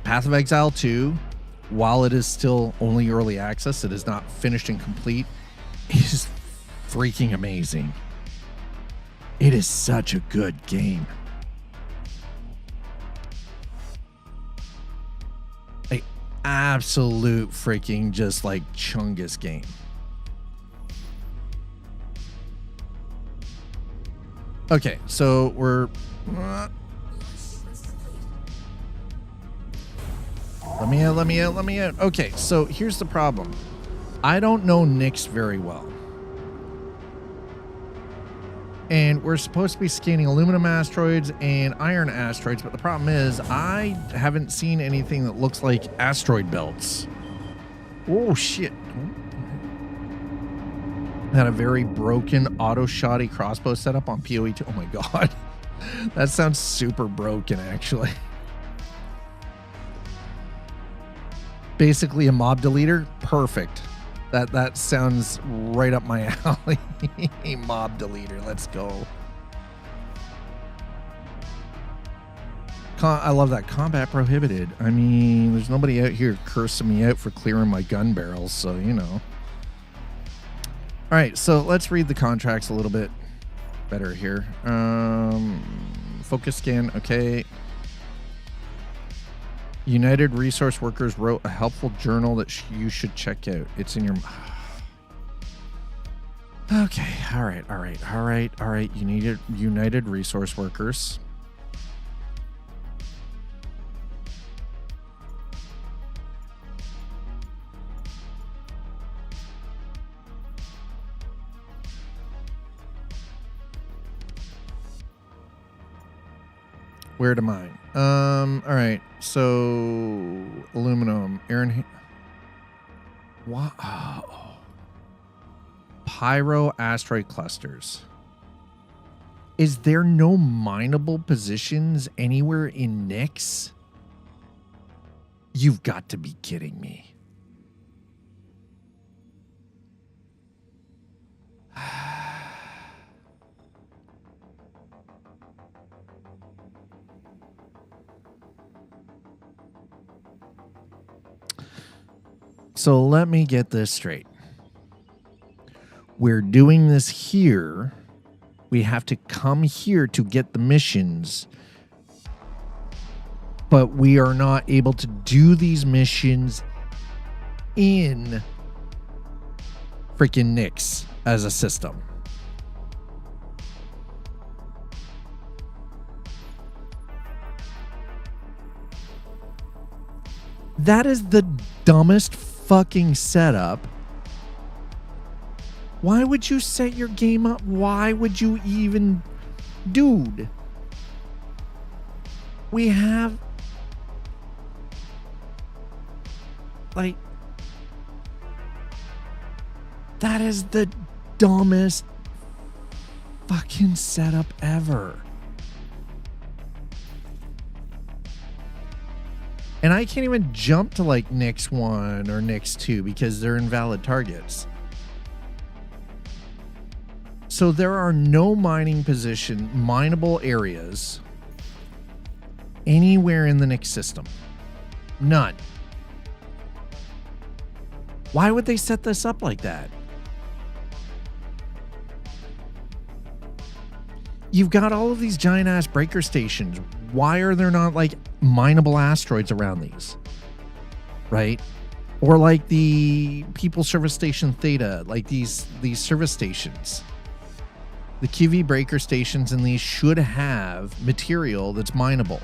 Path of Exile 2, while it is still only early access, it is not finished and complete, is freaking amazing. It is such a good game. Like, absolute freaking just like Chungus game. Okay, so we're... Let me out. Okay, so here's the problem. I don't know Nyx very well. And we're supposed to be scanning aluminum asteroids and iron asteroids, but the problem is I haven't seen anything that looks like asteroid belts. Oh, shit. Had a very broken auto-shotty crossbow setup on PoE 2. Oh my god. That sounds super broken, actually. Basically a mob deleter. Perfect. That sounds right up my alley. Mob deleter. Let's go. I love that. Combat prohibited. I mean, there's nobody out here cursing me out for clearing my gun barrels, so, you know. All right, so let's read the contracts a little bit better here. Focus scan, okay. United Resource Workers wrote a helpful journal that you should check out. It's in your... Okay, all right. United Resource Workers. Where to mine? All right. So aluminum, Aaron. What? Oh. Pyro asteroid clusters. Is there no mineable positions anywhere in Nyx? You've got to be kidding me. So let me get this straight. We're doing this here. We have to come here to get the missions. But we are not able to do these missions in freaking Nyx as a system. That is the dumbest fucking setup. Why would you set your game up? Why would you even... Dude. We have... Like... That is the dumbest fucking setup ever. And I can't even jump to like Nyx 1 or Nyx 2 because they're invalid targets. So there are no mineable areas anywhere in the Nyx system. None. Why would they set this up like that? You've got all of these giant ass breaker stations. Why are there not like mineable asteroids around these? Right? Or like the People Service Station Theta, like these service stations. The QV breaker stations in these should have material that's mineable.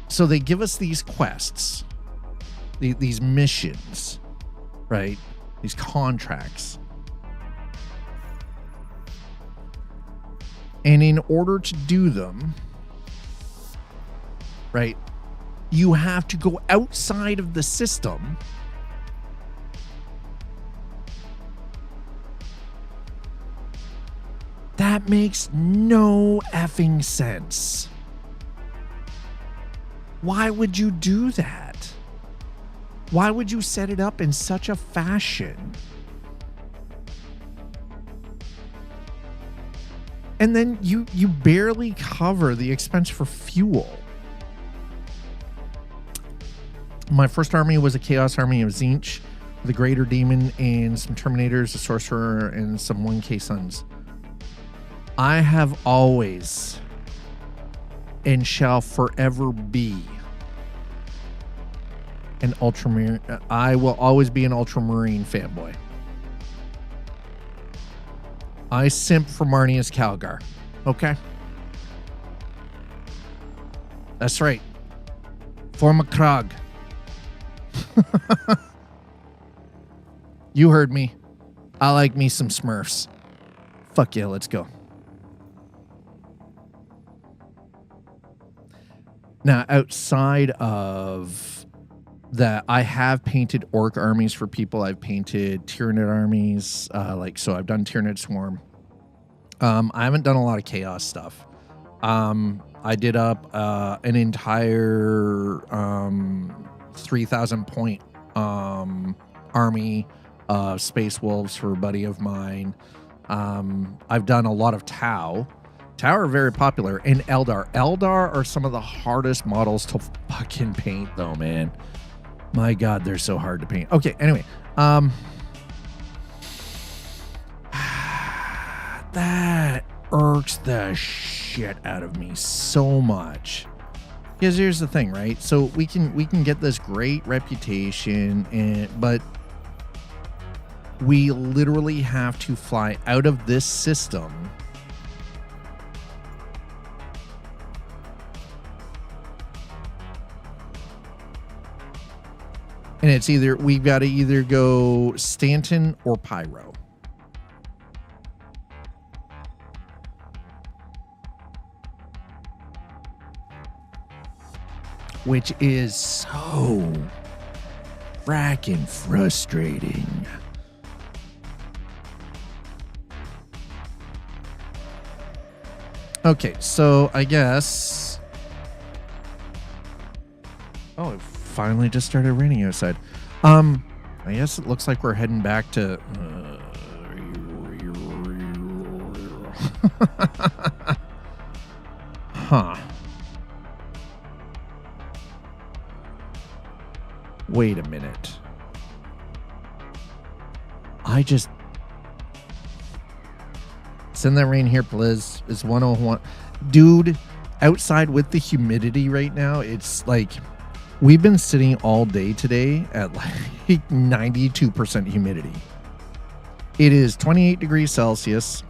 So they give us these quests, these missions, right? These contracts. And in order to do them, right, you have to go outside of the system. That makes no effing sense. Why would you do that? Why would you set it up in such a fashion? And then you barely cover the expense for fuel. My first army was a Chaos army of Tzeentch, with a Greater Demon and some Terminators, a Sorcerer, and some 1K Suns. I have always and shall forever be an Ultramarine. I will always be an Ultramarine fanboy. I simp for Marnius Calgar. Okay? That's right. For McCrog. You heard me. I like me some Smurfs. Fuck yeah, let's go. Now, outside of that, I have painted Orc armies for people. I've painted Tyranid armies. So I've done Tyranid Swarm. I haven't done a lot of Chaos stuff. I did up an entire 3,000 point army of Space Wolves for a buddy of mine. I've done a lot of Tau. Tau are very popular. And Eldar. Eldar are some of the hardest models to fucking paint, though, man. My God, they're so hard to paint. Okay, anyway. That irks the shit out of me so much. Because here's the thing, right? So we can get this great reputation, but we literally have to fly out of this system and it's either we've got to either go Stanton or Pyro. Which is so fracking frustrating. Okay, so I guess. Oh, it finally just started raining outside. I guess it looks like we're heading back to. Huh. Wait a minute. Send that rain here, please. It's 101. Dude, outside with the humidity right now, it's like we've been sitting all day today at like 92% humidity. It is 28 degrees Celsius.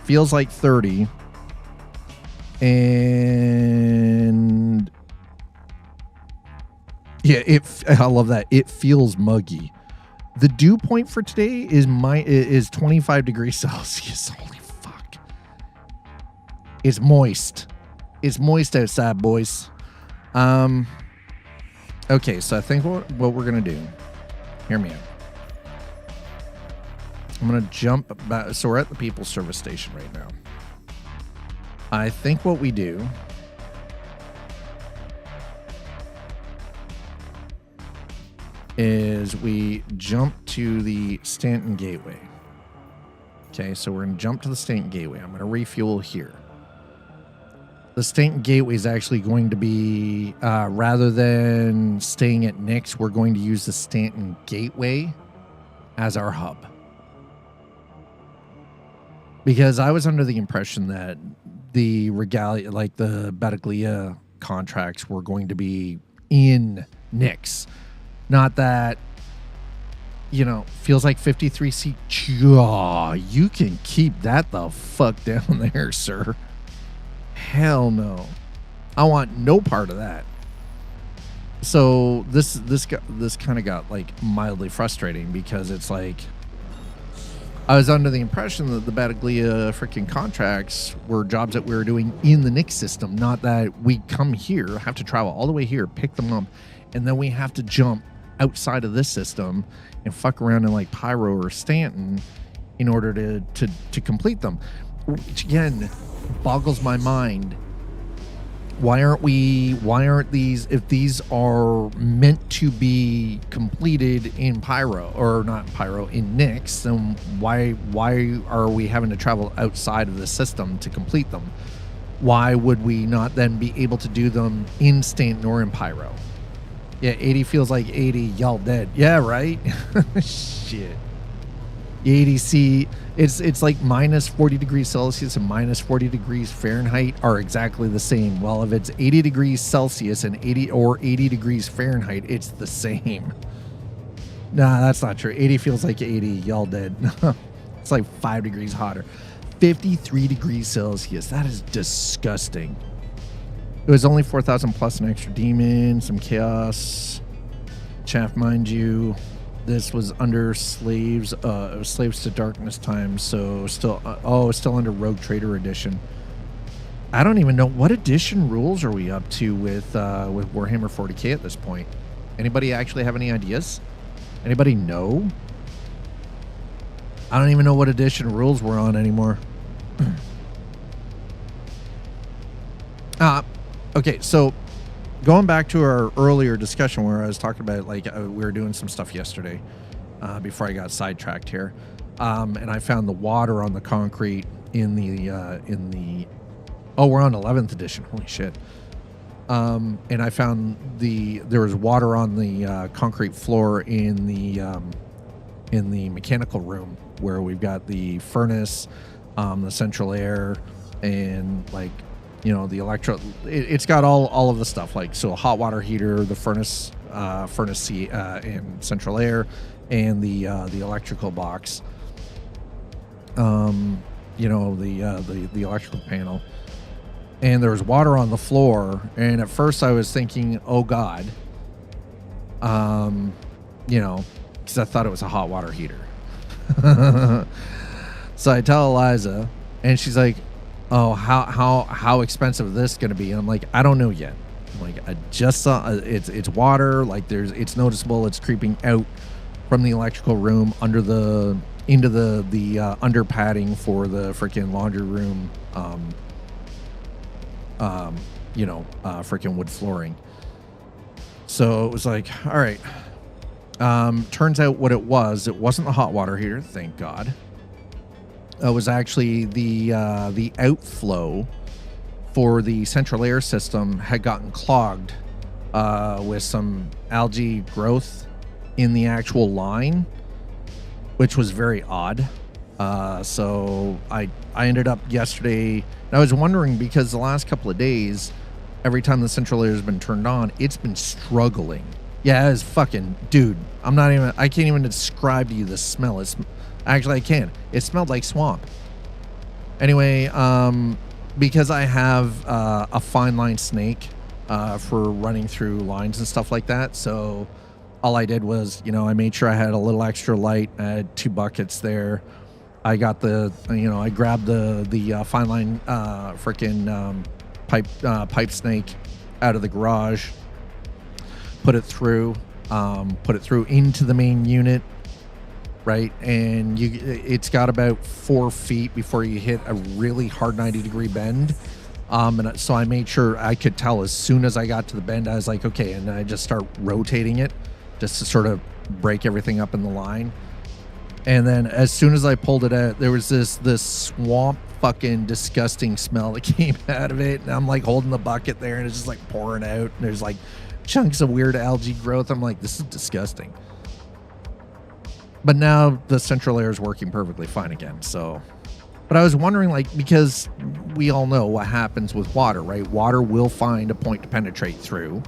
Feels like 30. And yeah, I love that. It feels muggy. The dew point for today is 25 degrees Celsius. Holy fuck. It's moist. It's moist outside, boys. Okay, so I think what we're going to do, hear me out. I'm going to jump back. So we're at the People's Service Station right now. I think what we do is we jump to the Stanton Gateway. Okay, so we're going to jump to the Stanton Gateway. I'm going to refuel here. The Stanton Gateway is actually going to be, rather than staying at Nix, we're going to use the Stanton Gateway as our hub. Because I was under the impression that the Regalia, like the Battaglia contracts, were going to be in Nix. Not that, you know, feels like 53C. Oh, you can keep that the fuck down there, sir. Hell no. I want no part of that. So this kind of got like mildly frustrating because it's like I was under the impression that the Battaglia freaking contracts were jobs that we were doing in the Nix system, not that we come here, have to travel all the way here, pick them up, and then we have to jump outside of this system and fuck around in like Pyro or Stanton in order to complete them. Which again boggles my mind. Why aren't these, if these are meant to be completed in Pyro, or not Pyro, in Nix, then why are we having to travel outside of the system to complete them? Why would we not then be able to do them in Stanton or in Pyro? Yeah, 80 feels like 80, y'all dead. Yeah, right? Shit. 80C, it's like minus 40 degrees Celsius and minus 40 degrees Fahrenheit are exactly the same. Well, if it's 80 degrees Celsius and 80 degrees Fahrenheit, it's the same. Nah, that's not true. 80 feels like 80, y'all dead. It's like 5 degrees hotter. 53 degrees Celsius, that is disgusting. It was only 4,000 plus an extra demon, some chaos, chaff, mind you. This was under slaves to darkness time, so still still under Rogue Trader edition. I don't even know what edition rules are we up to with Warhammer 40K at this point. Anybody actually have any ideas? Anybody know? I don't even know what edition rules we're on anymore. Okay, so going back to our earlier discussion where I was talking about like we were doing some stuff yesterday before I got sidetracked here, and I found the water on the concrete in the we're on 11th edition. Holy shit! And I found there was water on the concrete floor in the mechanical room where we've got the furnace, the central air, and like, you know, the it's got all of the stuff, like, so a hot water heater, the furnace seat, and central air, and the electrical box, you know, the electrical panel, and there was water on the floor. And at first I was thinking, oh god, you know, because I thought it was a hot water heater. So I tell Eliza, and she's like, oh, how expensive is this going to be? And I'm like, I don't know yet. I'm like, I just saw it's water. Like it's noticeable. It's creeping out from the electrical room into the under padding for the freaking laundry room freaking wood flooring. So it was like, all right. Turns out what it wasn't the hot water heater, thank God. It was actually the outflow for the central air system had gotten clogged with some algae growth in the actual line, which was very odd. So I ended up yesterday, and I was wondering because the last couple of days, every time the central air has been turned on, it's been struggling. Yeah, it's fucking, dude, I can't even describe to you the smell. Actually, I can. It smelled like swamp. Anyway, because I have a fine line snake for running through lines and stuff like that, so all I did was, I made sure I had a little extra light. I had 2 buckets there. I got I grabbed the fine line freaking pipe snake out of the garage, put it through into the main unit, right? And it's got about 4 feet before you hit a really hard 90-degree bend. And so I made sure I could tell as soon as I got to the bend, I was like, okay, and I just start rotating it just to sort of break everything up in the line. And then as soon as I pulled it out, there was this swamp fucking disgusting smell that came out of it. And I'm like holding the bucket there and it's just like pouring out. And there's like chunks of weird algae growth. I'm like, this is disgusting. But now the central air is working perfectly fine again. So, but I was wondering, like, because we all know what happens with water, right? Water will find a point to penetrate through.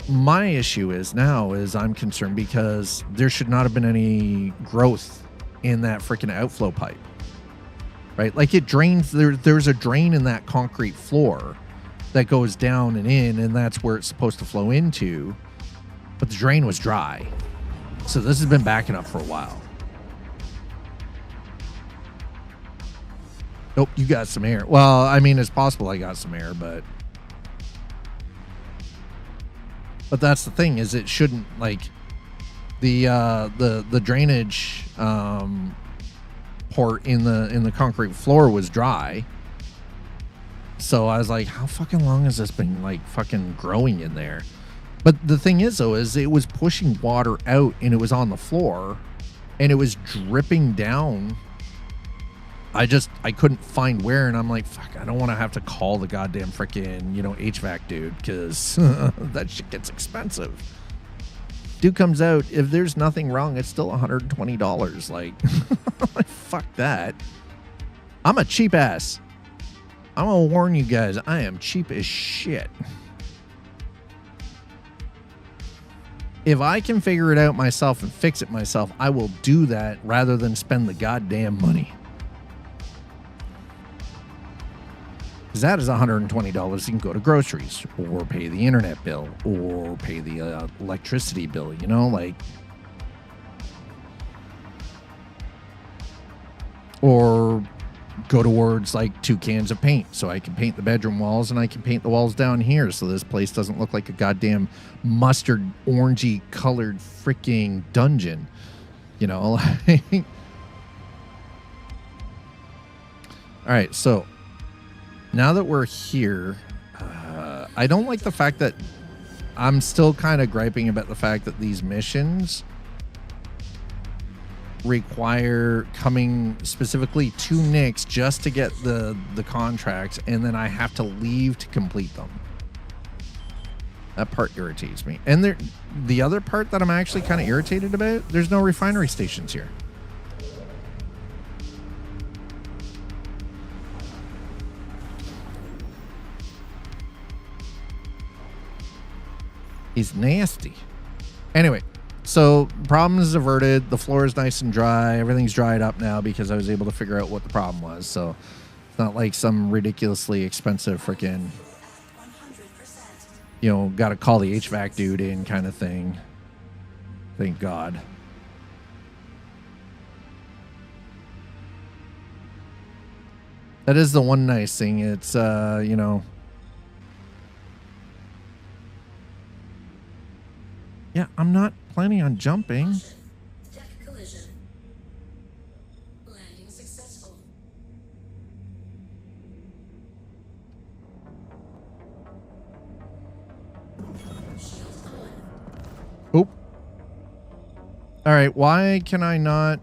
My issue is I'm concerned because there should not have been any growth in that freaking outflow pipe, right? Like it drains, there's a drain in that concrete floor that goes down and in, and that's where it's supposed to flow into, but the drain was dry. So this has been backing up for a while. Nope, you got some air. Well, I mean, it's possible I got some air, but that's the thing, is it shouldn't, like, the drainage port in the concrete floor was dry. So I was like, how fucking long has this been like fucking growing in there? But the thing is, though, is it was pushing water out and it was on the floor and it was dripping down. I couldn't find where, and I'm like, fuck, I don't want to have to call the goddamn freaking, HVAC dude, because that shit gets expensive. Dude comes out, if there's nothing wrong, it's still $120. Like, fuck that. I'm a cheap ass. I'm gonna warn you guys, I am cheap as shit. If I can figure it out myself and fix it myself, I will do that rather than spend the goddamn money. Because that is $120. You can go to groceries or pay the internet bill or pay the electricity bill, or go towards like 2 cans of paint so I can paint the bedroom walls and I can paint the walls down here so this place doesn't look like a goddamn mustard orangey colored freaking dungeon, All right, so now that we're here, I don't like the fact that I'm still kind of griping about the fact that these missions require coming specifically to Nix just to get the contracts, and then I have to leave to complete them. That part irritates me. And the other part that I'm actually kind of irritated about, there's no refinery stations here. Is nasty. Anyway, so problem is averted. The floor is nice and dry. Everything's dried up now because I was able to figure out what the problem was. So it's not like some ridiculously expensive freaking, got to call the HVAC dude in kind of thing. Thank God. That is the one nice thing. It's, yeah, I'm not planning on jumping. Deck collision. Landing successful. All right, why can I not?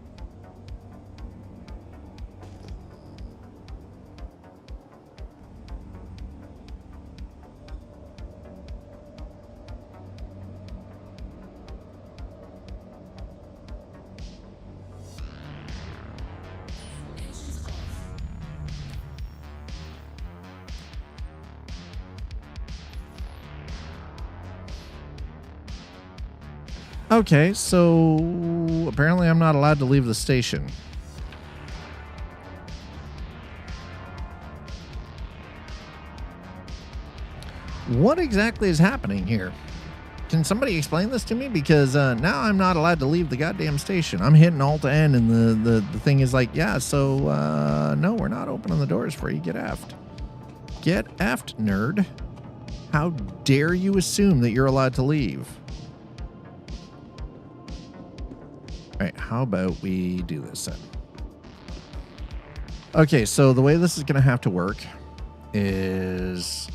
Okay, so apparently I'm not allowed to leave the station. What exactly is happening here? Can somebody explain this to me? Because now I'm not allowed to leave the goddamn station. I'm hitting Alt N and the thing is like, yeah, so no, we're not opening the doors for you. Get aft. Get aft, nerd. How dare you assume that you're allowed to leave? All right, how about we do this then? Okay, so the way this is going to have to work is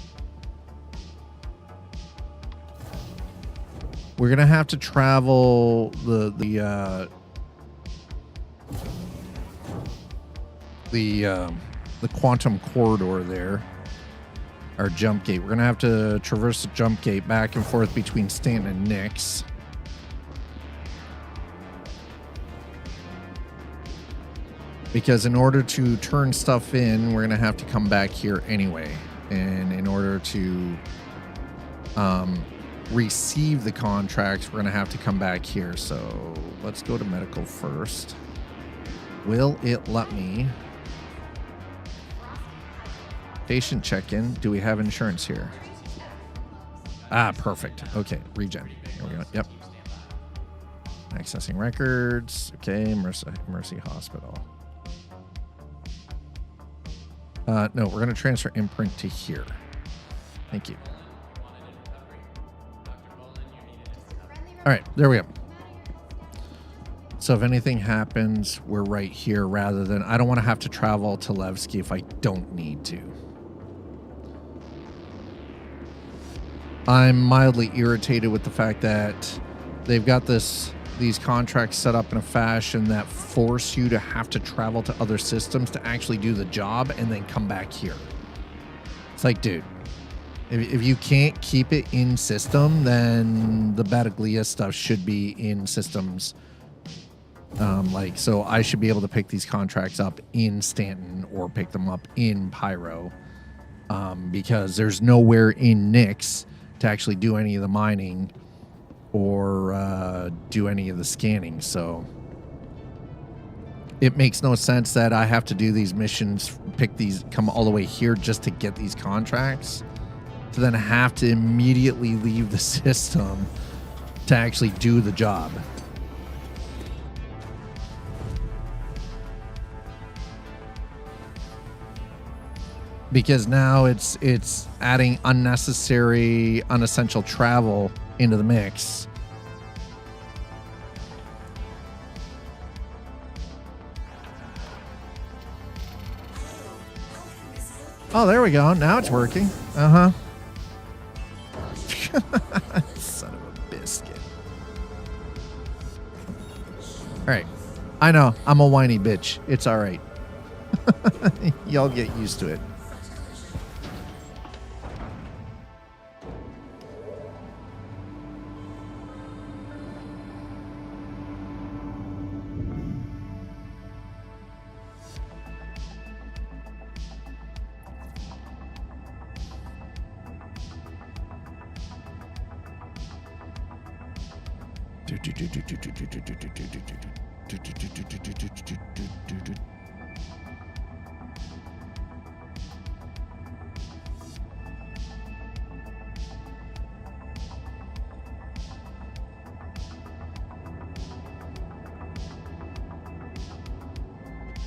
we're going to have to travel the quantum corridor there, our jump gate. We're going to have to traverse the jump gate back and forth between Stanton and Nix. Because in order to turn stuff in, we're going to have to come back here anyway. And in order to receive the contracts, we're going to have to come back here. So let's go to medical first. Will it let me? Patient check-in. Do we have insurance here? Ah, perfect. Okay, regen. Here we go. Yep. Accessing records. Okay, Mercy Hospital. No, we're going to transfer imprint to here. Thank you. All right, there we go. So if anything happens, we're right here rather than... I don't want to have to travel to Levski if I don't need to. I'm mildly irritated with the fact that they've got these contracts set up in a fashion that force you to have to travel to other systems to actually do the job and then come back here. It's like, dude, if you can't keep it in system, then the Battaglia stuff should be in systems. So I should be able to pick these contracts up in Stanton or pick them up in Pyro, because there's nowhere in Nix to actually do any of the mining or do any of the scanning. So it makes no sense that I have to do these missions, come all the way here just to get these contracts, to then have to immediately leave the system to actually do the job. Because now it's adding unnecessary, unessential travel into the mix. Oh, there we go. Now it's working. Uh-huh. Son of a biscuit. All right. I know. I'm a whiny bitch. It's all right. Y'all get used to it.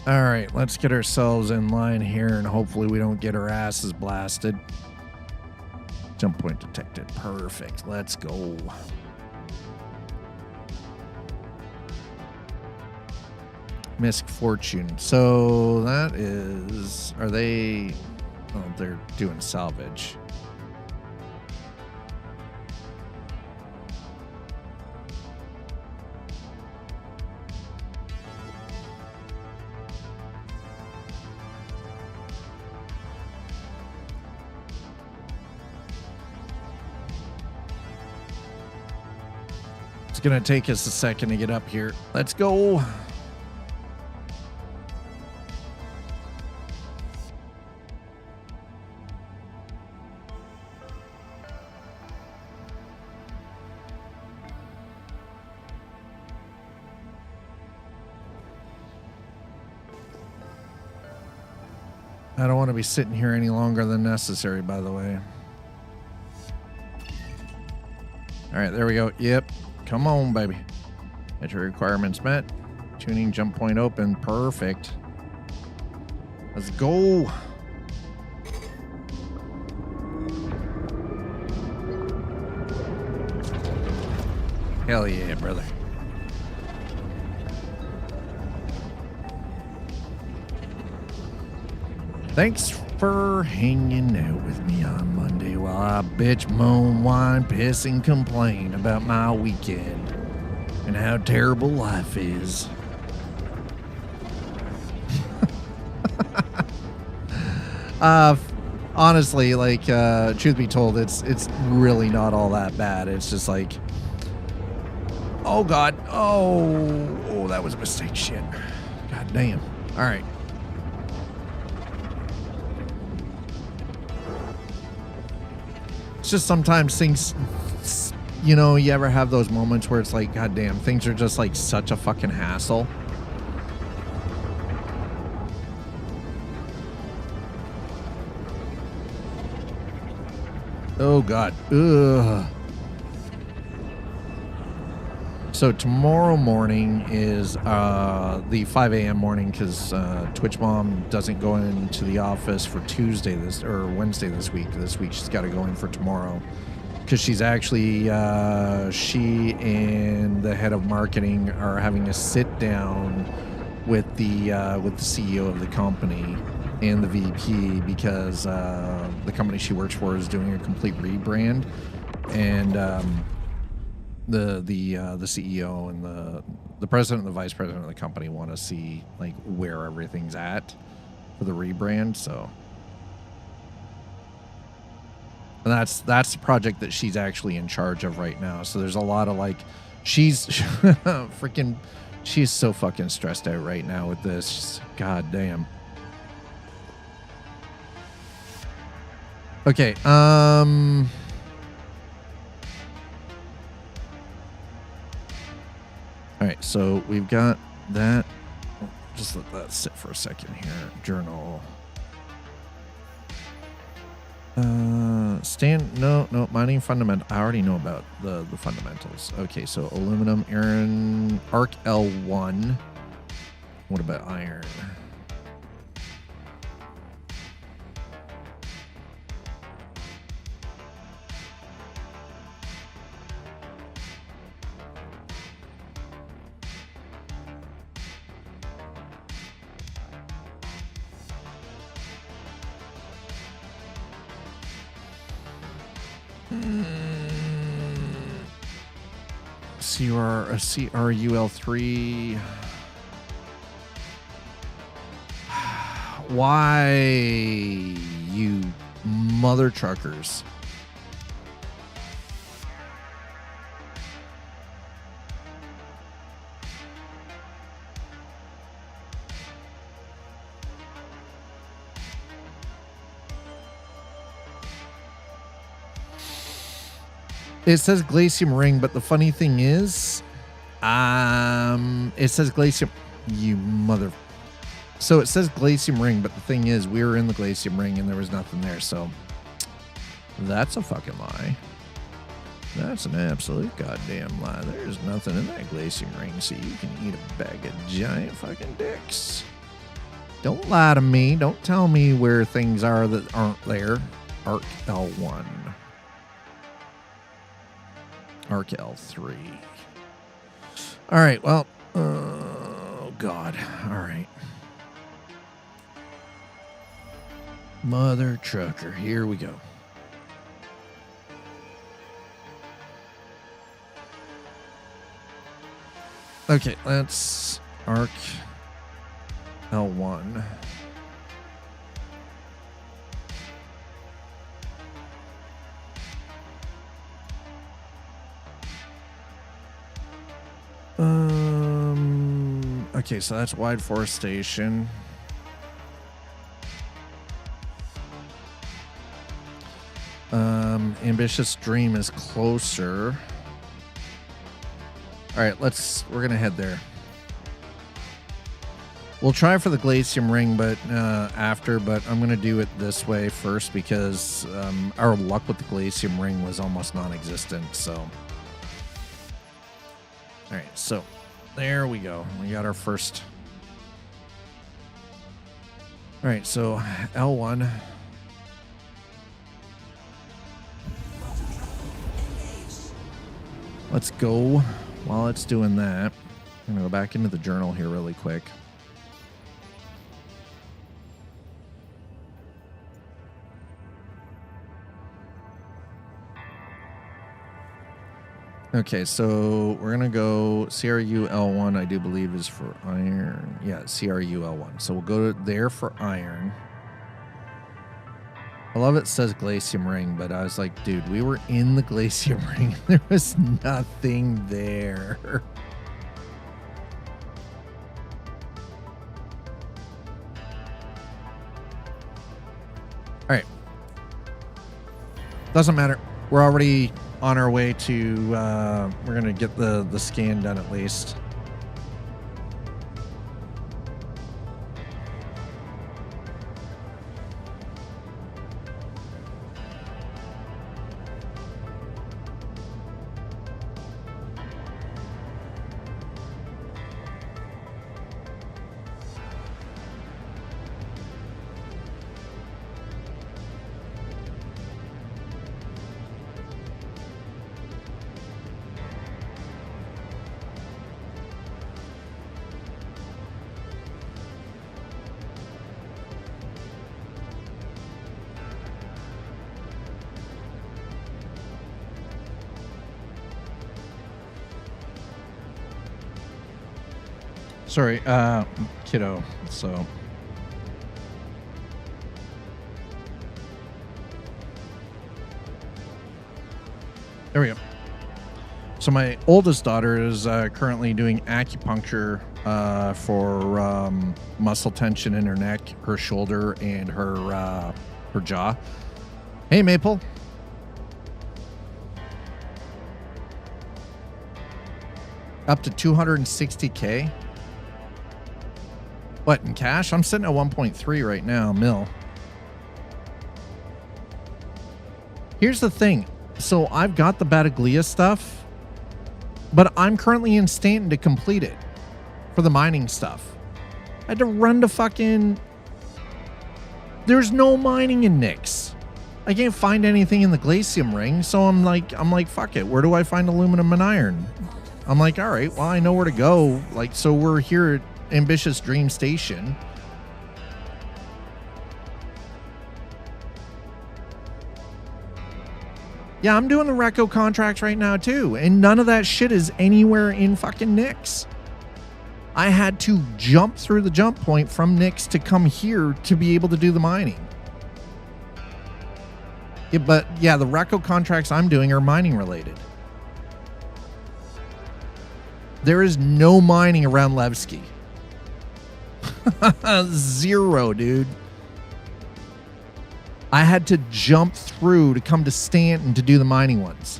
All right, let's get ourselves in line here and hopefully we don't get our asses blasted. Jump point detected. Perfect. Let's go. MISC Fortune. So that is... Are they... Oh, they're doing salvage. It's going to take us a second to get up here. Let's go. I don't want to be sitting here any longer than necessary, by the way. All right, there we go. Yep. Come on, baby. Entry requirements met. Tuning jump point open. Perfect. Let's go. Hell yeah, brother. Thanks for hanging out with me on Monday while I bitch, moan, whine, piss, and complain about my weekend and how terrible life is. Honestly, like, truth be told, it's really not all that bad. It's just like, oh God, oh, that was a mistake. Shit. God damn. All right. It's just sometimes things, you know, you ever have those moments where it's like, God damn, things are just like such a fucking hassle. Oh God. Ugh. So tomorrow morning is the 5 a.m. morning because Twitch Mom doesn't go into the office for Wednesday this week. This week she's got to go in for tomorrow because she's actually she and the head of marketing are having a sit down with the CEO of the company and the VP because the company she works for is doing a complete rebrand, and the CEO and the president and the vice president of the company want to see like where everything's at for the rebrand. So and that's the project that she's actually in charge of right now. So there's a lot of like she's so fucking stressed out right now with this. God damn. Okay, all right, so we've got that. Just let that sit for a second here. Journal. No, mining fundamental. I already know about the fundamentals. Okay, so aluminum, iron, arc L1. What about iron? CRUL3. Why, you mother truckers? It says Glaciem Ring, but the funny thing is, it says Glaciem, you mother. So it says Glaciem Ring, but the thing is, we were in the Glaciem Ring and there was nothing there. So that's a fucking lie. That's an absolute goddamn lie. There's nothing in that Glaciem Ring, so you can eat a bag of giant fucking dicks. Don't lie to me. Don't tell me where things are that aren't there. Arc L1. Arc L3. All right, well, oh God. All right. Mother trucker, here we go. Okay, let's arc L1. Okay, so that's wide forestation. Ambitious Dream is closer. All right, we're gonna head there. We'll try for the Glaciem Ring, but I'm gonna do it this way first because our luck with the Glaciem Ring was almost non-existent. So, all right, so there we go. We got our first. All right, so L1. Let's go. While it's doing that, I'm gonna go back into the journal here really quick. Okay, so we're gonna go CRU L1. I do believe is for iron. Yeah, CRU L1. So we'll go there for iron. I love it says Glaciem Ring, but I was like, dude, we were in the Glaciem Ring. There was nothing there. All right. Doesn't matter. We're already on our way to, we're going to get the scan done at least. Sorry, kiddo. So there we go. So my oldest daughter is currently doing acupuncture for muscle tension in her neck, her shoulder, and her jaw. Hey, Maple. Up to 260K. What, in cash? I'm sitting at 1.3 right now, mil. Here's the thing. So I've got the Battaglia stuff, but I'm currently in Stanton to complete it for the mining stuff. I had to run to fucking... There's no mining in Nyx. I can't find anything in the Glaciem Ring, so I'm like, fuck it. Where do I find aluminum and iron? I'm like, all right, well, I know where to go. Like, so we're here at Ambitious Dream Station. Yeah, I'm doing the Recco contracts right now too, and none of that shit is anywhere in fucking Nyx. I had to jump through the jump point from Nyx to come here to be able to do the mining. Yeah, but yeah, the Recco contracts I'm doing are mining related. There is no mining around Levski. Zero, dude. I had to jump through to come to Stanton to do the mining ones.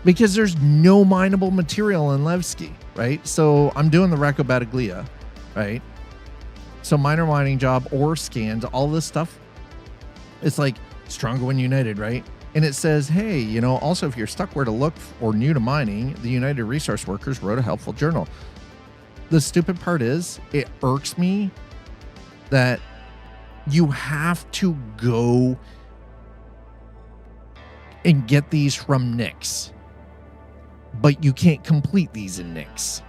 Because there's no mineable material in Levski, right? So I'm doing the Recco Battaglia, right? So minor mining job or scans, all this stuff. It's like stronger when united, right? And it says, hey, you know, also if you're stuck where to look or new to mining, the United Resource Workers wrote a helpful journal. The stupid part is, it irks me that you have to go and get these from Nyx, but you can't complete these in Nyx.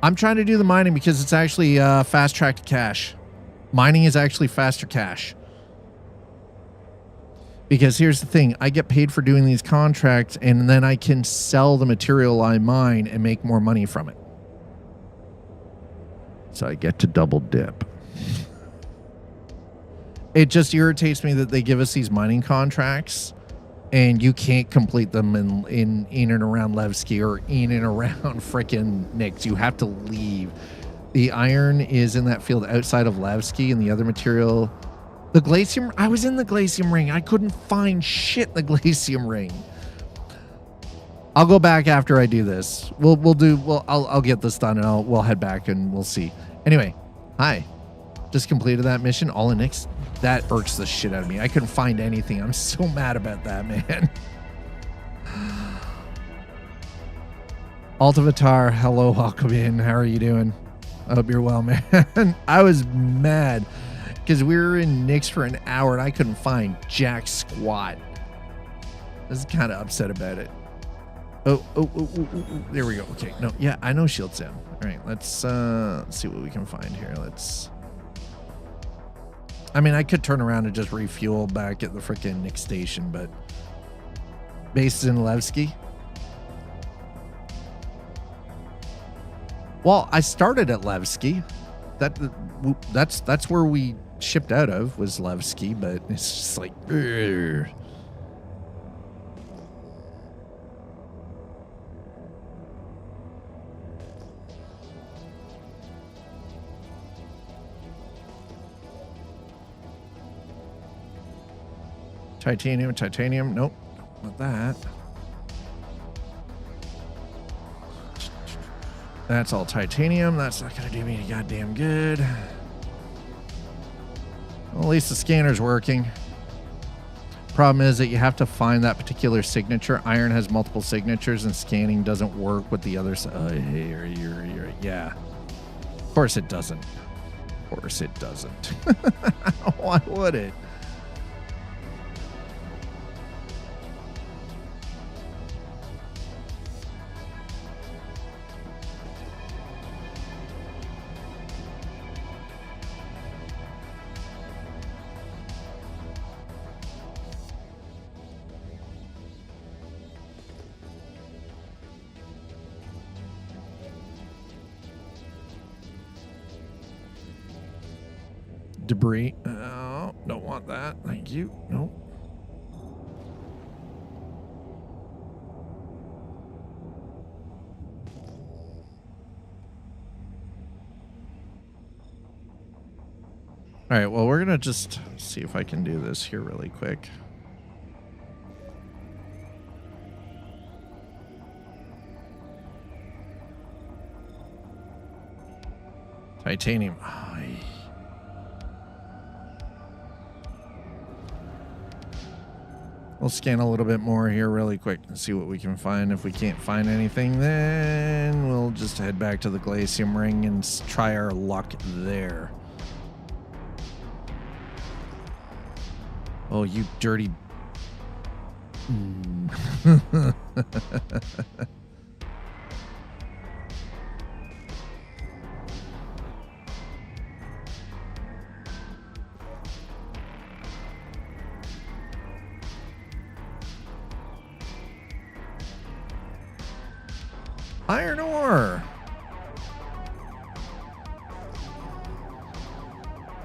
I'm trying to do the mining because it's actually fast track to cash. Mining is actually faster cash. Because here's the thing, I get paid for doing these contracts and then I can sell the material I mine and make more money from it. So I get to double dip. It just irritates me that they give us these mining contracts and you can't complete them in and around Levski or in and around frickin' Nix. You have to leave. The iron is in that field outside of Levski, and the other material, the Glaciem. I was in the Glaciem Ring. I couldn't find shit in the Glaciem Ring. I'll go back after I do this. I'll get this done and we'll head back and we'll see. Anyway, hi. Just completed that mission all in Nix. That irks the shit out of me. I couldn't find anything. I'm so mad about that, man. Altavatar, hello, welcome in. How are you doing? I hope you're well, man. I was mad because we were in Nix for an hour and I couldn't find jack squat. I was kind of upset about it. Oh, there we go. Okay, no, yeah, I know shield Sam. All right, let's see what we can find here. I mean, I could turn around and just refuel back at the freaking Nix station, but base in Levski. Well, I started at Levski. That's where we shipped out of, was Levski, but it's just like, ugh. Titanium, nope, not that. That's all titanium. That's not gonna do me any goddamn good. Well, at least the scanner's working. Problem is that you have to find that particular signature. Iron has multiple signatures and scanning doesn't work with the other side. Yeah. Of course it doesn't. Of course it doesn't. Why would it? Debris. Oh, don't want that. Thank you. Nope. All right, well, we're going to just see if I can do this here really quick. Titanium. We'll scan a little bit more here really quick and see what we can find. If we can't find anything, then we'll just head back to the Glaciem Ring and try our luck there. Oh, you dirty... Iron ore.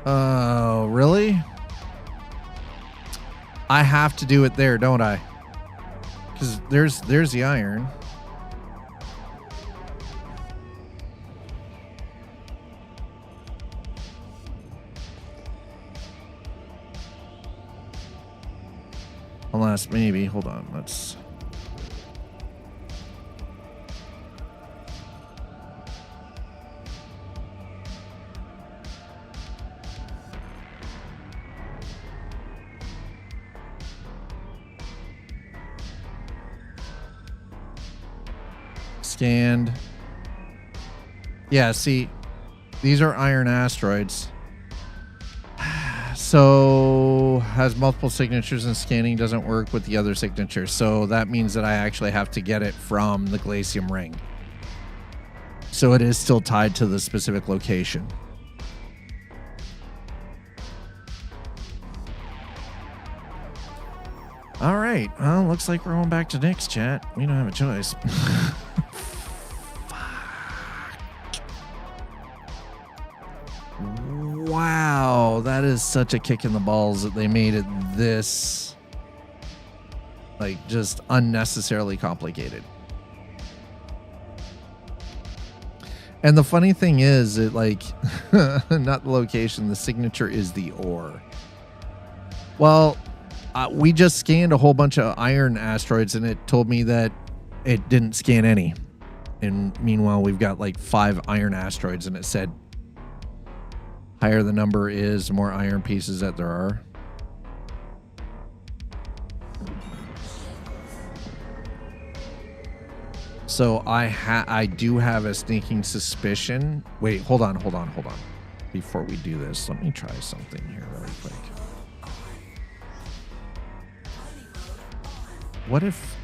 Oh, really? I have to do it there, don't I? Because there's the iron. Unless maybe, hold on, let's... Scanned. Yeah, see, these are iron asteroids. So has multiple signatures and scanning doesn't work with the other signatures. So that means that I actually have to get it from the Glaciem Ring. So it is still tied to the specific location. All right. Well, looks like we're going back to Nix, chat. We don't have a choice. Wow. Wow, that is such a kick in the balls that they made it this, like, just unnecessarily complicated. And the funny thing is, it like, not the location, the signature is the ore. Well, we just scanned a whole bunch of iron asteroids and it told me that it didn't scan any. And meanwhile, we've got like 5 iron asteroids and it said, higher the number is, the more iron pieces that there are. So I do have a sneaking suspicion. Wait, hold on. Before we do this, let me try something here really quick. What if...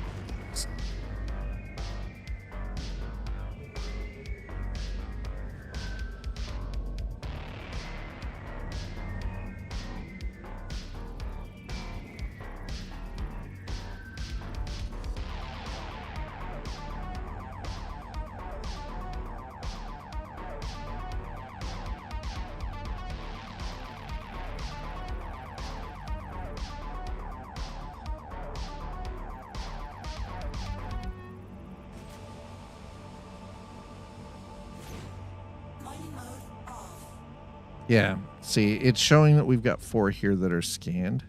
Yeah, see, it's showing that we've got 4 here that are scanned.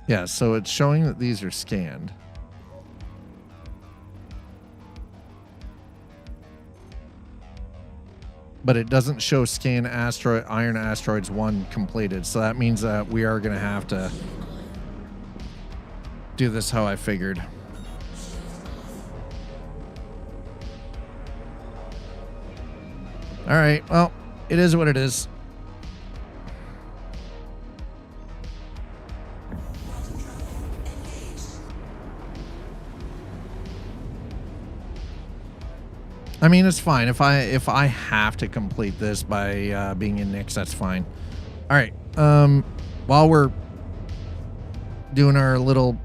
Yeah, so it's showing that these are scanned. But it doesn't show scan iron asteroids 1 completed. So that means that we are going to have to do this how I figured. All right. Well, it is what it is. I mean, it's fine. If I have to complete this by being in Nyx, that's fine. All right. While we're doing our little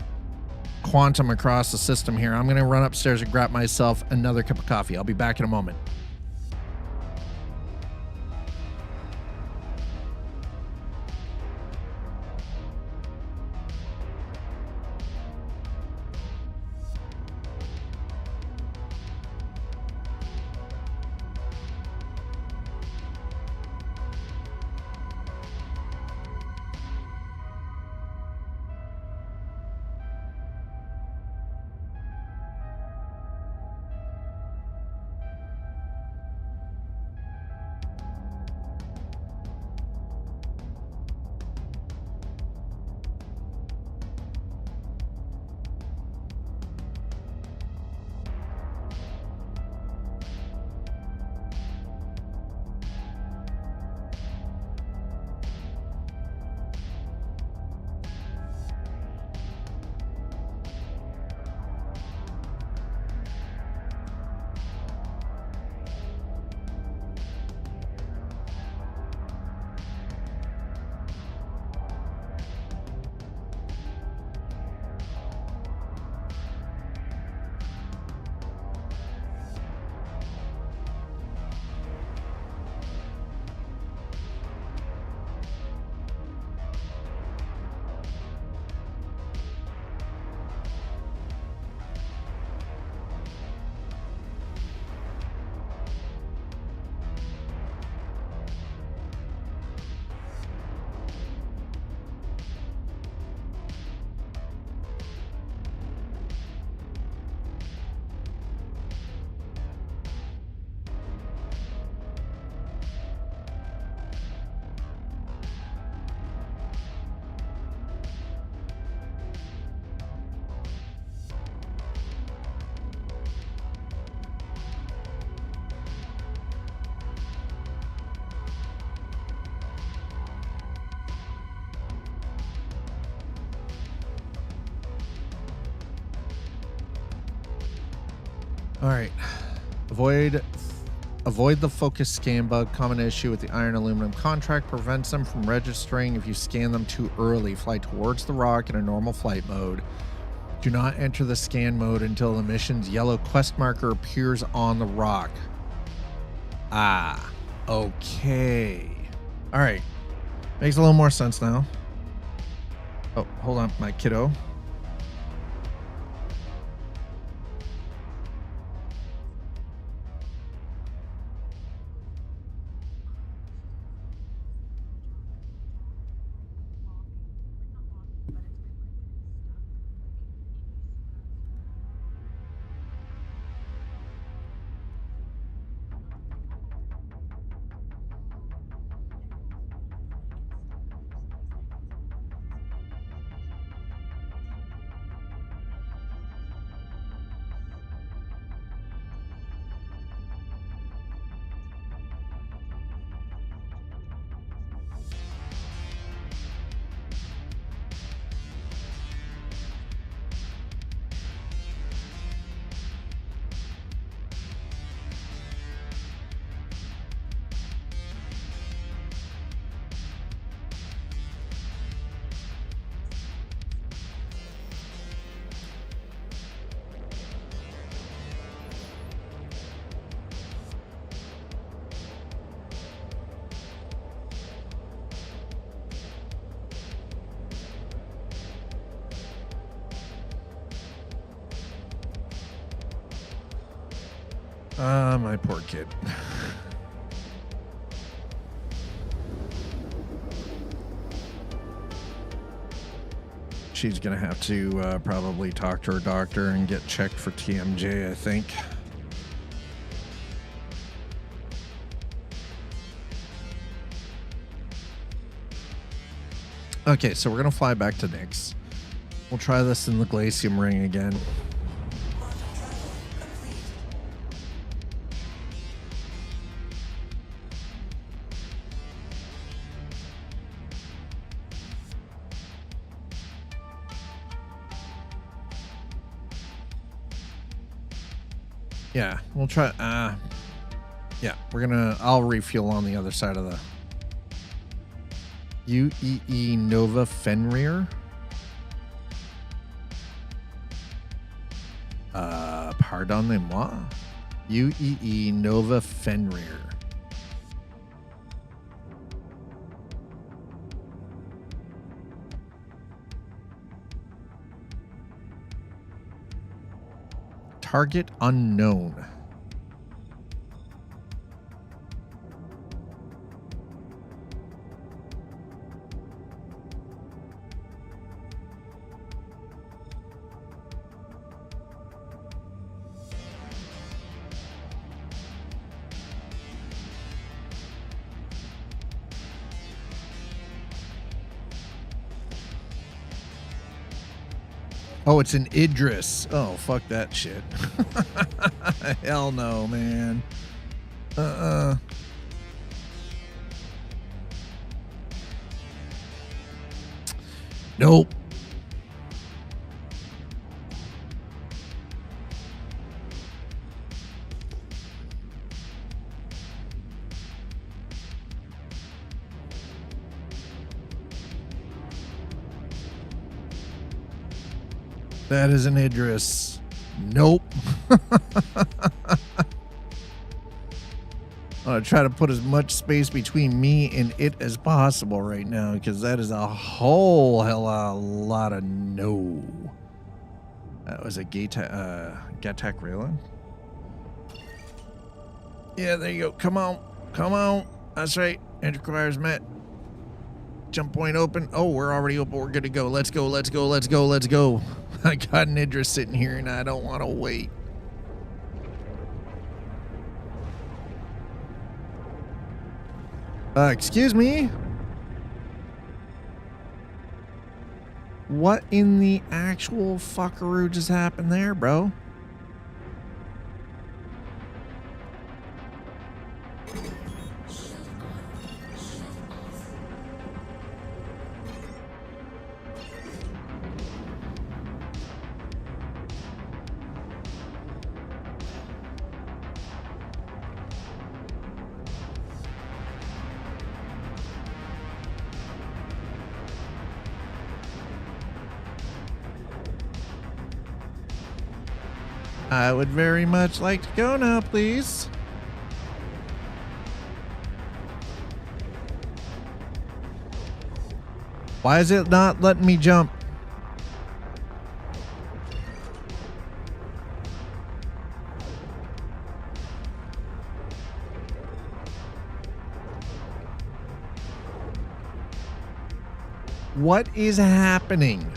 quantum across the system here, I'm going to run upstairs and grab myself another cup of coffee. I'll be back in a moment. All right. Avoid Avoid the focus scan bug. Common issue with the iron aluminum contract prevents them from registering if you scan them too early. Fly towards the rock in a normal flight mode. Do not enter the scan mode until the mission's yellow quest marker appears on the rock. Ah, okay. All right. Makes a little more sense now. Oh, hold on, my kiddo. My poor kid. She's gonna have to probably talk to her doctor and get checked for TMJ, I think. Okay, so we're gonna fly back to Nyx. We'll try this in the Glaciem Ring again. Yeah, we'll try. Yeah, I'll refuel on the other side of the aUEC Nova Fenrir. Pardonnez-moi. aUEC Nova Fenrir. Target unknown. Oh, it's an Idris. Oh, fuck that shit. Hell no, man. Nope. That is an Idris. Nope. I'm going to try to put as much space between me and it as possible right now, because that is a whole hell of a lot of no. That was a Gattack railing. Yeah, there you go. Come on. Come on. That's right. Entry requires met. Jump point open. Oh, we're already open. We're good to go. Let's go. Let's go. Let's go. Let's go. I got an Idris sitting here and I don't want to wait. Excuse me? What in the actual fuckaroo just happened there, bro? I would very much like to go now, please. Why is it not letting me jump? What is happening?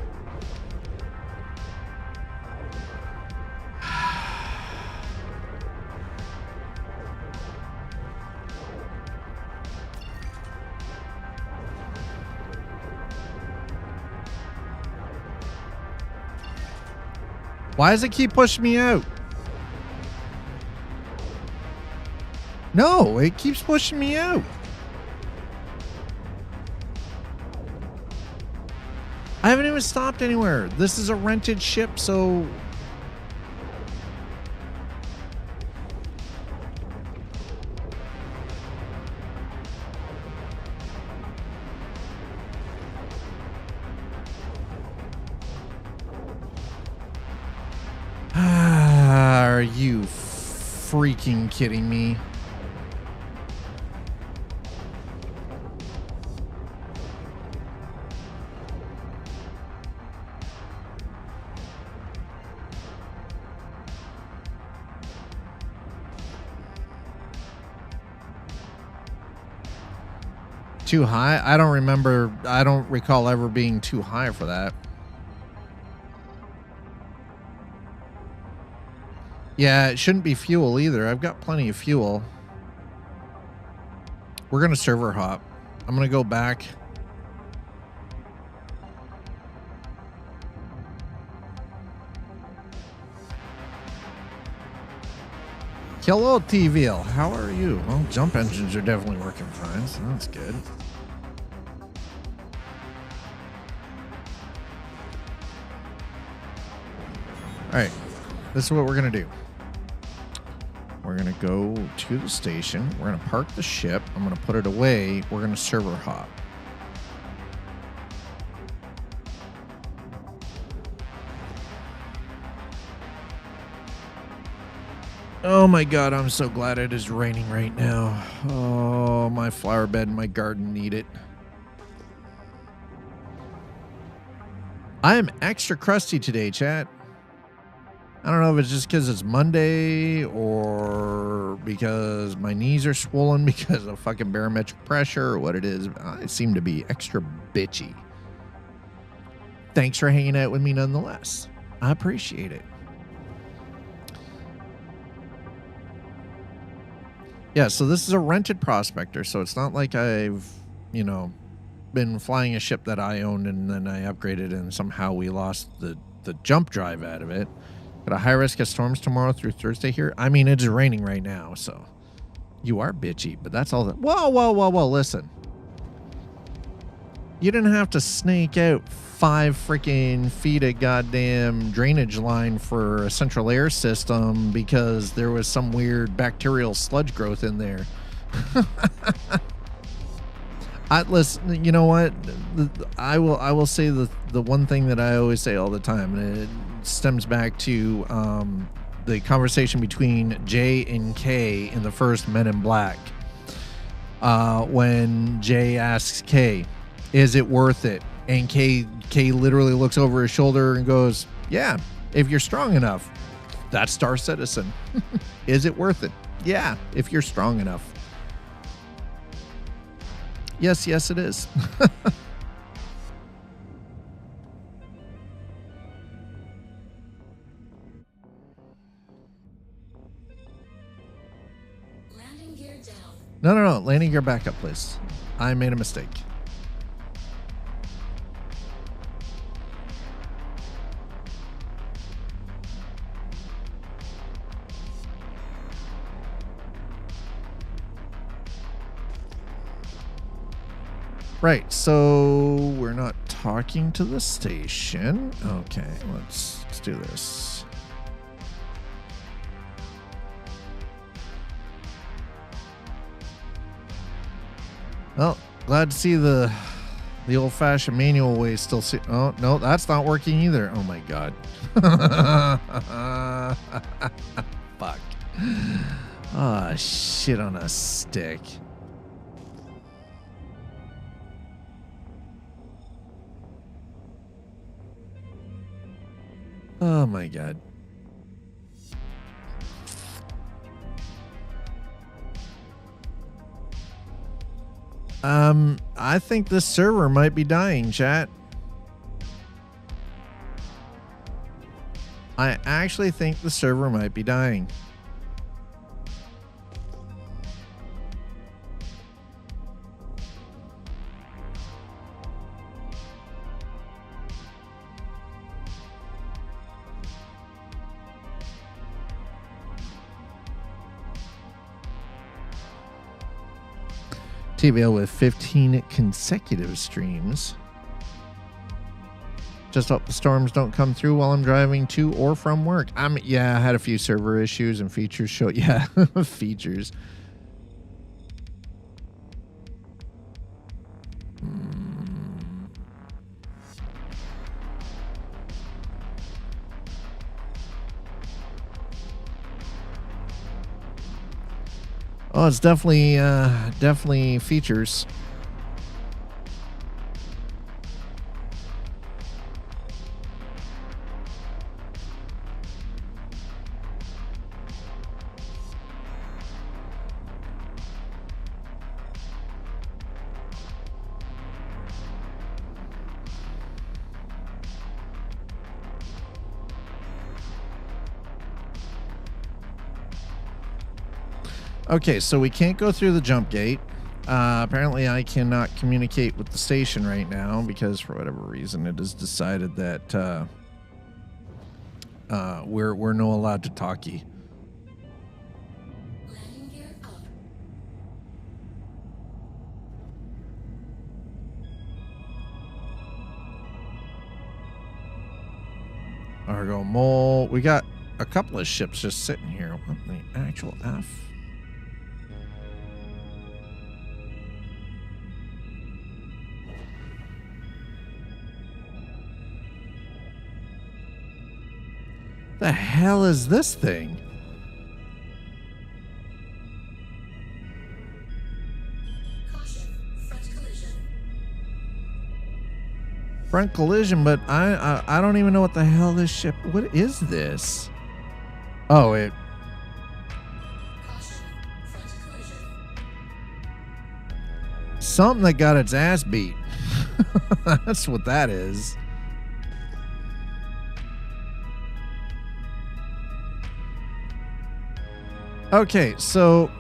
Why does it keep pushing me out? No, it keeps pushing me out. I haven't even stopped anywhere. This is a rented ship, so... Are you freaking kidding me? Too high? I don't recall ever being too high for that. Yeah, it shouldn't be fuel either. I've got plenty of fuel. We're going to server hop. I'm going to go back. Hello, T-Ville. How are you? Well, jump engines are definitely working fine, so that's good. All right, this is what we're going to do. We're going to go to the station. We're going to park the ship. I'm going to put it away. We're going to server hop. Oh my God, I'm so glad it is raining right now. Oh, my flower bed and my garden need it. I am extra crusty today, chat. I don't know if it's just because it's Monday or because my knees are swollen because of fucking barometric pressure or what it is. I seem to be extra bitchy. Thanks for hanging out with me nonetheless. I appreciate it. Yeah, so this is a rented Prospector, so it's not like I've, you know, been flying a ship that I owned and then I upgraded and somehow we lost the jump drive out of it. Got a high risk of storms tomorrow through Thursday here. I mean, it's raining right now, so you are bitchy, but that's all that. Whoa, whoa, whoa, whoa, listen. You didn't have to snake out 5 freaking feet of goddamn drainage line for a central air system because there was some weird bacterial sludge growth in there. Listen, you know what? I will say the one thing that I always say all the time, and it stems back to the conversation between J and K in the first Men in Black. When J asks K, "Is it worth it?" and K literally looks over his shoulder and goes, "Yeah, if you're strong enough." That's Star Citizen. Is it worth it? Yeah, if you're strong enough. Yes, yes, it is. Landing gear down. No. Landing gear back up, please. I made a mistake. Right, so we're not talking to the station. Okay, let's do this. Well, glad to see the The old-fashioned manual way is still... Oh, no, that's not working either. Oh, my God. Fuck. Ah, shit on a stick. Oh, my God. I think this server might be dying, chat. I actually think the server might be dying. TBL with 15 consecutive streams. Just hope the storms don't come through while I'm driving to or from work. Yeah, I had a few server issues and features show. Yeah, features. Oh, it's definitely features. Okay, so we can't go through the jump gate. Apparently I cannot communicate with the station right now because for whatever reason it has decided that we're no allowed to talkie. Landing gear up. Argo Mole. We got a couple of ships just sitting here. What the actual F? The hell is this thing? Caution, front collision. Front collision, but I don't even know what the hell this ship. What is this? Oh, it. Caution, front collision. Something that got its ass beat. That's what that is. Okay, so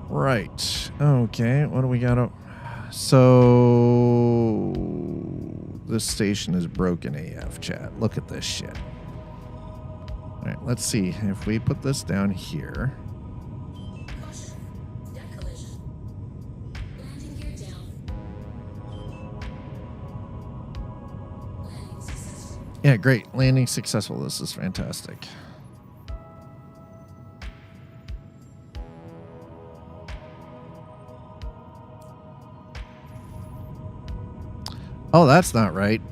right. Okay, what do we got up? So this station is broken AF, chat. Look at this shit. All right, let's see if we put this down here. Caution, deck collision. Landing gear down. Landing successful. Yeah, great. Landing successful. This is fantastic. Oh, that's not right.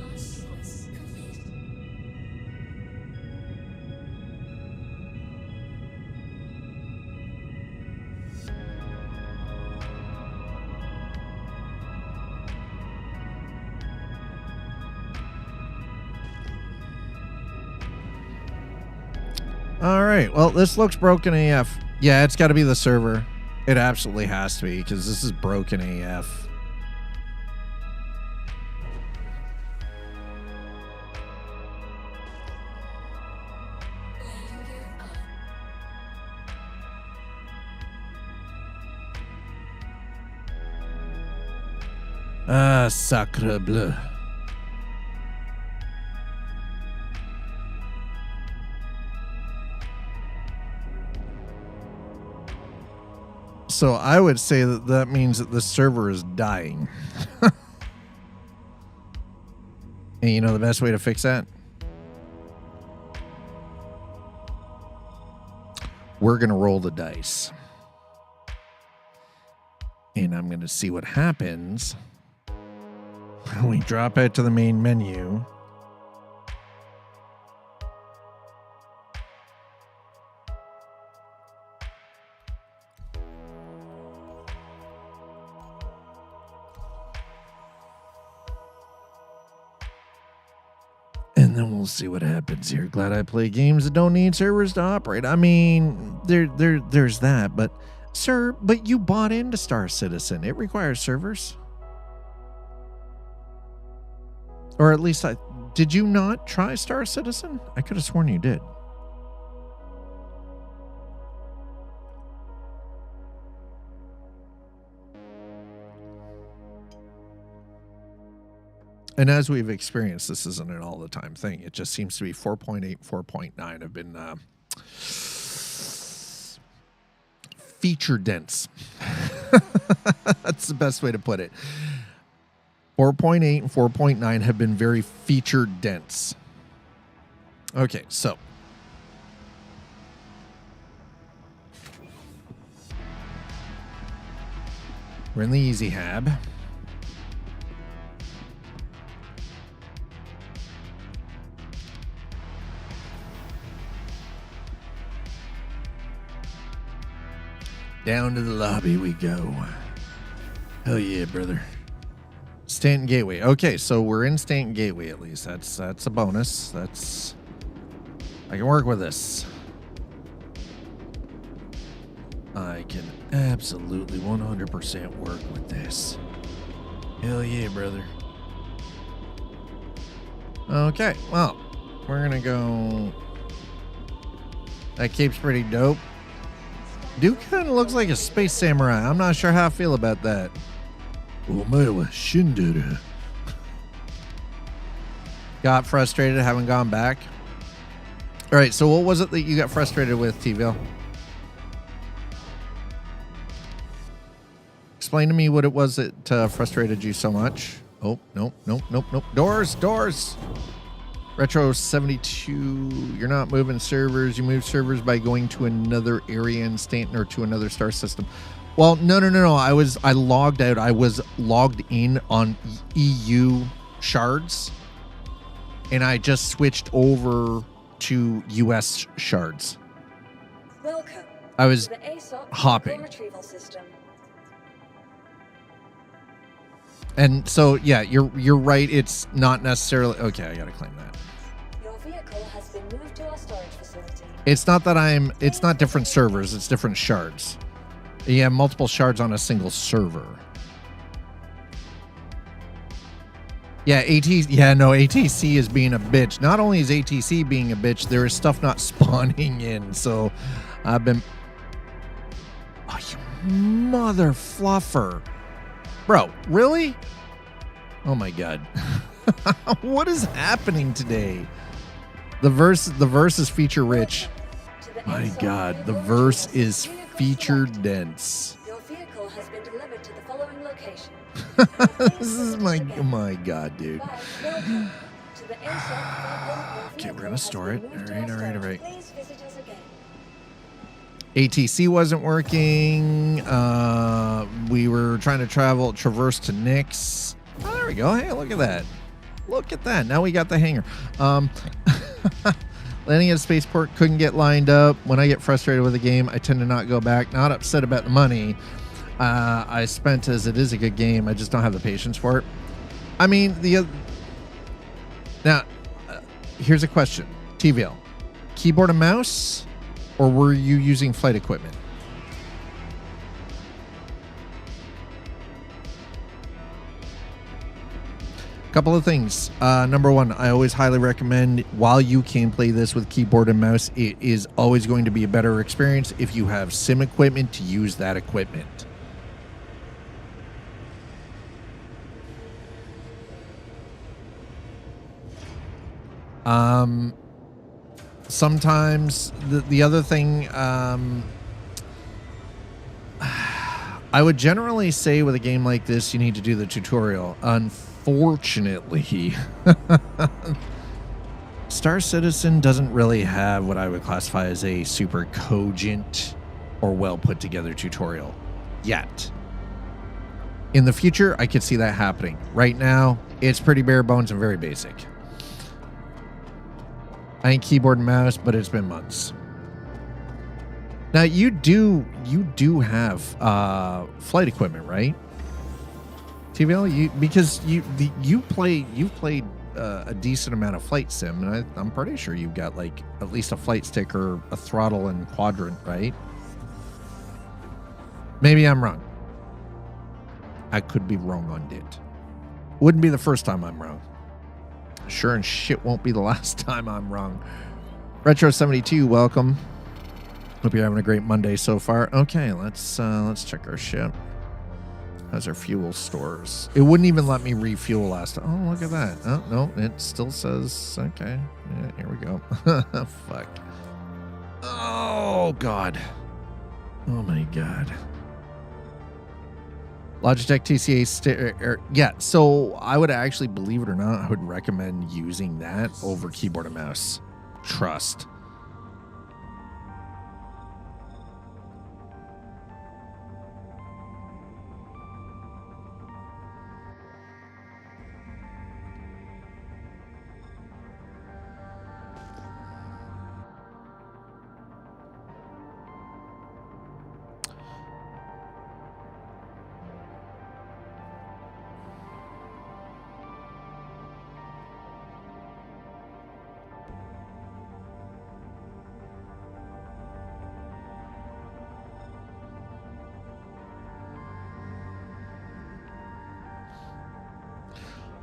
Launch sequence complete. All right. Well, this looks broken AF. Yeah, it's got to be the server. It absolutely has to be because this is broken AF. Landing gear up. Ah, sacre bleu. So I would say that that means that the server is dying. And you know the best way to fix that? We're going to roll the dice. And I'm going to see what happens when we drop out to the main menu. And then we'll see what happens here. Glad I play games that don't need servers to operate. I mean, there's that, but sir, but you bought into Star Citizen. It requires servers. Or at least did you not try Star Citizen? I could have sworn you did. And as we've experienced, this isn't an all the time thing. It just seems to be 4.8, 4.9 have been feature dense. That's the best way to put it. 4.8 and 4.9 have been very feature dense. Okay, so we're in the easy hab. Down to the lobby we go. Hell yeah, brother. Stanton Gateway. Okay, so we're in Stanton Gateway at least. That's a bonus. I can work with this. I can absolutely 100% work with this. Hell yeah, brother. Okay, well, we're gonna go. That cape's pretty dope. Dude kind of looks like a space samurai. I'm not sure how I feel about that. Got frustrated, haven't gone back. All right, so what was it that you got frustrated with, T-Ville? Explain to me what it was that frustrated you so much. Oh, nope. Doors. Retro 72, you're not moving servers. You move servers by going to another area in Stanton or to another star system. Well, no. I logged out. I was logged in on EU shards, and I just switched over to US shards. Welcome. I was to the aSOC hopping. retrieval system. And so, yeah, you're right. It's not necessarily... Okay, I got to claim that. Your vehicle has been moved to our storage facility. It's not that it's not different servers. It's different shards. You have multiple shards on a single server. Yeah, ATC is being a bitch. Not only is ATC being a bitch, there is stuff not spawning in. So I've been... Oh, you mother fluffer. Bro, really? Oh my god. What is happening today? The verse is feature rich. My god, the verse is feature dense. Your vehicle has been delivered to the following location. This is oh my god, dude. Welcome to the aSOC. Okay, we're gonna store it. All right. Please visit us again. ATC wasn't working. We were trying to traverse to Nix. Oh, there we go. Hey, look at that. Look at that. Now we got the hangar. Landing at a spaceport couldn't get lined up. When I get frustrated with a game, I tend to not go back. Not upset about the money I spent, as it is a good game. I just don't have the patience for it. I mean, here's a question. T-Ville, keyboard and mouse, or were you using flight equipment? Couple of things. Number one, I always highly recommend, while you can play this with keyboard and mouse, it is always going to be a better experience if you have sim equipment to use that equipment. Sometimes the other thing, I would generally say with a game like this, you need to do the tutorial. Unfortunately, Star Citizen doesn't really have what I would classify as a super cogent or well put together tutorial yet. In the future, I could see that happening. Right now, it's pretty bare bones and very basic. I ain't keyboard and mouse, but it's been months. Now you do have flight equipment, right? TVL, you've played a decent amount of flight sim, and I'm pretty sure you've got like at least a flight stick or a throttle and quadrant, right? Maybe I'm wrong. I could be wrong on it. Wouldn't be the first time I'm wrong. Sure and shit won't be the last time I'm wrong. Retro72, welcome. Hope you're having a great Monday so far. Okay, let's check our ship. How's our fuel stores? It wouldn't even let me refuel last time. Oh, look at that. Oh, no, it still says, okay. Yeah, here we go. Fuck. Oh, God. Oh, my God. Logitech TCA yeah, so I would actually, believe it or not, I would recommend using that over keyboard and mouse. Trust.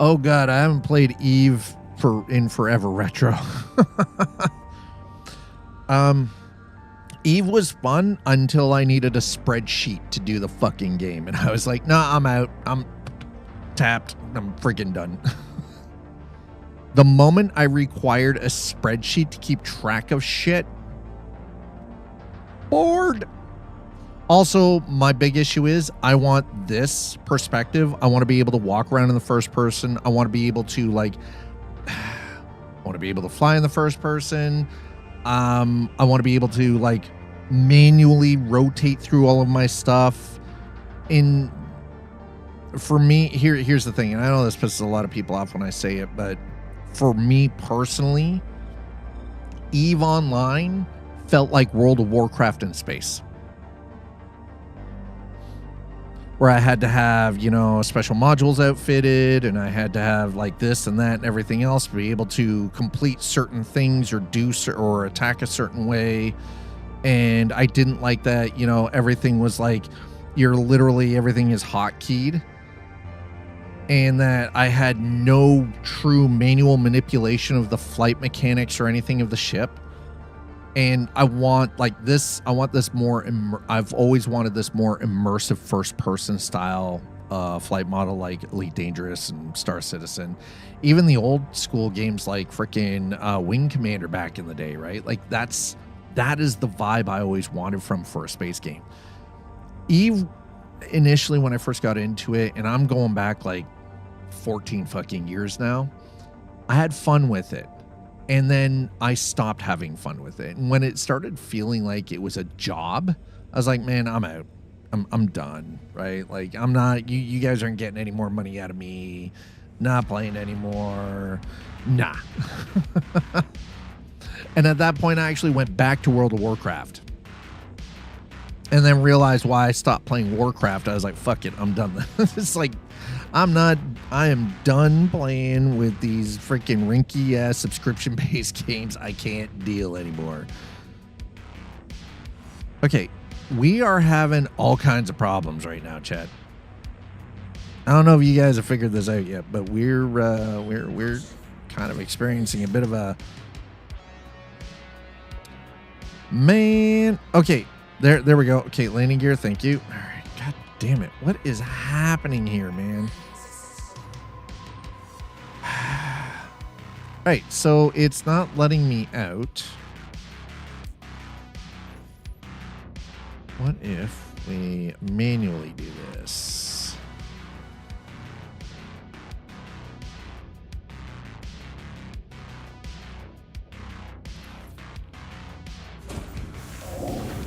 Oh God, I haven't played Eve in forever. Retro. Eve was fun until I needed a spreadsheet to do the fucking game, and I was like, nah, I'm out. I'm tapped. I'm freaking done. The moment I required a spreadsheet to keep track of shit, bored. Also, my big issue is I want this perspective. I want to be able to walk around in the first person. I want to be able to fly in the first person. I want to be able to manually rotate through all of my stuff. For me, here's the thing, and I know this pisses a lot of people off when I say it, but for me personally, EVE Online felt like World of Warcraft in space. Where I had to have, special modules outfitted, and I had to have this and that and everything else to be able to complete certain things or do or attack a certain way. And I didn't like that, everything was everything is hotkeyed. And that I had no true manual manipulation of the flight mechanics or anything of the ship. And I want this more, I've always wanted this more immersive first person style flight model like Elite Dangerous and Star Citizen. Even the old school games like freaking Wing Commander back in the day, right? that is the vibe I always wanted for a space game. EVE, initially when I first got into it, and I'm going back 14 fucking years now, I had fun with it. And then I stopped having fun with it. And when it started feeling like it was a job, I was like, man, I'm out. I'm done, right? I'm not, you guys aren't getting any more money out of me. Not playing anymore. Nah. And at that point, I actually went back to World of Warcraft. And then realized why I stopped playing Warcraft. I was like, fuck it, I'm done. It's I am done playing with these freaking rinky ass subscription based games. I can't deal anymore. Okay, we are having all kinds of problems right now, chat. I don't know if you guys have figured this out yet, but we're kind of experiencing a bit of a man. Okay, there we go. Okay, landing gear, thank you. All right, god damn it. What is happening here, man? Right, so it's not letting me out. What if we manually do this?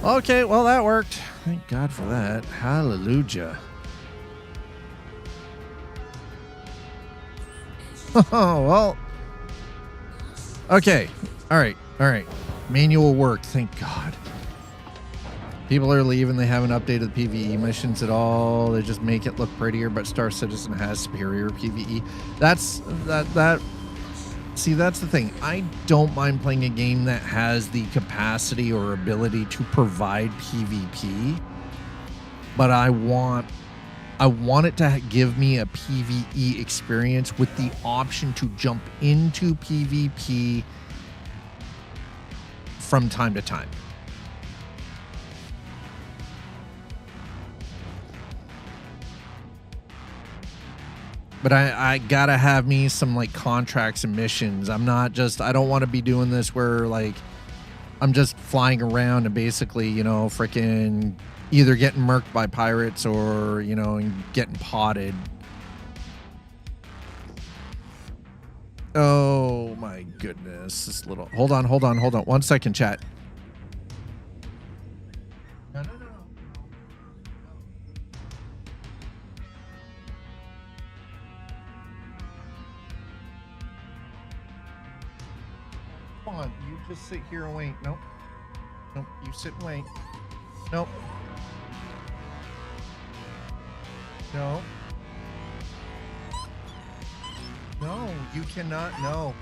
Okay, well, that worked. Thank God for that. Hallelujah. Oh, well. Okay. All right. Manual work. Thank God. People are leaving. They haven't updated the PvE missions at all. They just make it look prettier, but Star Citizen has superior PvE. See, that's the thing. I don't mind playing a game that has the capacity or ability to provide PvP, but I want it to give me a PvE experience with the option to jump into PvP from time to time. But I gotta have me some like contracts and missions. I don't want to be doing this where like I'm just flying around and basically, you know, freaking either getting murked by pirates or, you know, getting potted. Oh my goodness. This little, hold on. 1 second, chat. No. Come on, you just sit here and wait. Nope, you sit and wait. Nope. No, you cannot. No,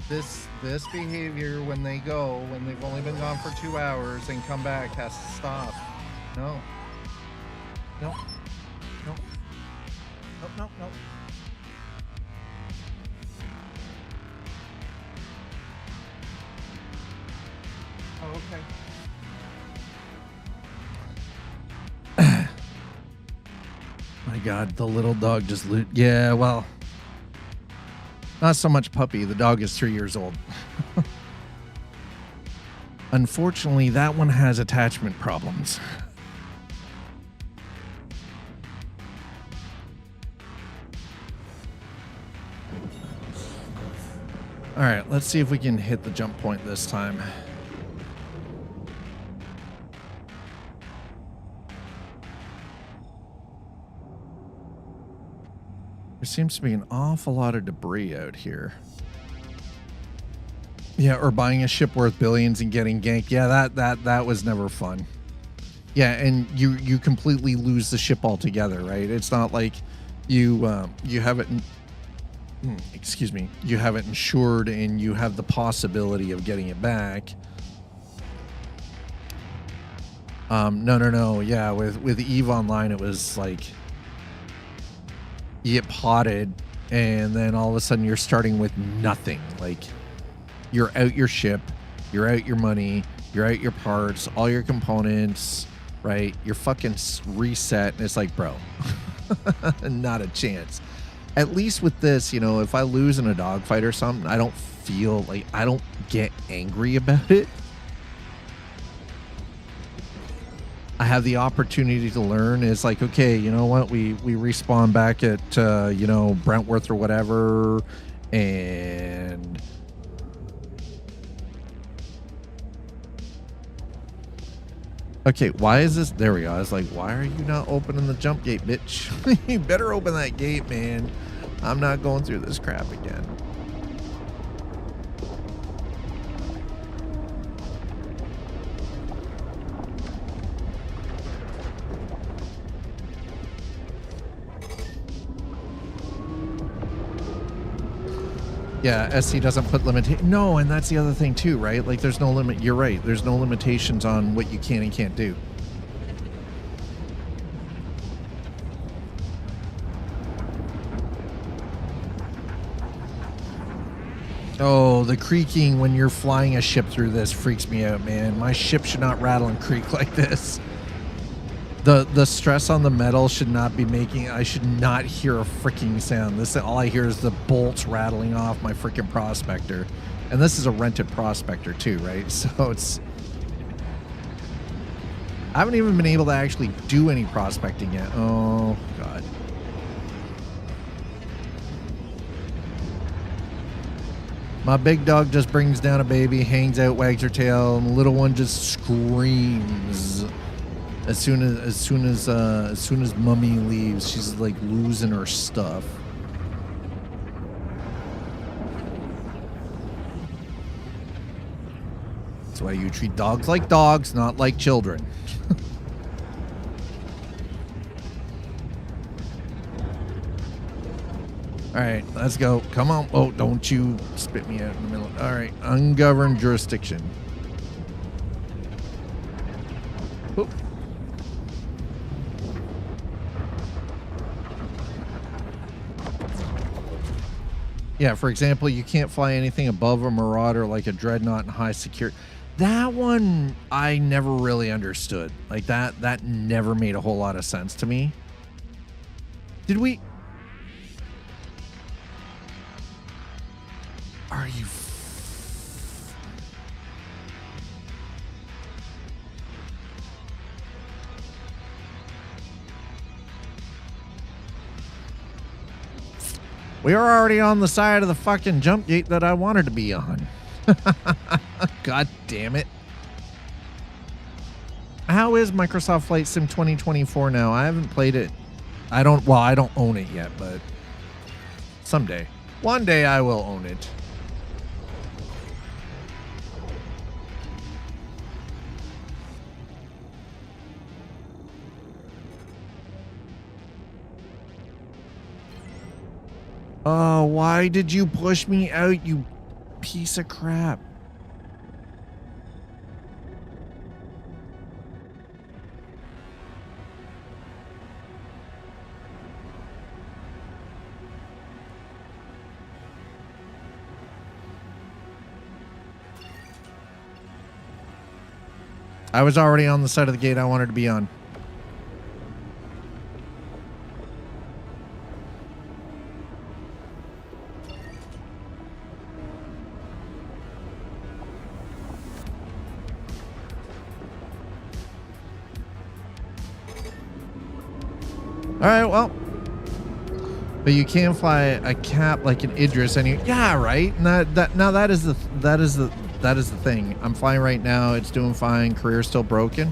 this behavior when they've only been gone for 2 hours and come back has to stop. No. Oh, okay. My God, the little dog just yeah, well, not so much puppy. The dog is 3 years old. Unfortunately, that one has attachment problems. All right, let's see if we can hit the jump point this time. There seems to be an awful lot of debris out here. Yeah, or buying a ship worth billions and getting ganked. Yeah, that was never fun. Yeah, and you completely lose the ship altogether, right? It's not like you have it. Excuse me. You have it insured and you have the possibility of getting it back. No. Yeah, with EVE Online, it was like you get potted and then all of a sudden you're starting with nothing. Like you're out your ship, you're out your money, you're out your parts, all your components, right? You're fucking reset and it's like, bro, not a chance. At least with this, you know, if I lose in a dogfight or something, I don't feel like, I don't get angry about it. I have the opportunity to learn. It's like, okay, you know what? We respawn back at, you know, Brentworth or whatever. And okay, why is this? There we go. I was like, why are you not opening the jump gate, bitch? You better open that gate, man. I'm not going through this crap again. Yeah, SC doesn't put limitation. No, and that's the other thing too, right? Like there's no limit. You're right. There's no limitations on what you can and can't do. Oh, the creaking when you're flying a ship through this freaks me out, man. My ship should not rattle and creak like this. The stress on the metal should not be making. I should not hear a freaking sound. This all I hear is the bolts rattling off my freaking Prospector, and this is a rented Prospector too, right? So it's. I haven't even been able to actually do any prospecting yet. Oh God. My big dog just brings down a baby, hangs out, wags her tail, and the little one just screams. As soon as Mummy leaves, she's like losing her stuff. That's why you treat dogs like dogs, not like children. All right, let's go. Come on. Oh, don't you spit me out in the middle. All right, ungoverned jurisdiction. Oop. Yeah, for example, you can't fly anything above a Marauder like a Dreadnought in high security. That one I never really understood. Like that never made a whole lot of sense to me. Did we? Are you? We were already on the side of the fucking jump gate that I wanted to be on. God damn it. How is Microsoft Flight Sim 2024 now? I haven't played it. I don't own it yet, but someday. One day I will own it. Oh, why did you push me out, you piece of crap? I was already on the side of the gate I wanted to be on. All right, well, but you can fly a cap like an Idris, and yeah, right. And that is the thing. I'm flying right now. It's doing fine. Career's still broken.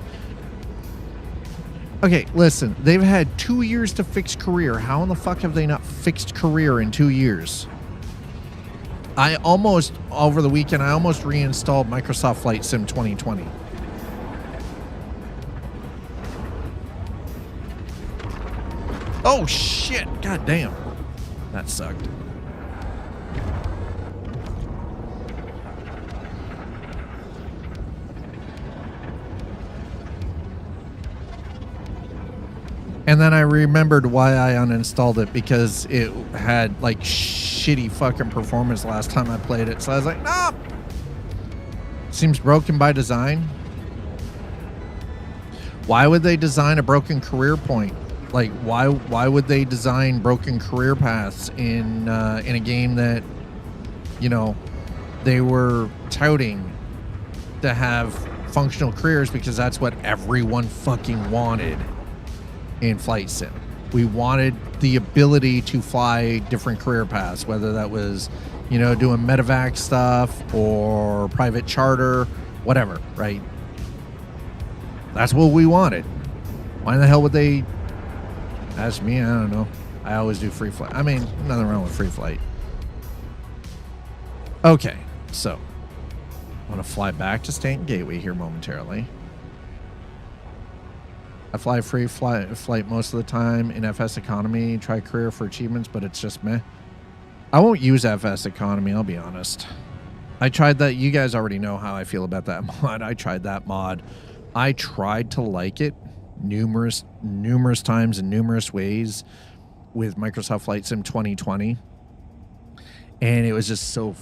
Okay, listen. They've had 2 years to fix Career. How in the fuck have they not fixed Career in 2 years? Over the weekend, I almost reinstalled Microsoft Flight Sim 2020. Oh, shit. God damn. That sucked. And then I remembered why I uninstalled it, because it had like shitty fucking performance last time I played it. So I was like, nah. Seems broken by design. Why would they design a broken career point? Like, why would they design broken career paths in a game that, you know, they were touting to have functional careers, because that's what everyone fucking wanted in Flight Sim. We wanted the ability to fly different career paths, whether that was, you know, doing medevac stuff or private charter, whatever, right? That's what we wanted. Why the hell would they... Ask me, I don't know. I always do free flight. I mean, nothing wrong with free flight. Okay, so I'm going to fly back to Stanton Gateway here momentarily. I fly free flight most of the time in FS Economy. Try Career for achievements, but it's just meh. I won't use FS Economy, I'll be honest. I tried that. You guys already know how I feel about that mod. I tried that mod. I tried to like it numerous times in numerous ways with Microsoft Flight Sim 2020, and it was just so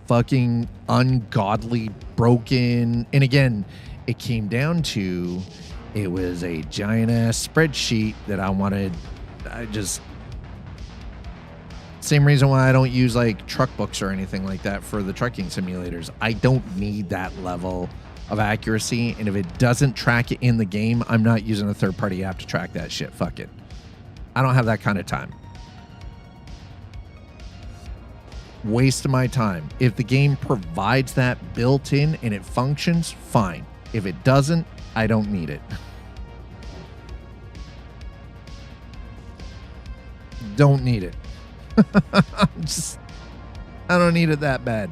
fucking ungodly broken. And again, it came down to It was a giant ass spreadsheet that same reason why I don't use like truck books or anything like that for the trucking simulators. I don't need that level of accuracy, and if it doesn't track it in the game, I'm not using a third-party app to track that shit. Fuck it. I don't have that kind of time. Waste of my time. If the game provides that built in and it functions, fine. If it doesn't, I don't need it. Don't need it. I don't need it that bad.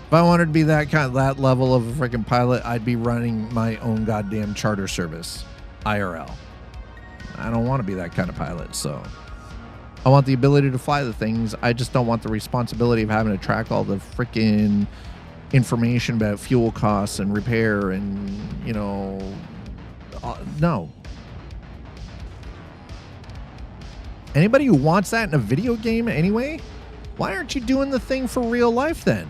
If I wanted to be that level of a freaking pilot, I'd be running my own goddamn charter service, IRL. I don't want to be that kind of pilot, so I want the ability to fly the things. I just don't want the responsibility of having to track all the freaking information about fuel costs and repair and, you know, no. Anybody who wants that in a video game anyway, why aren't you doing the thing for real life then?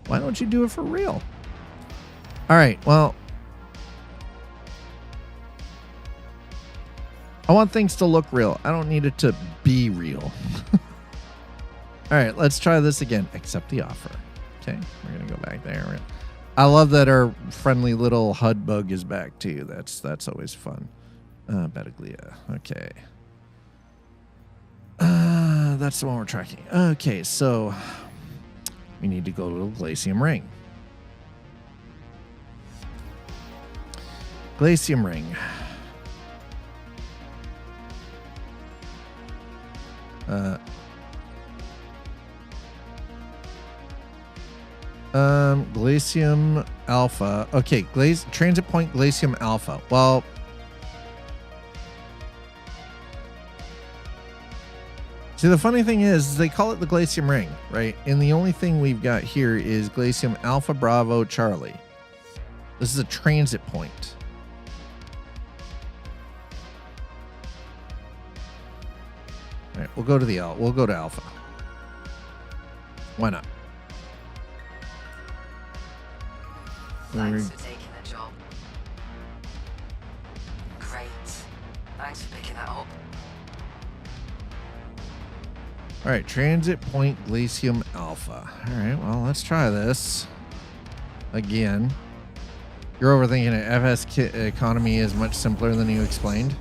Why don't you do it for real? All right, well, I want things to look real. I don't need it to be real. All right, let's try this again. Accept the offer. Okay, we're going to go back there. I love that our friendly little HUD bug is back too. That's always fun. Battaglia. Okay. That's the one we're tracking. Okay, so we need to go to the Glaciem Ring. Glaciem Ring. Glaciem Alpha. Okay, transit point Glaciem Alpha. Well, see, the funny thing is they call it the Glaciem Ring, right? And the only thing we've got here is Glaciem Alpha Bravo Charlie. This is a transit point. All right, we'll go to Alpha. Why not? Thanks for taking the job. Great. Thanks for picking that up. All right, transit point Glaciem Alpha. All right, well, let's try this again. You're overthinking it. FS economy is much simpler than you explained.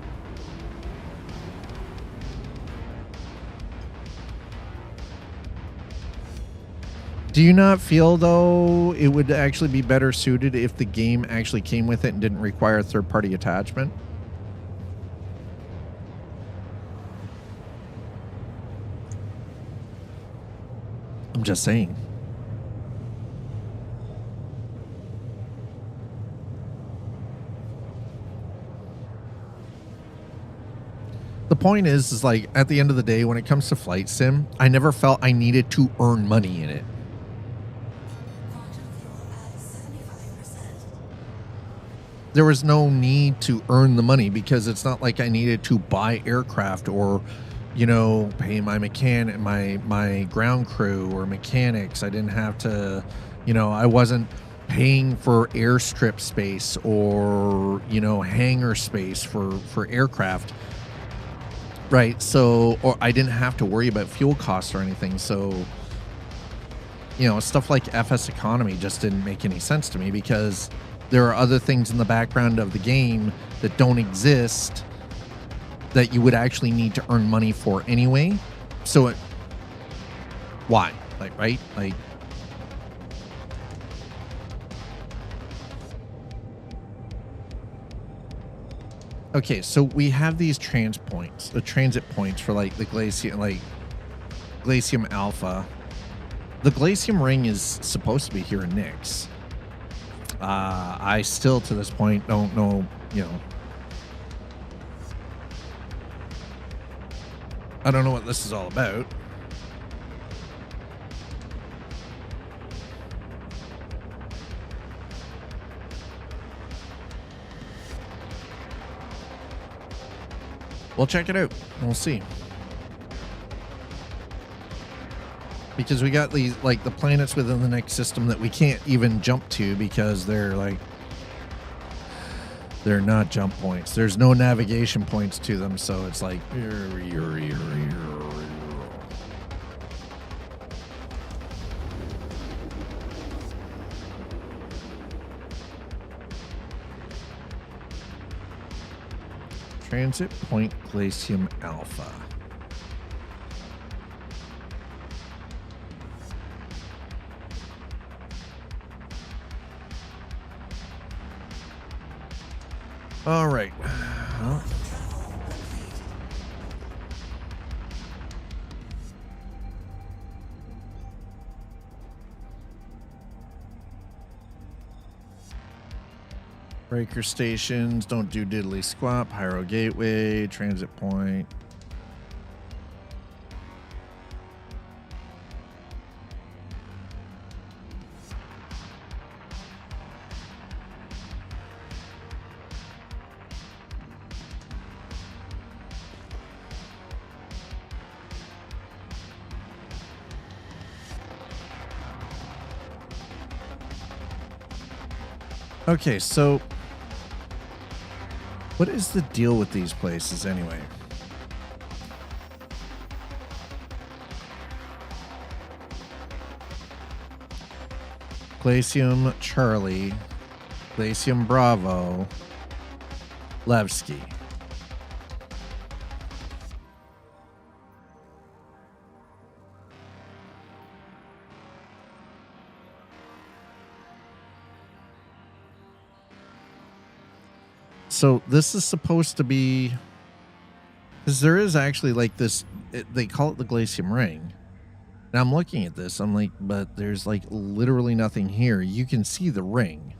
Do you not feel, though, it would actually be better suited if the game actually came with it and didn't require a third-party attachment? I'm just saying. The point is like, at the end of the day, when it comes to flight sim, I never felt I needed to earn money in it. There was no need to earn the money because it's not like I needed to buy aircraft or, you know, pay my mechanic, my ground crew or mechanics. I didn't have to, you know, I wasn't paying for airstrip space or, you know, hangar space for aircraft. Right. So, or I didn't have to worry about fuel costs or anything. So, you know, stuff like FS economy just didn't make any sense to me because there are other things in the background of the game that don't exist that you would actually need to earn money for anyway. So why? Like, right? Like, okay, so we have these transit points for like the Glaciem Alpha. The Glaciem Ring is supposed to be here in Nyx. I still, to this point, don't know, you know. I don't know what this is all about. We'll check it out. We'll see. Because we got these, like, the planets within the next system that we can't even jump to because they're, like, they're not jump points. There's no navigation points to them, so it's like... Transit Point Glaciem Alpha. All right. Well, breaker stations, don't do diddly squat, pyro gateway, transit point. Okay, so what is the deal with these places anyway? Glaciem Charlie, Glaciem Bravo, Levski. So this is supposed to be, because there is actually like this, they call it the Glaciem Ring. And I'm looking at this, I'm like, but there's like literally nothing here. You can see the ring.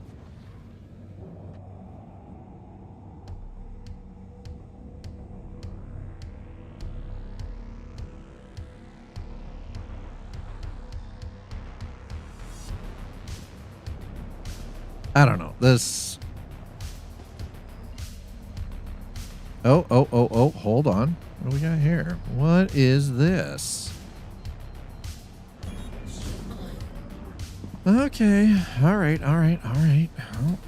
I don't know. This... Oh, hold on. What do we got here? What is this? Okay. All right. Well,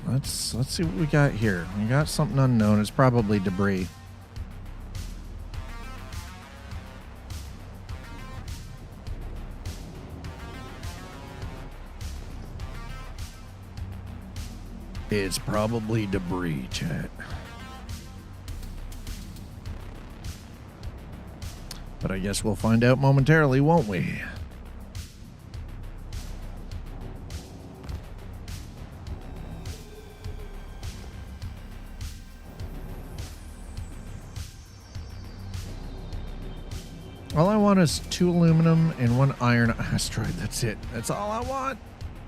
let's see what we got here. We got something unknown. It's probably debris. It's probably debris, chat. But I guess we'll find out momentarily, won't we? All I want is 2 aluminum and 1 iron asteroid. That's it. That's all I want.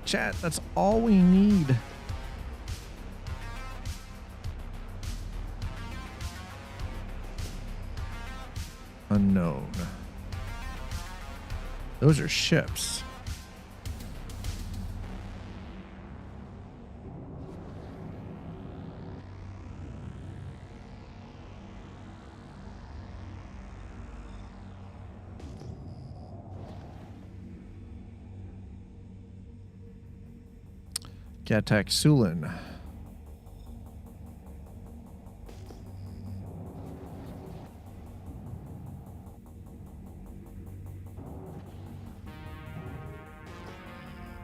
Chat, that's all we need. Unknown. Those are ships. Gatak Sulin.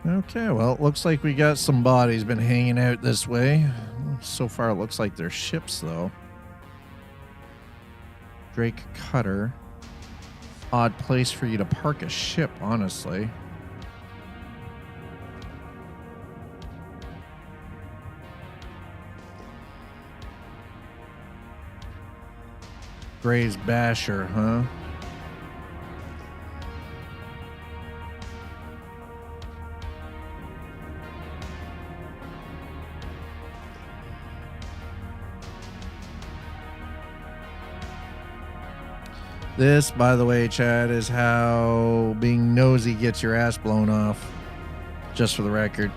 Okay, well, it looks like we got some bodies been hanging out this way. So far, it looks like they're ships, though. Drake Cutter. Odd place for you to park a ship, honestly. Gray's Basher, huh? This, by the way, Chad, is how being nosy gets your ass blown off. Just for the record.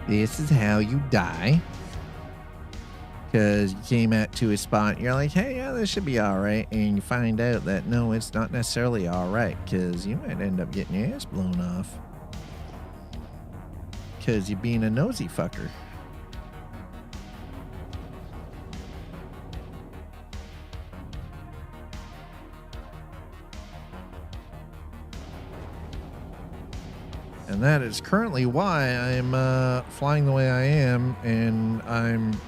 This is how you die. Because you came out to a spot, and you're like, hey, yeah, this should be all right. And you find out that, no, it's not necessarily all right, because you might end up getting your ass blown off. Because you're being a nosy fucker. And that is currently why I'm flying the way I am, and I'm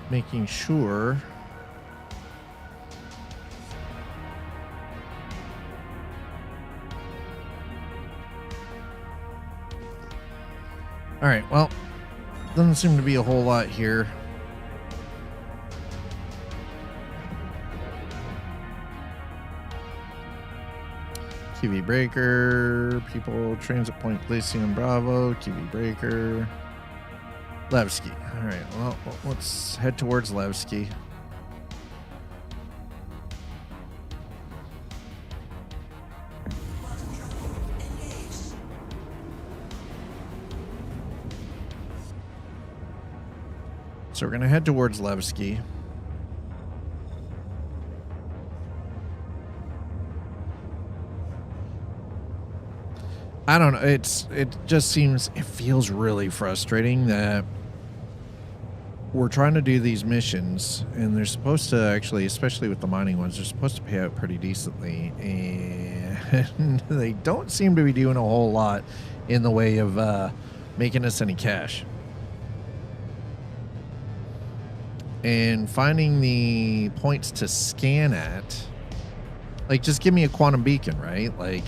making sure all right, well, doesn't seem to be a whole lot here. QV breaker, people, transit point, Glaciem Bravo, QV breaker, Levski. All right, well, let's head towards Levski. So we're going to head towards Levski. I don't know. It feels really frustrating that we're trying to do these missions and they're supposed to actually, especially with the mining ones, they're supposed to pay out pretty decently, and they don't seem to be doing a whole lot in the way of making us any cash. And finding the points to scan at, like, just give me a quantum beacon, right? Like,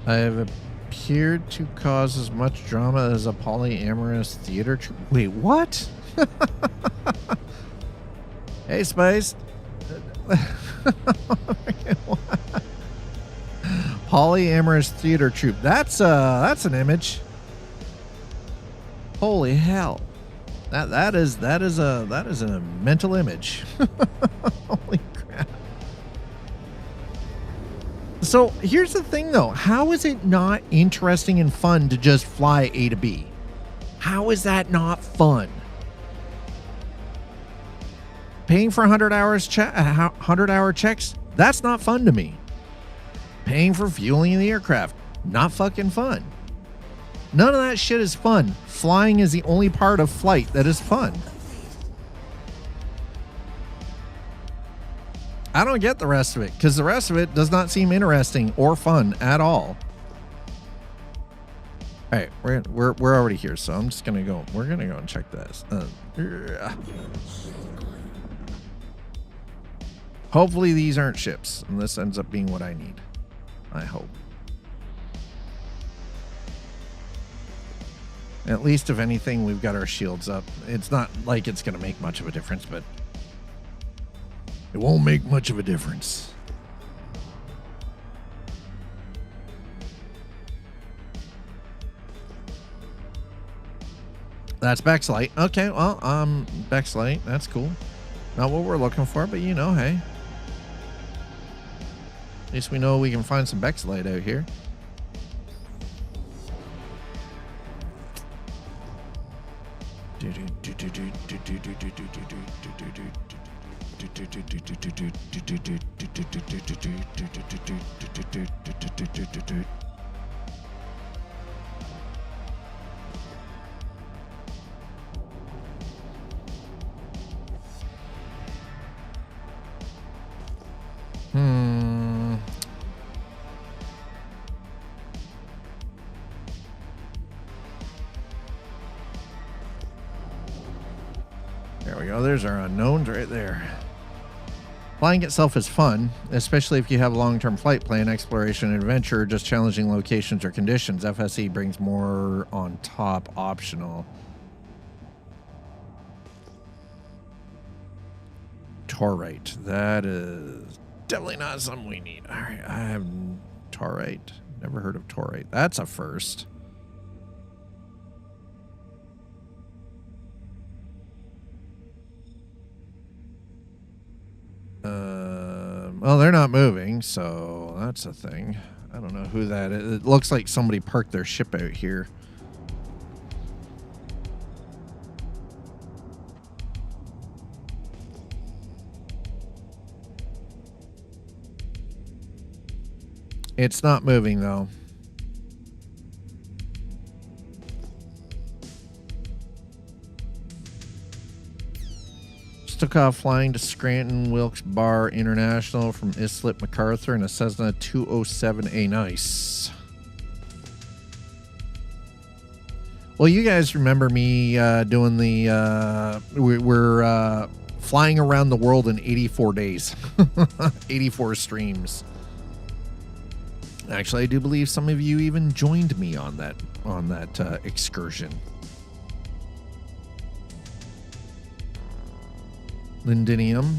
I have appeared to cause as much drama as a polyamorous theater troupe. Wait, what? Hey, Spice. Polyamorous theater troupe. That's an image. Holy hell. That is a mental image. Holy crap. So here's the thing, though. How is it not interesting and fun to just fly A to B? How is that not fun? Paying for 100-hour checks? That's not fun to me. Paying for fueling the aircraft? Not fucking fun. None of that shit is fun. Flying is the only part of flight that is fun. I don't get the rest of it, because the rest of it does not seem interesting or fun at all. All right, we're already here, so I'm just gonna go. We're gonna go and check this. Hopefully these aren't ships, and this ends up being what I need. I hope. At least, if anything, we've got our shields up. It's not like it's gonna make much of a difference, but it won't make much of a difference. That's Beck's light. Okay, well, Beck's light. That's cool. Not what we're looking for, but you know, hey. At least we know we can find some Beck's light out here. There we go. There's our unknowns right there. Flying itself is fun, especially if you have a long-term flight plan, exploration, and adventure, just challenging locations or conditions. FSE brings more on top, optional. Taurite. That is definitely not something we need. All right, I have taurite. Never heard of taurite. That's a first. Well, they're not moving, so that's a thing. I don't know who that is. It looks like somebody parked their ship out here. It's not moving, though. Took off flying to Scranton Wilkes-Barre International from Islip MacArthur in a Cessna 207A. Nice. Well, you guys remember me doing the... we're flying around the world in 84 days. 84 streams. Actually, I do believe some of you even joined me on that excursion. Lindinium.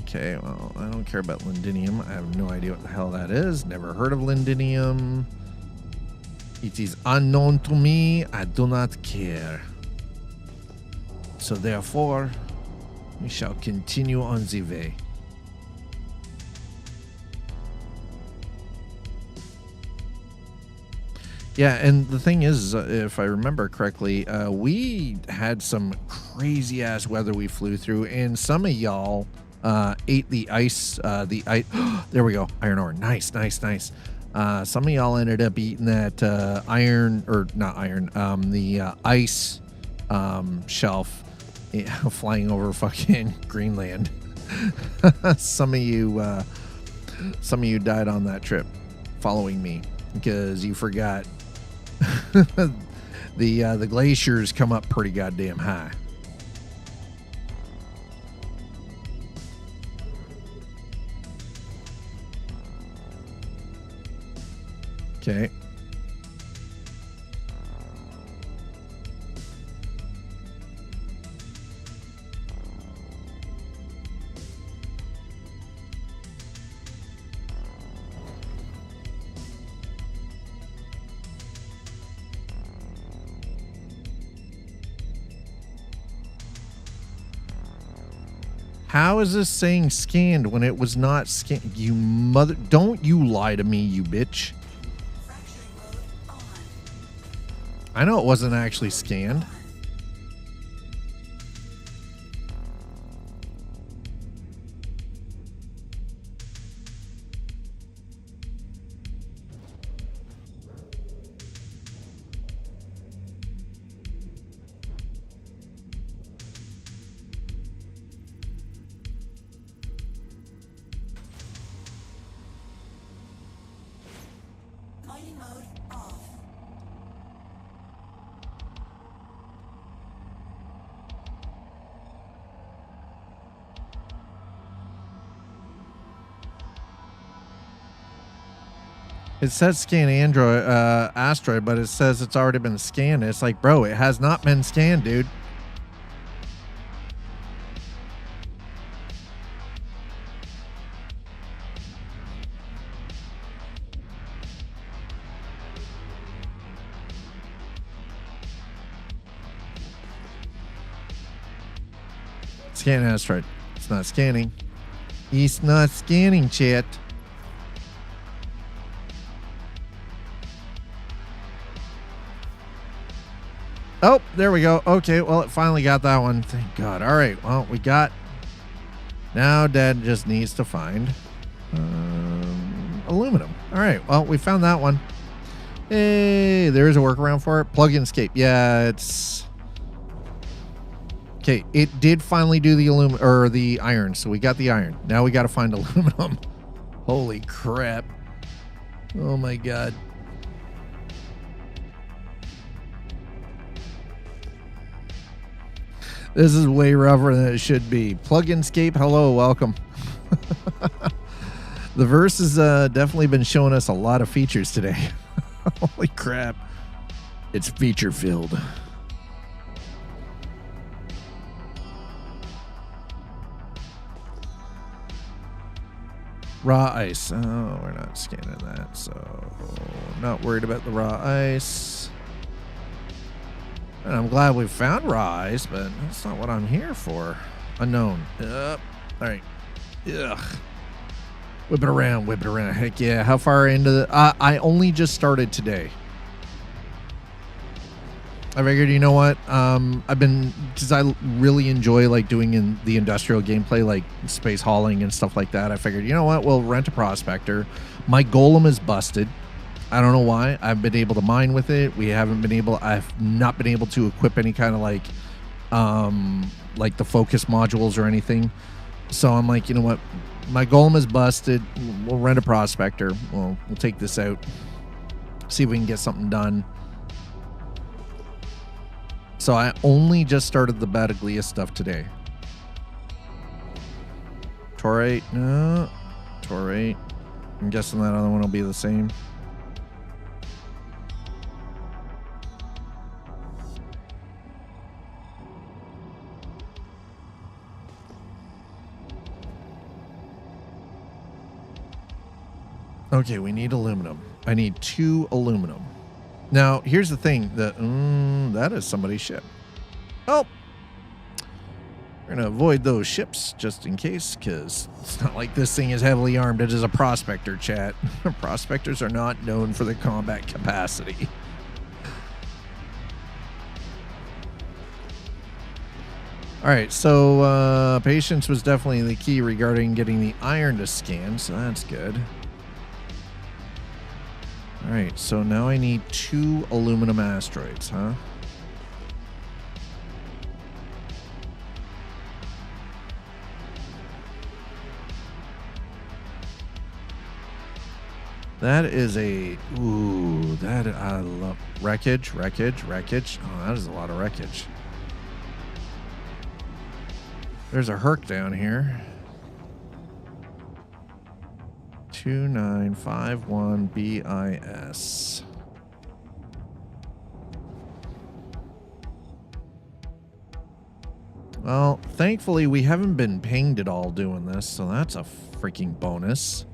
Okay, well, I don't care about Lindinium. I have no idea what the hell that is. Never heard of Lindinium. It is unknown to me. I do not care. So therefore, we shall continue on the way. Yeah, and the thing is, if I remember correctly, we had some crazy ass weather we flew through, and some of y'all ate the ice. There we go, iron ore. Nice, nice, nice. Some of y'all ended up eating that the ice shelf flying over fucking Greenland. Some of you died on that trip following me because you forgot. The glaciers come up pretty goddamn high. Okay. How is this saying scanned when it was not scanned? You mother... Don't you lie to me, you bitch. I know it wasn't actually scanned. It says scan asteroid, but it says it's already been scanned. It's like, bro, it has not been scanned, dude. Scan asteroid. It's not scanning. It's not scanning, chat. Oh, there we go. Okay, well, it finally got that one. Thank God. All right, well, we got... Now Dad just needs to find aluminum. All right, well, we found that one. Hey, there's a workaround for it. Plug and escape. Yeah, it's... Okay, it did finally do the aluminum, or the iron, so we got the iron. Now we got to find aluminum. Holy crap. Oh, my God. This is way rougher than it should be. Plug and escape. Hello, welcome. The verse has definitely been showing us a lot of features today. Holy crap. It's feature filled. Raw ice. Oh, we're not scanning that, so not worried about the raw ice. And I'm glad we found raw ice, but that's not what I'm here for. Unknown. All right. Ugh. Whip it around, whip it around. Heck yeah. How far into the... I only just started today. I figured, you know what? I've been... Because I really enjoy, like, doing the industrial gameplay, like space hauling and stuff like that. I figured, you know what? We'll rent a prospector. My golem is busted. I don't know why. I've been able to mine with it. I've not been able to equip any kind of, like the focus modules or anything. So I'm like, you know what? My golem is busted. We'll rent a prospector. We'll take this out. See if we can get something done. So I only just started the Battaglia stuff today. Taurate. No. Taurate. I'm guessing that other one will be the same. Okay, we need aluminum. I need 2 aluminum. Now, here's the thing. That is somebody's ship. Oh! We're going to avoid those ships just in case, because it's not like this thing is heavily armed. It is a prospector, chat. Prospectors are not known for their combat capacity. All right, so patience was definitely the key regarding getting the iron to scan, so that's good. All right, so now I need 2 aluminum asteroids, huh? That is a... Ooh, that I love... Wreckage. Oh, that is a lot of wreckage. There's a Herc down here. 2951 BIS. Well, thankfully we haven't been pinged at all doing this, so that's a freaking bonus.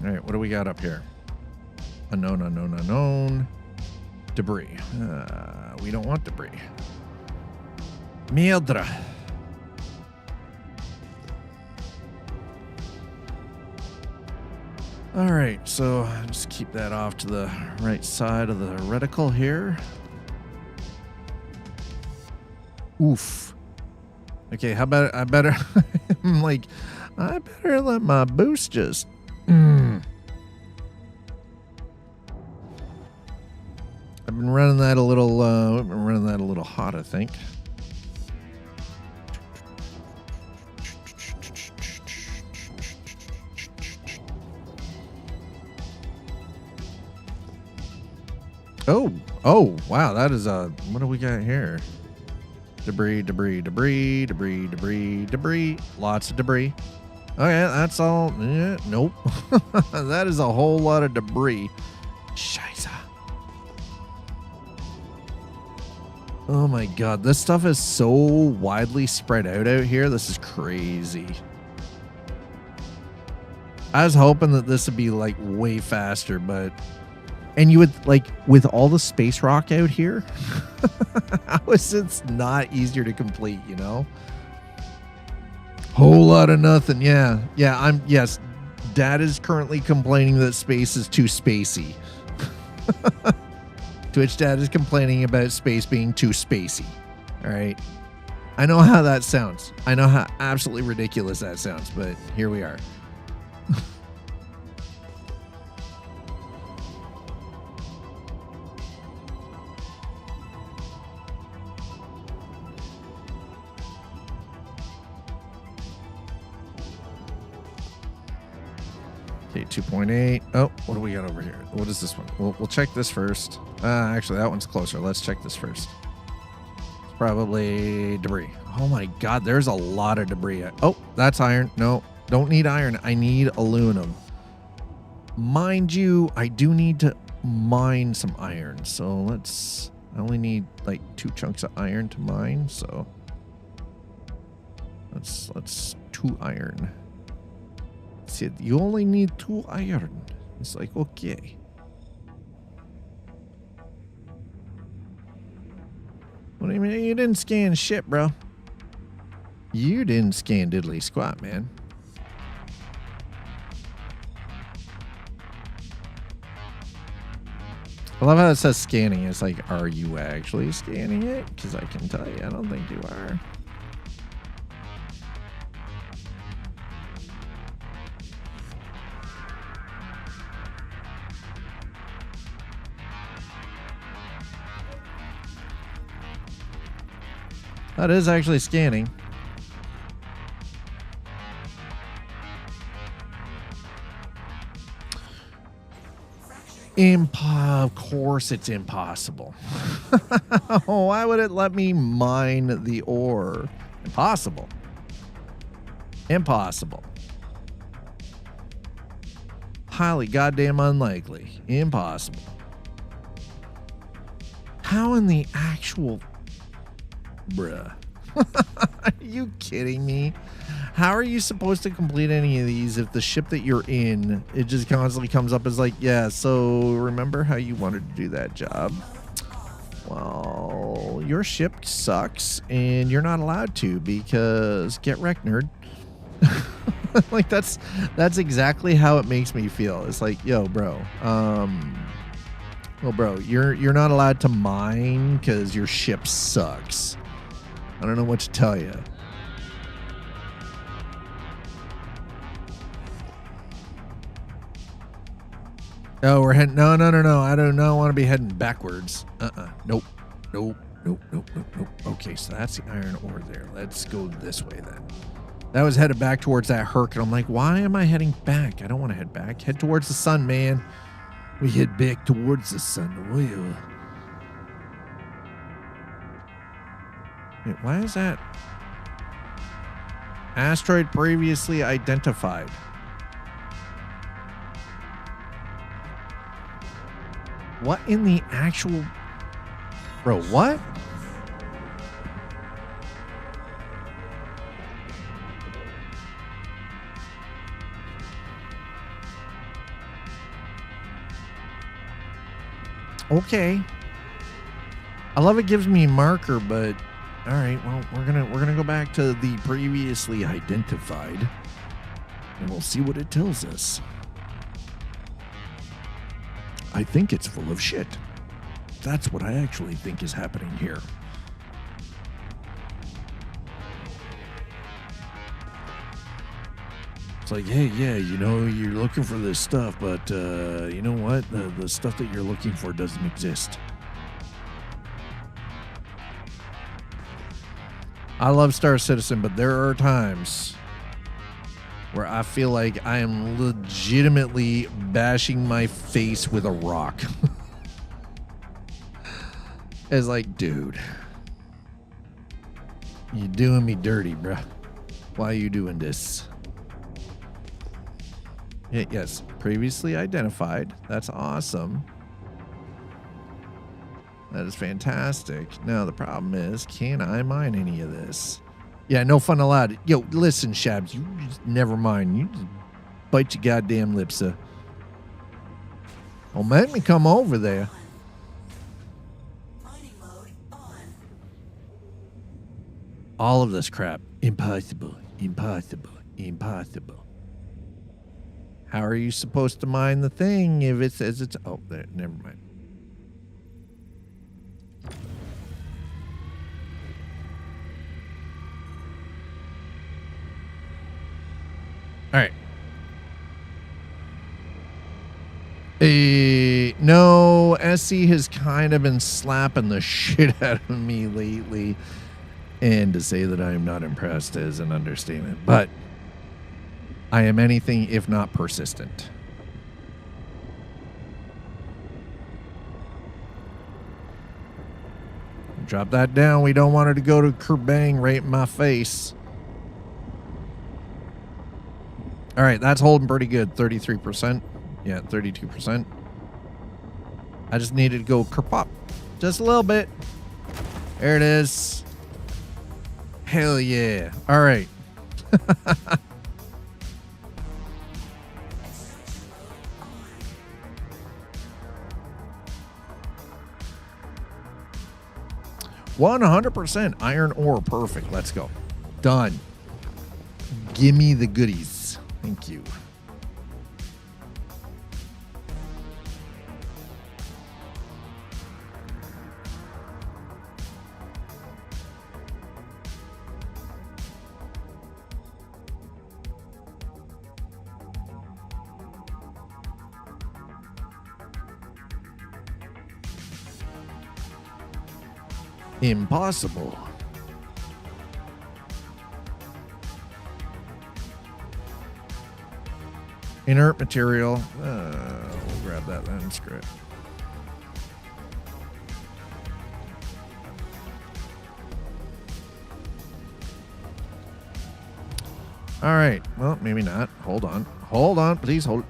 All right, what do we got up here? Unknown. Debris. We don't want debris. Mierda. All right, so just keep that off to the right side of the reticle here. Oof. Okay, how about I better... I'm like, I better let my boost just... I've been running that a little hot, I think. Oh, wow, that is what do we got here? Debris. Lots of debris. Okay, that's all. Nope. That is a whole lot of debris. Scheiße. Oh my god, this stuff is so widely spread out here. This is crazy. I was hoping that this would be like way faster, but... And you would, like, with all the space rock out here, how is it not easier to complete, you know? Whole lot of nothing. Yeah, yes, Dad is currently complaining that space is too spacey. Twitch Dad is complaining about space being too spacey. All right. I know how that sounds. I know how absolutely ridiculous that sounds, but here we are. Okay, 2.8. Oh, what do we got over here? What is this one? We'll check this first. Actually, that one's closer. Let's check this first. It's probably debris. Oh my god, there's a lot of debris. Oh, that's iron. No, don't need iron. I need aluminum. Mind you, I do need to mine some iron. So I only need like 2 chunks of iron to mine. So let's 2 iron. Said you only need 2 iron. It's like, okay. What do you mean? You didn't scan shit, bro. You didn't scan diddly squat, man. I love how it says scanning. It's like, are you actually scanning it? Because I can tell you, I don't think you are. That is actually scanning. Of course it's impossible. Why would it let me mine the ore? Impossible. Impossible. Highly goddamn unlikely. Impossible. How in the actual... Bruh. Are you kidding me? How are you supposed to complete any of these if the ship that you're in, it just constantly comes up as like, yeah, so remember how you wanted to do that job? Well, your ship sucks and you're not allowed to because get wrecked, nerd. Like that's exactly how it makes me feel. It's like, yo, bro, well, bro, you're not allowed to mine because your ship sucks. I don't know what to tell you. Oh, we're heading. No. I don't want to be heading backwards. Nope. Okay, so that's the iron ore there. Let's go this way then. That was headed back towards that Herc, and I'm like, why am I heading back? I don't want to head back. Head towards the sun, man. We head back towards the sun. Wait, why is that? Asteroid previously identified. What in the actual... Bro, what? Okay. I love it gives me a marker, but all right, well, we're gonna go back to the previously identified and we'll see what it tells us. I think it's full of shit. That's what I actually think is happening here. It's like, hey, yeah, you know, you're looking for this stuff, but you know what? The stuff that you're looking for doesn't exist. I love Star Citizen, but there are times where I feel like I am legitimately bashing my face with a rock. It's like, dude, you're doing me dirty, bruh. Why are you doing this? Yes, previously identified. That's awesome. That is fantastic. Now, the problem is, can I mine any of this? Yeah, no fun allowed. Yo, listen, Shabs, you just never mind. You just bite your goddamn lips. Well, make me come over there. All of this crap. Impossible. How are you supposed to mine the thing if it says it's... Oh, there, never mind. All right. No, SC has kind of been slapping the shit out of me lately. And to say that I am not impressed is an understatement. But I am anything if not persistent. Drop that down. We don't want her to go to kerbang right in my face. All right, that's holding pretty good. 33%. Yeah, 32%. I just needed to go kerpop. Just a little bit. There it is. Hell yeah. All right. 100% iron ore. Perfect. Let's go. Done. Give me the goodies. Thank you. Impossible. Inert material. We'll grab that then. Screw it. All right. Well, maybe not. Hold on. Hold on. Please hold.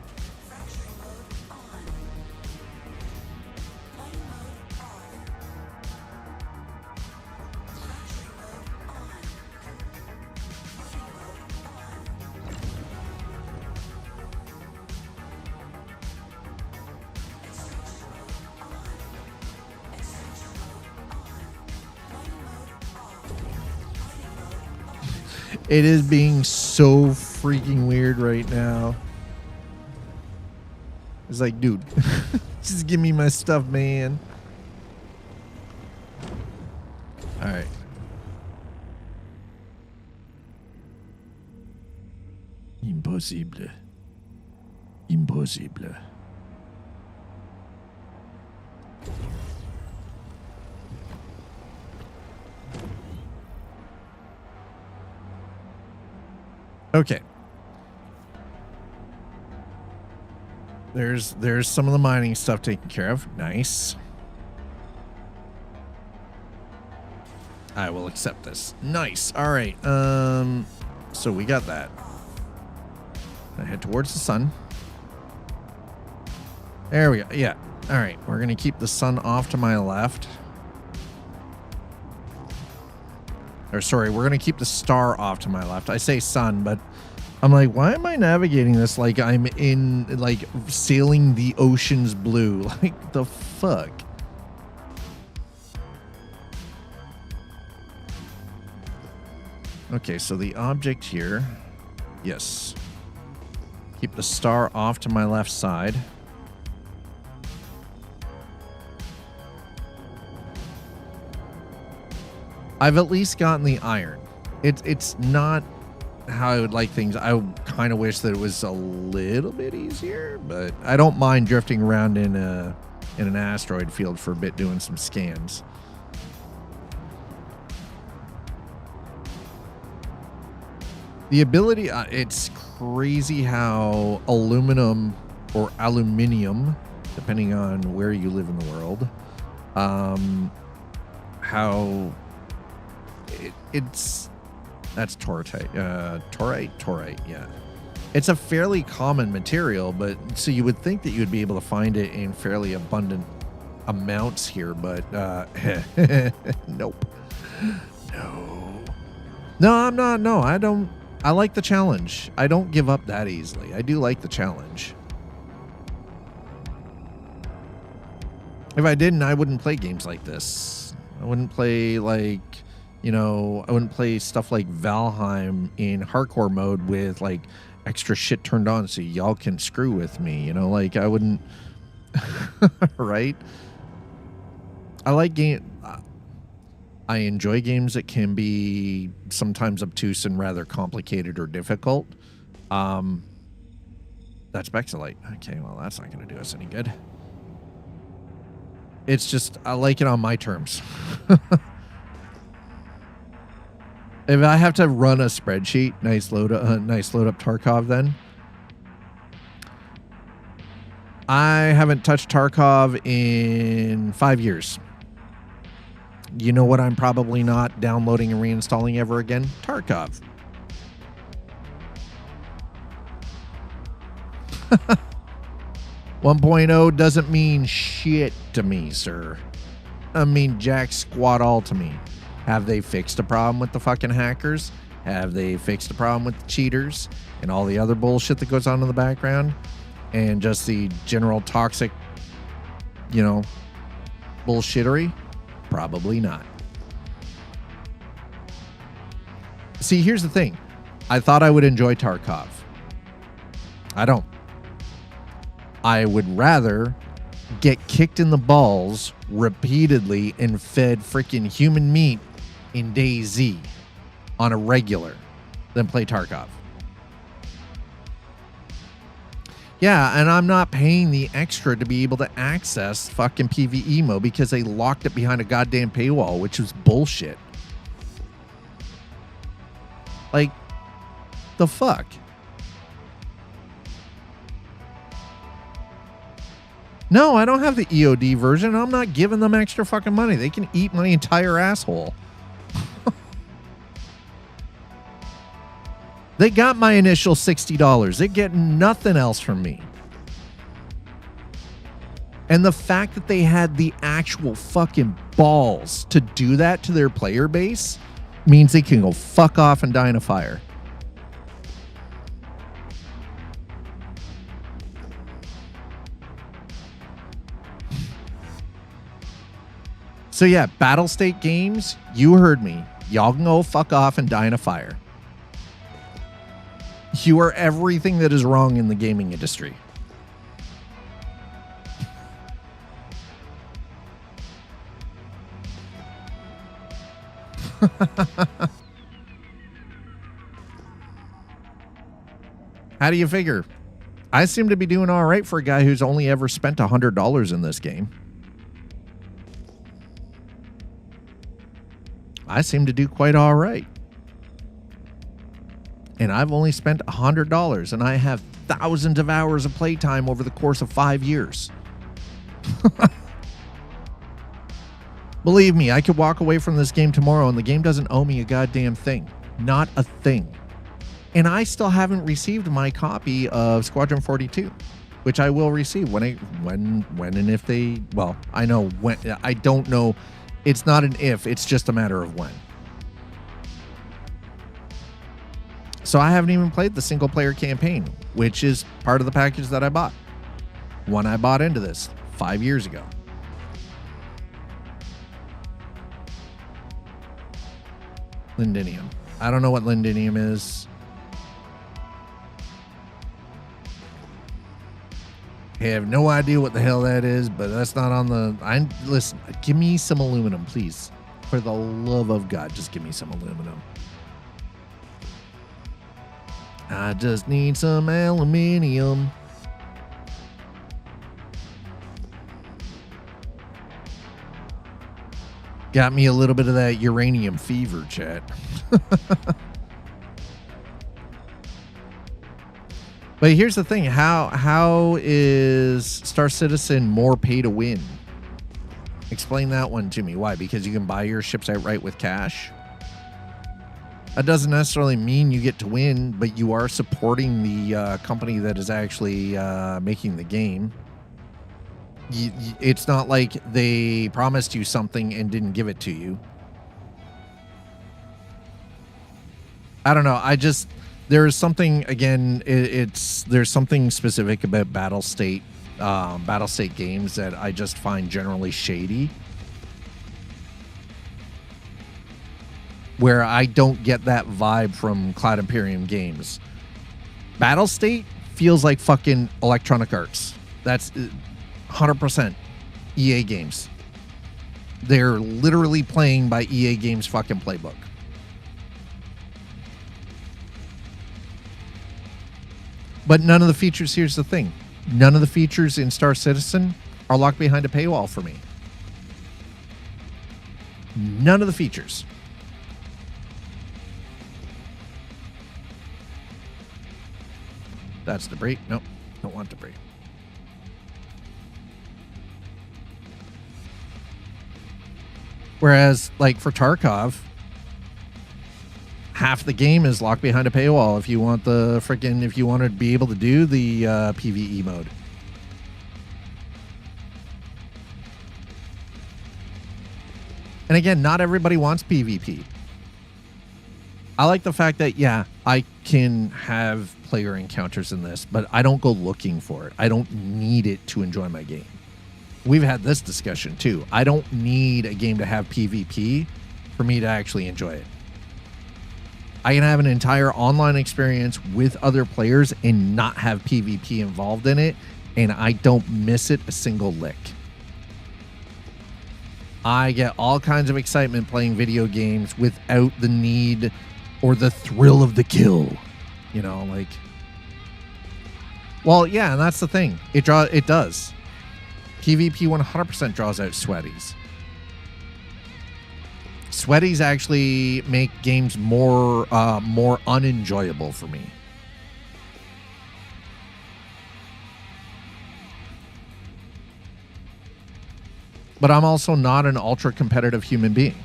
It is being so freaking weird right now. It's like, dude, just give me my stuff, man. All right. Impossible. Impossible. Okay. There's some of the mining stuff taken care of. Nice. I will accept this. Nice. All right. So we got that. I head towards the sun. There we go. Yeah. All right. We're going to keep the sun off to my left. Or sorry, we're going to keep the star off to my left. I say sun, but I'm like, why am I navigating this like I'm in, like, sailing the ocean's blue? Like, the fuck? Okay, so the object here. Yes. Keep the star off to my left side. I've at least gotten the iron. It's not how I would like things. I kind of wish that it was a little bit easier, but I don't mind drifting around in an asteroid field for a bit doing some scans. The ability, it's crazy how aluminum or aluminium, depending on where you live in the world, how that's torite, yeah. It's a fairly common material, but so you would think that you would be able to find it in fairly abundant amounts here, but nope. No, I'm not. No, I don't. I like the challenge. I don't give up that easily. I do like the challenge. If I didn't, I wouldn't play games like this. I wouldn't play like, you know, I wouldn't play stuff like Valheim in hardcore mode with like extra shit turned on so y'all can screw with me, you know, like I wouldn't. Right? I like I enjoy games that can be sometimes obtuse and rather complicated or difficult. That's Bexalite. Okay, well, that's not going to do us any good. It's just, I like it on my terms. If I have to run a spreadsheet, nice load up Tarkov then. I haven't touched Tarkov in 5 years. You know what I'm probably not downloading and reinstalling ever again? Tarkov. .0 doesn't mean shit to me, sir. I mean jack squat all to me. Have they fixed a problem with the fucking hackers? Have they fixed a problem with the cheaters and all the other bullshit that goes on in the background? And just the general toxic, you know, bullshittery? Probably not. See, here's the thing. I thought I would enjoy Tarkov. I don't. I would rather get kicked in the balls repeatedly and fed freaking human meat in DayZ on a regular than play Tarkov. Yeah, and I'm not paying the extra to be able to access fucking PvE mode because they locked it behind a goddamn paywall, which was bullshit. Like, the fuck? No, I don't have the EOD version. I'm not giving them extra fucking money. They can eat my entire asshole. They got my initial $60. They get nothing else from me. And the fact that they had the actual fucking balls to do that to their player base means they can go fuck off and die in a fire. So yeah, Battle State Games, you heard me. Y'all can go fuck off and die in a fire. You are everything that is wrong in the gaming industry. How do you figure? I seem to be doing all right for a guy who's only ever spent $100 in this game. I seem to do quite all right. And I've only spent $100, and I have thousands of hours of playtime over the course of 5 years. Believe me, I could walk away from this game tomorrow, and the game doesn't owe me a goddamn thing. Not a thing. And I still haven't received my copy of Squadron 42, which I will receive when and if they, well, I know when. I don't know. It's not an if, it's just a matter of when. So I haven't even played the single player campaign, which is part of the package that I bought when I bought into this 5 years ago. Lindinium. I don't know what Lindinium is. I have no idea what the hell that is, but that's not on the... Listen, give me some aluminum, please. For the love of God, just give me some aluminum. I just need some aluminium. Got me a little bit of that uranium fever, chat. But here's the thing. How is Star Citizen more pay to win? Explain that one to me. Why? Because you can buy your ships outright with cash? That doesn't necessarily mean you get to win, but you are supporting the company that is actually making the game. It's not like they promised you something and didn't give it to you. I don't know. There's something, again, there's something specific about Battle State games that I just find generally shady. Where I don't get that vibe from Cloud Imperium games. Battle State feels like fucking Electronic Arts. That's 100% EA games. They're literally playing by EA Games' fucking playbook. But none of the features, here's the thing. None of the features in Star Citizen are locked behind a paywall for me. None of the features. That's debris. Nope, don't want debris. Whereas, like for Tarkov, half the game is locked behind a paywall if you want if you want to be able to do the PvE mode. And again, not everybody wants PvP. I like the fact that, yeah, I can have player encounters in this, but I don't go looking for it. I don't need it to enjoy my game. We've had this discussion too. I don't need a game to have PvP for me to actually enjoy it. I can have an entire online experience with other players and not have PvP involved in it, and I don't miss it a single lick. I get all kinds of excitement playing video games without the need or the thrill of the kill. You know, like... Well, yeah, and that's the thing. It does. PvP 100% draws out sweaties. Sweaties actually make games more unenjoyable for me. But I'm also not an ultra competitive human being,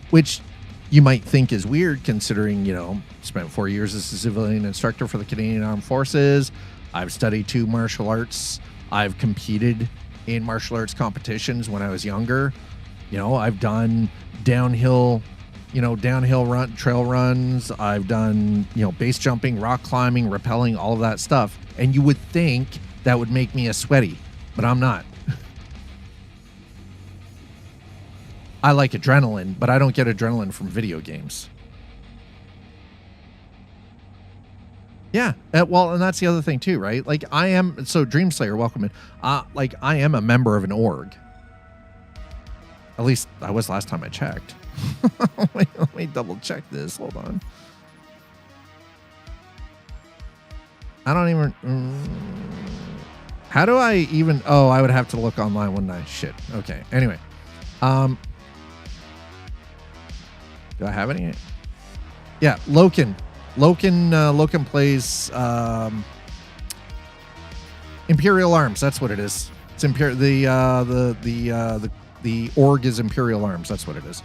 which you might think is weird considering, you know, spent 4 years as a civilian instructor for the Canadian Armed Forces. I've studied 2 martial arts. I've competed in martial arts competitions when I was younger. You know, I've done downhill trail runs. I've done, you know, base jumping, rock climbing, rappelling, all of that stuff. And you would think that would make me a sweaty, but I'm not. I like adrenaline, but I don't get adrenaline from video games. Yeah, well, and that's the other thing too, right? Like I am, so Dreamslayer, welcome in. Like I am a member of an org. At least I was last time I checked. Let me double check this. Hold on. I don't even... how do I even... Oh, I would have to look online, wouldn't I? Shit. Okay. Anyway. Do I have any? Yeah, Loken. Loken plays Imperial Arms. That's what it is. It's the org is Imperial Arms. That's what it is.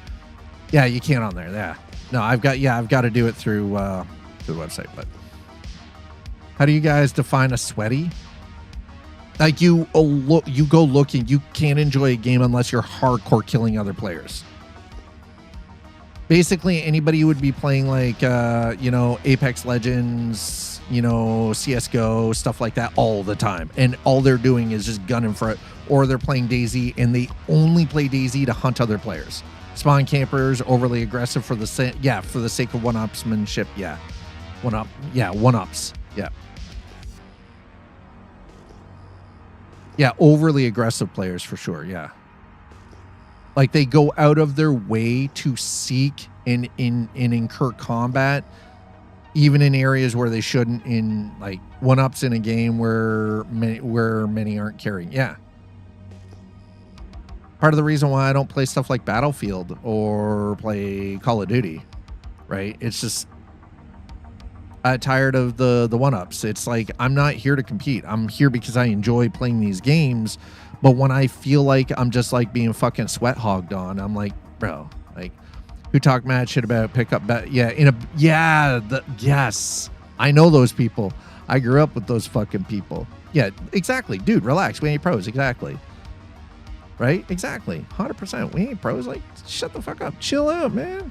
Yeah, you can't on there. Yeah. No, I've got to do it through the website. But how do you guys define a sweaty? Like you go looking. You can't enjoy a game unless you're hardcore killing other players. Basically, anybody who would be playing like, Apex Legends, CSGO, stuff like that all the time. And all they're doing is just gunning for it. Or they're playing DayZ and they only play DayZ to hunt other players. Spawn campers, overly aggressive for the sake of one-upsmanship. Yeah. One-ups. Yeah. Yeah, overly aggressive players for sure. Yeah. Like they go out of their way to seek and incur combat, even in areas where they shouldn't. In like one-ups in a game where many aren't carrying. Yeah. Part of the reason why I don't play stuff like Battlefield or play Call of Duty, right? It's just I'm tired of the one-ups. It's like I'm not here to compete. I'm here because I enjoy playing these games. But when I feel like I'm just like being fucking sweat hogged on, I'm like, bro, like, who talk mad shit about pickup? Yes, I know those people. I grew up with those fucking people. Yeah, exactly, dude. Relax. We ain't pros. Exactly. Right? Exactly. 100%. We ain't pros. Like, shut the fuck up. Chill out, man.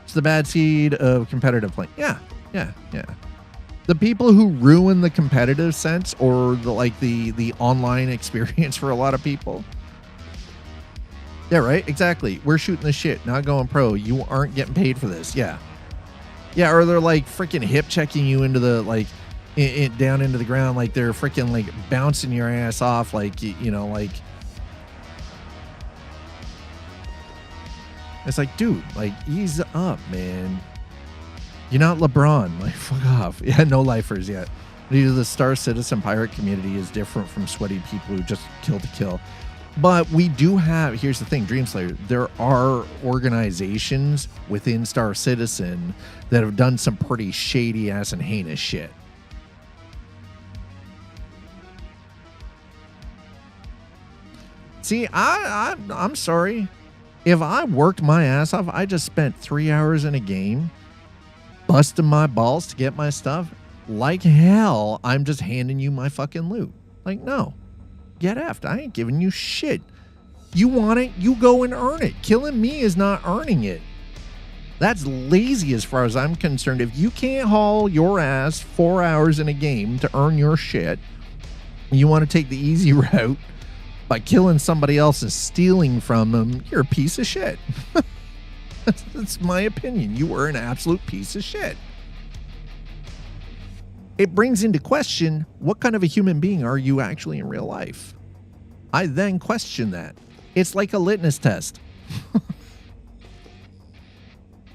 It's the bad seed of competitive play. Yeah. The people who ruin the competitive sense or the online experience for a lot of people. Yeah, right? Exactly. We're shooting the shit, not going pro. You aren't getting paid for this. Yeah. Yeah, or they're like freaking hip checking you into the down into the ground, like they're freaking like bouncing your ass off, like like it's like, dude, like ease up, man. You're not LeBron. Like, fuck off. Yeah, no lifers yet. The Star Citizen pirate community is different from sweaty people who just kill to kill. But we do have, here's the thing, Dreamslayer, there are organizations within Star Citizen that have done some pretty shady ass and heinous shit. See, I'm sorry. If I worked my ass off, I just spent 3 hours in a game busting my balls to get my stuff. Like hell, I'm just handing you my fucking loot. Like, no. Get effed. I ain't giving you shit. You want it, you go and earn it. Killing me is not earning it. That's lazy as far as I'm concerned. If you can't haul your ass 4 hours in a game to earn your shit, you want to take the easy route by killing somebody else and stealing from them, you're a piece of shit. That's my opinion. You were an absolute piece of shit. It brings into question, what kind of a human being are you actually in real life? I then question that. It's like a litmus test.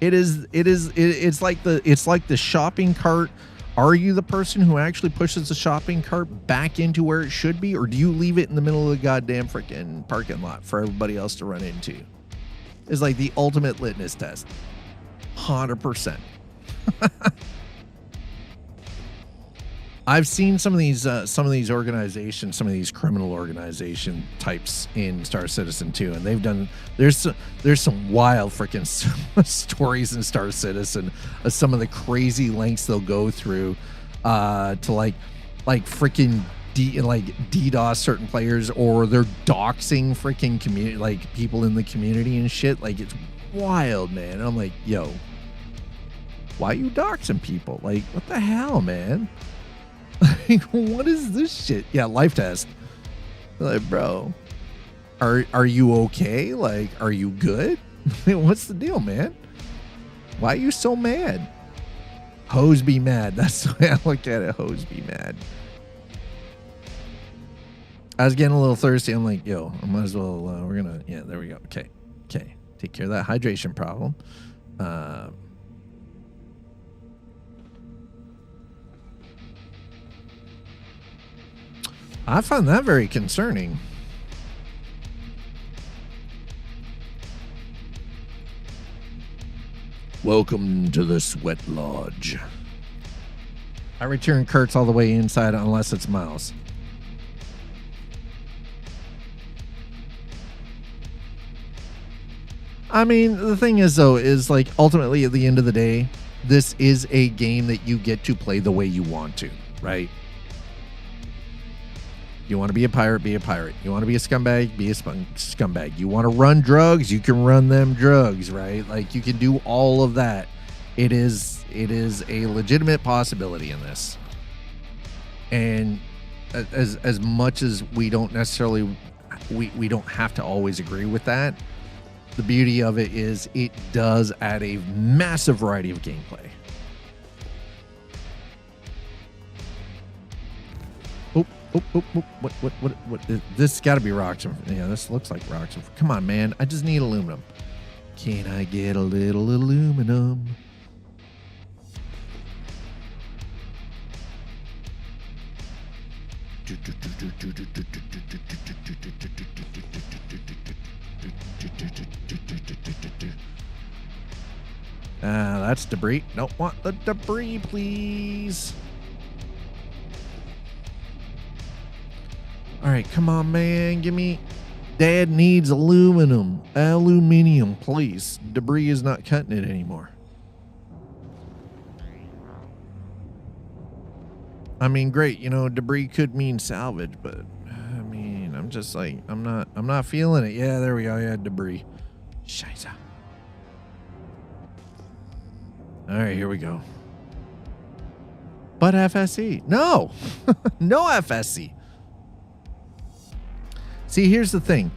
It's like the shopping cart. Are you the person who actually pushes the shopping cart back into where it should be, or do you leave it in the middle of the goddamn freaking parking lot for everybody else to run into? It's like the ultimate litmus test. 100%. I've seen some of these organizations, some of these criminal organization types in Star Citizen 2, and they've done. There's some wild freaking stories in Star Citizen of some of the crazy lengths they'll go through to like freaking DDoS certain players, or they're doxing freaking community, like people in the community and shit. Like, it's wild, man. And I'm like, yo, why are you doxing people? Like, what the hell, man? Like, what is this shit? Yeah, life test. Like, bro, are you okay? Like, are you good? What's the deal, man? Why are you so mad? Hoes be mad. That's the way I look at it. Hoes be mad. I was getting a little thirsty. I'm like, yo, I might as well. We're gonna. Yeah, there we go. Okay. Take care of that hydration problem. I find that very concerning. Welcome to the Sweat Lodge. I return Kurtz all the way inside unless it's Miles. I mean, the thing is, though, is like ultimately at the end of the day, this is a game that you get to play the way you want to, right? You want to be a pirate, be a pirate. You want to be a scumbag, be a scumbag. You want to run drugs, you can run them drugs, right? Like, you can do all of that. It is a legitimate possibility in this. And as much as we don't necessarily, we don't have to always agree with that, the beauty of it is it does add a massive variety of gameplay. What? This got to be Roxham. Yeah, this looks like Roxham. Come on, man. I just need aluminum. Can I get a little aluminum? That's debris. Don't want the debris, please. All right, come on, man. Give me... Dad needs aluminum. Aluminium, please. Debris is not cutting it anymore. I mean, great. You know, debris could mean salvage, but... I mean, I'm just like... I'm not feeling it. Yeah, there we go. Yeah, debris. Scheiße. All right, here we go. But FSC. No. No FSC. See, here's the thing.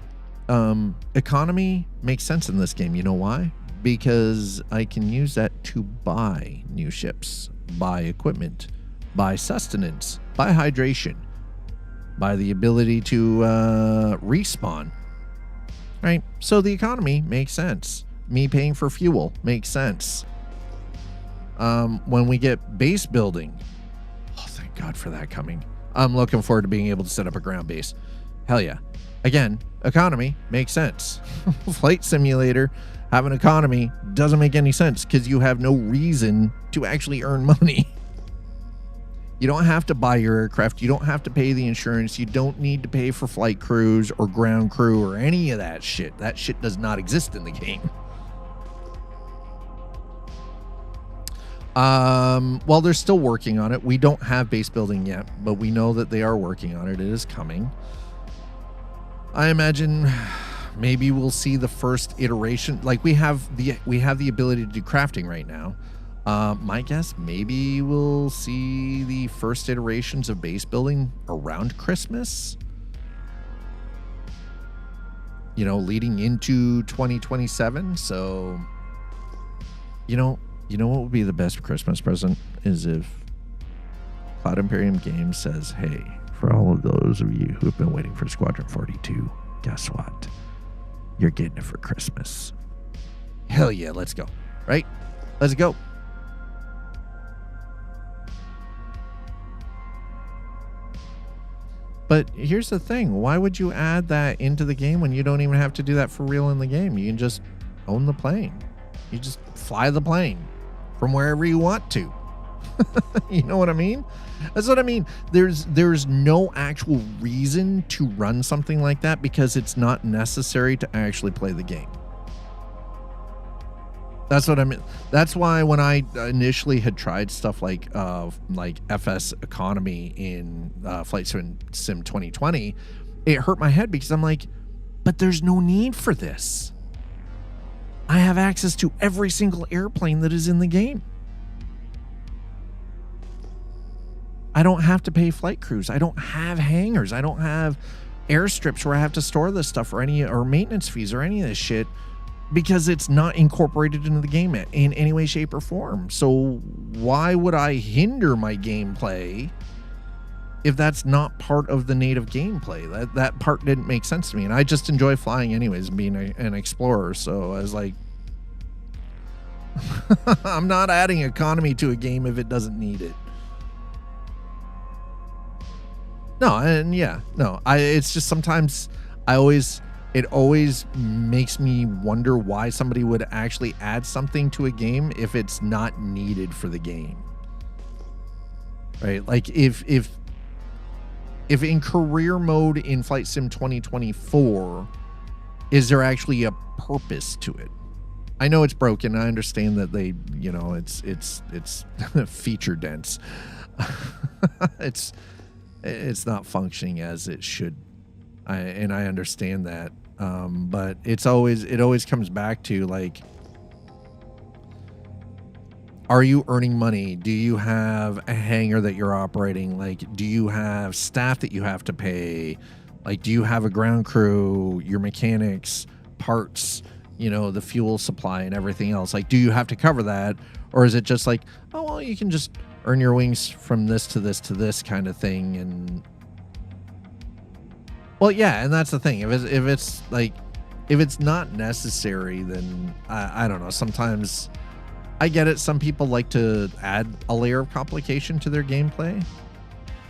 Economy makes sense in this game. You know why? Because I can use that to buy new ships, buy equipment, buy sustenance, buy hydration, buy the ability to respawn. Right? So the economy makes sense. Me paying for fuel makes sense. When we get base building, oh, thank God for that coming. I'm looking forward to being able to set up a ground base. Hell yeah. Again, economy makes sense. Flight simulator, have an economy doesn't make any sense because you have no reason to actually earn money. You don't have to buy your aircraft. You don't have to pay the insurance. You don't need to pay for flight crews or ground crew or any of that shit. That shit does not exist in the game. Well, they're still working on it. We don't have base building yet, but we know that they are working on it. It is coming. I imagine maybe we'll see the first iteration. Like we have the ability to do crafting right now. My guess, maybe we'll see the first iterations of base building around Christmas. You know, leading into 2027. So You know what would be the best Christmas present is if Cloud Imperium Games says, hey, for all of those of you who have been waiting for Squadron 42, guess what? You're getting it for Christmas. Hell yeah, let's go. Right? Let's go. But here's the thing. Why would you add that into the game when you don't even have to do that for real in the game? You can just own the plane. You just fly the plane from wherever you want to. You know what I mean? That's what I mean. There's no actual reason to run something like that because it's not necessary to actually play the game. That's what I mean. That's why when I initially had tried stuff like FS Economy in Flight Sim 2020, it hurt my head because I'm like, but there's no need for this. I have access to every single airplane that is in the game. I don't have to pay flight crews. I don't have hangars. I don't have airstrips where I have to store this stuff or maintenance fees or any of this shit because it's not incorporated into the game in any way, shape, or form. So why would I hinder my gameplay if that's not part of the native gameplay? That part didn't make sense to me, and I just enjoy flying anyways and being an explorer. So I was like, I'm not adding economy to a game if it doesn't need it. No, and yeah, no, it's just sometimes it always makes me wonder why somebody would actually add something to a game if it's not needed for the game. Right? Like if in career mode in Flight Sim 2024, is there actually a purpose to it? I know it's broken. I understand that they, it's feature dense. It's not functioning as it should. I understand that. But it always comes back to like, are you earning money? Do you have a hangar that you're operating? Like, do you have staff that you have to pay? Like, do you have a ground crew, your mechanics, parts, the fuel supply and everything else? Like, do you have to cover that? Or is it just like, oh, well, you can just earn your wings from this to this to this kind of thing? And well, yeah, and that's the thing. If it's not necessary, then I don't know. Sometimes I get it. Some people like to add a layer of complication to their gameplay,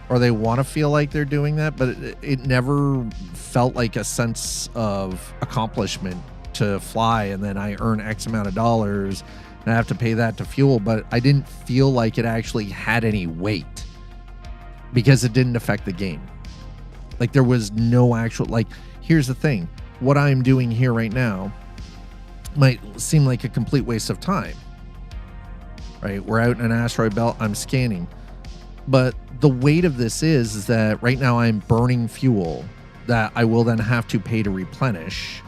or they want to feel like they're doing that, but it never felt like a sense of accomplishment to fly, and then I earn X amount of dollars, and I have to pay that to fuel, but I didn't feel like it actually had any weight because it didn't affect the game. Like, there was no actual, like, here's the thing. What I'm doing here right now might seem like a complete waste of time, right? We're out in an asteroid belt. I'm scanning. But the weight of this is that right now I'm burning fuel that I will then have to pay to replenish,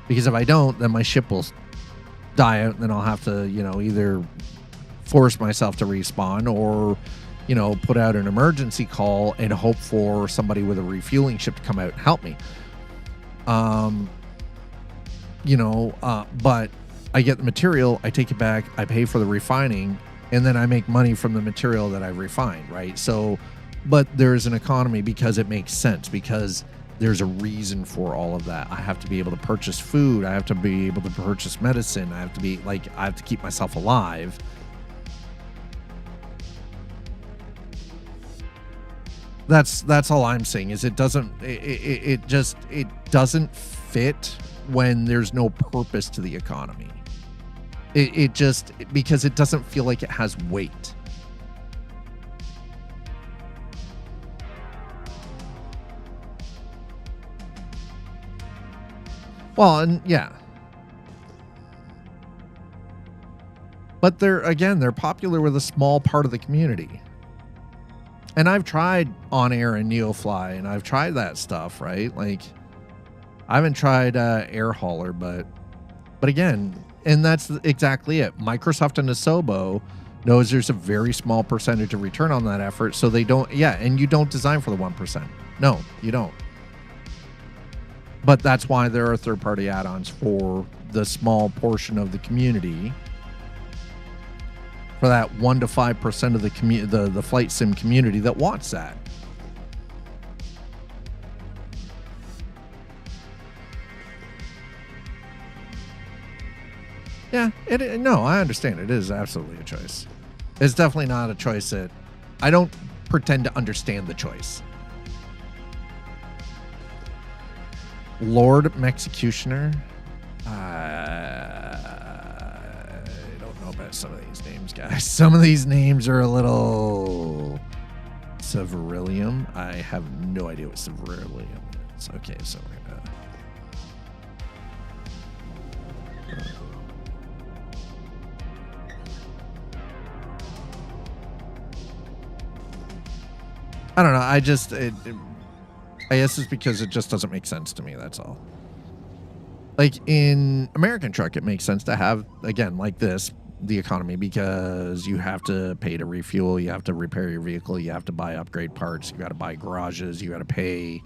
because if I don't, then my ship will die out, and then I'll have to, either force myself to respawn or, put out an emergency call and hope for somebody with a refueling ship to come out and help me. But I get the material, I take it back, I pay for the refining, and then I make money from the material that I refined, right? So, but there's an economy because it makes sense, because there's a reason for all of that. I have to be able to purchase food. I have to be able to purchase medicine. I have to keep myself alive. That's all I'm saying, is it doesn't fit when there's no purpose to the economy. It just, because it doesn't feel like it has weight. Well, and yeah. But they're popular with a small part of the community. And I've tried On Air and Neofly, and I've tried that stuff, right? Like, I haven't tried Air Hauler, but again, and that's exactly it. Microsoft and Asobo knows there's a very small percentage of return on that effort, so they don't, and you don't design for the 1%. No, you don't. But that's why there are third-party add-ons for the small portion of the community for that 1 to 5% of the flight sim community that wants that. Yeah, no, I understand. It is absolutely a choice. It's definitely not a choice that I don't pretend to understand the choice. Lord Executioner. I don't know about some of these names, guys. Some of these names are a little Severilium. I have no idea what Severilium is. Okay, so we're gonna. I don't know. I guess it's because it just doesn't make sense to me. That's all. Like in American Truck, it makes sense to have, again, like this, the economy, because you have to pay to refuel, you have to repair your vehicle, you have to buy upgrade parts, you got to buy garages, you got to pay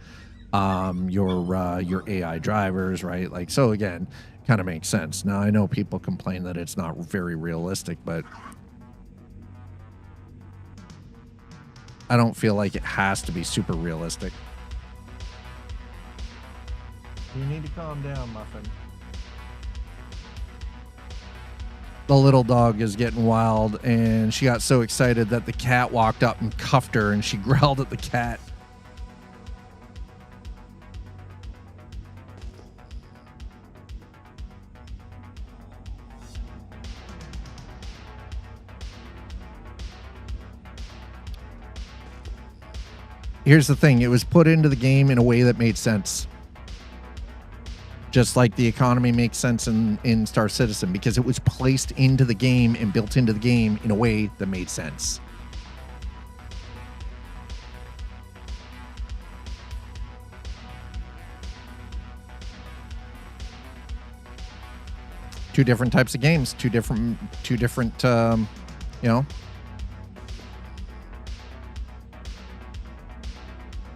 your AI drivers, right? Like, so again, kind of makes sense. Now I know people complain that it's not very realistic, but I don't feel like it has to be super realistic. You need to calm down, Muffin. The little dog is getting wild, and she got so excited that the cat walked up and cuffed her, and she growled at the cat. Here's the thing. It was put into the game in a way that made sense. Just like the economy makes sense in Star Citizen, because it was placed into the game and built into the game in a way that made sense. Two different types of games, two different, you know.